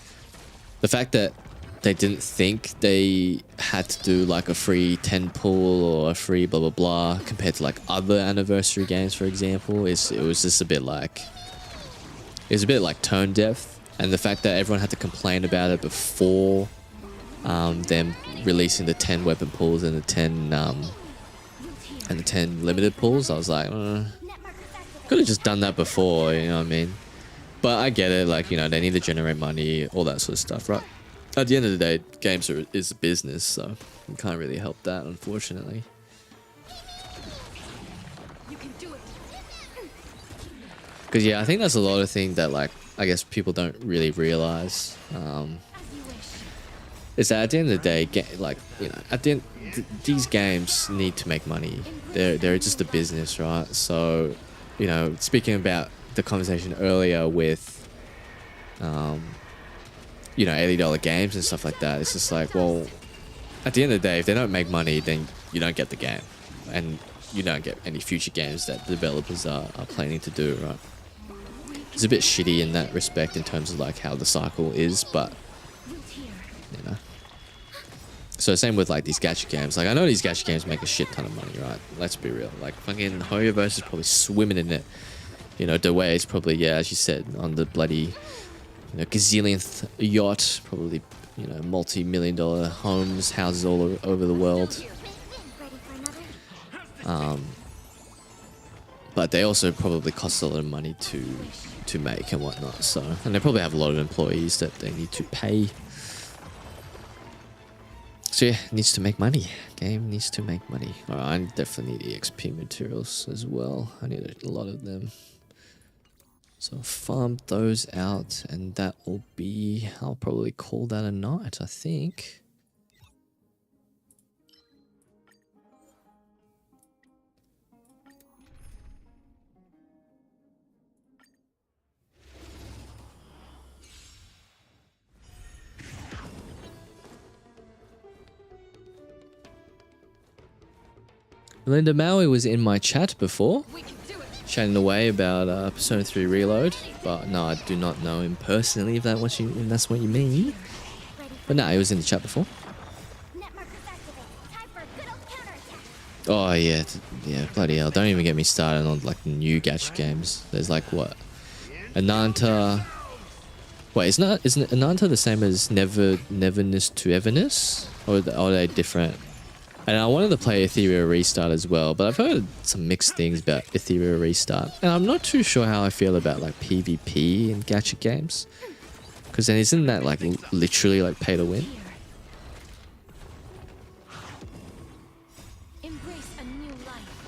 [SPEAKER 5] The fact that they didn't think they had to do like a free 10 pull or a free blah blah blah compared to like other anniversary games, for example, it was just a bit like, it was a bit like tone deaf. And the fact that everyone had to complain about it before them releasing the 10 weapon pulls and the 10 limited pulls, I was like, could have just done that before, you know what I mean? But I get it, like, you know, they need to generate money, all that sort of stuff, right? At the end of the day, games is a business, so you can't really help that, unfortunately. Because yeah, I think that's a lot of things that, like, I guess people don't really realize. Is that at the end of the day, like, you know, at the end, these games need to make money. They're just a business, right? So, you know, speaking about the conversation earlier with, you know, $80 games and stuff like that, it's just like, well, at the end of the day, if they don't make money, then you don't get the game. And you don't get any future games that developers are planning to do, right? It's a bit shitty in that respect in terms of like how the cycle is, but, you know. So same with like these gacha games. Like, I know these gacha games make a shit ton of money, right? Let's be real. Like, fucking Hoyoverse is probably swimming in it. You know, Dewey is probably, yeah, as you said, on the bloody, you know, gazillionth yacht. Probably, you know, multi-million-dollar homes, houses all over the world. But they also probably cost a lot of money to make and whatnot. So, and they probably have a lot of employees that they need to pay. So yeah, it needs to make money. Game needs to make money. Alright, I definitely need EXP materials as well. I need a lot of them. So farm those out, and that will be, I'll probably call that a night, I think. Linda Maui was in my chat before, chatting away about Persona 3 Reload, but no, I do not know him personally, if that's what you mean. But no, he was in the chat before. Oh yeah, yeah, bloody hell! Don't even get me started on like the new gacha games. There's like what, Ananta. Wait, isn't Ananta the same as Neverness to Everness, or are they different? And I wanted to play Ethereal Restart as well, but I've heard some mixed things about Ethereal Restart. And I'm not too sure how I feel about like PvP in gacha games. Because then isn't that like literally like pay to win?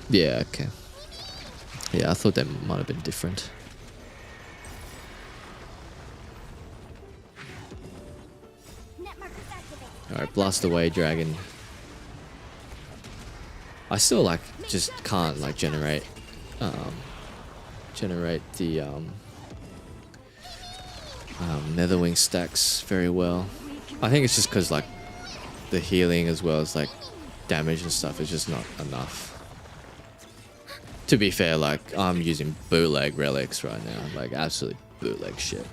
[SPEAKER 5] Yeah, okay. Yeah, I thought that might have been different. Alright, blast away, dragon. I still like just can't like generate the Netherwing stacks very well. I think it's just because like the healing as well as like damage and stuff is just not enough. To be fair, like I'm using bootleg relics right now, like absolutely bootleg shit.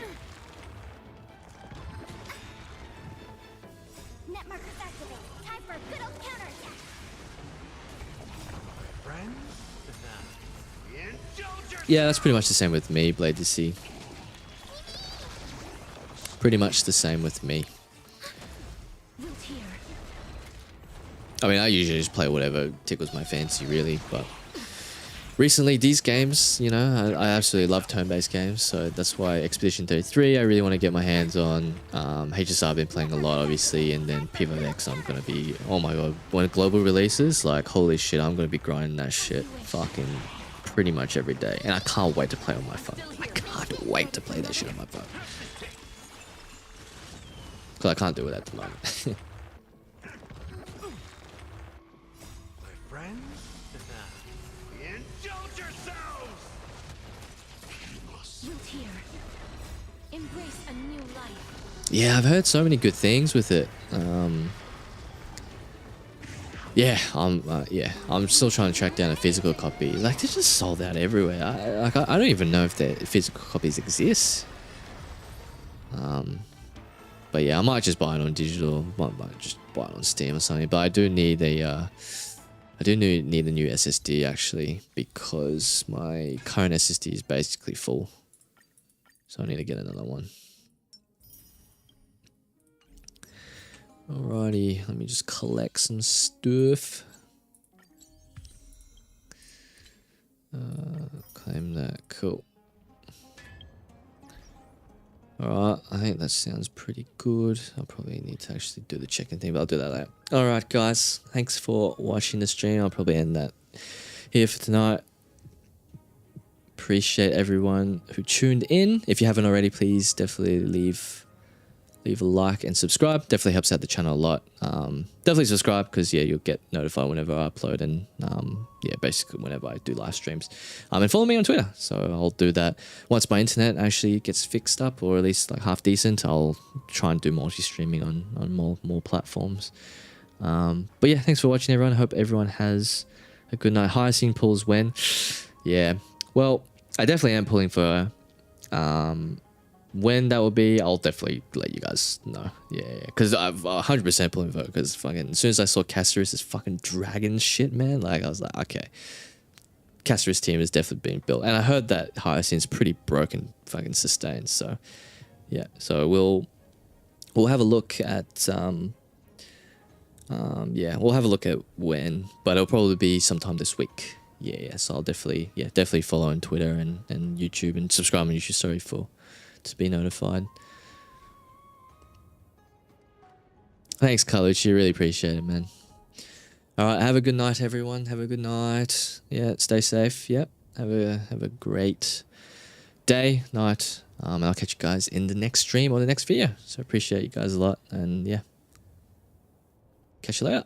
[SPEAKER 5] Yeah, that's pretty much the same with me, Blade to See. Pretty much the same with me. I mean, I usually just play whatever tickles my fancy, really, but recently these games, you know, I absolutely love turn-based games, so that's why Expedition 33 I really want to get my hands on. HSR I've been playing a lot, obviously, and then P5X I'm going to be, oh my god, when global releases, like, holy shit, I'm going to be grinding that shit fucking pretty much every day, and I can't wait to play on my phone. I can't wait to play that shit on my phone. Because I can't do it at the moment. Yeah, I've heard so many good things with it. Yeah, I'm still trying to track down a physical copy. Like, they're just sold out everywhere. I don't even know if the physical copies exist. But yeah, I might just buy it on digital. Might just buy it on Steam or something. But I do need a need a new SSD actually, because my current SSD is basically full. So I need to get another one. Alrighty, let me just collect some stuff. Claim that, cool. Alright, I think that sounds pretty good. I'll probably need to actually do the check-in thing, but I'll do that later. Alright guys, thanks for watching the stream. I'll probably end that here for tonight. Appreciate everyone who tuned in. If you haven't already, please definitely leave a like and subscribe. Definitely helps out the channel a lot. Definitely subscribe, because yeah, you'll get notified whenever I upload, and yeah, basically whenever I do live streams. And follow me on Twitter. So I'll do that once my internet actually gets fixed up, or at least like half decent. I'll try and do multi-streaming on more platforms. But yeah, thanks for watching, everyone. I hope everyone has a good night. Hyacine pulls when? Yeah, well, I definitely am pulling for when that will be, I'll definitely let you guys know. Yeah, because I've 100% pulling for it, because fucking as soon as I saw Caster's fucking dragon shit, man, like I was like, okay, Caster's team is definitely being built, and I heard that Hyacine's pretty broken fucking sustained. So yeah, so we'll have a look at yeah, we'll have a look at when, but it'll probably be sometime this week. Yeah, so I'll definitely follow on Twitter and YouTube, and subscribe on YouTube. Sorry for. To be notified. Thanks, Carlucci. Really appreciate it, man. Alright, have a good night, everyone. Have a good night. Yeah, stay safe. Yep. Have a great day, night, and I'll catch you guys in the next stream or the next video. So appreciate you guys a lot, and yeah, catch you later.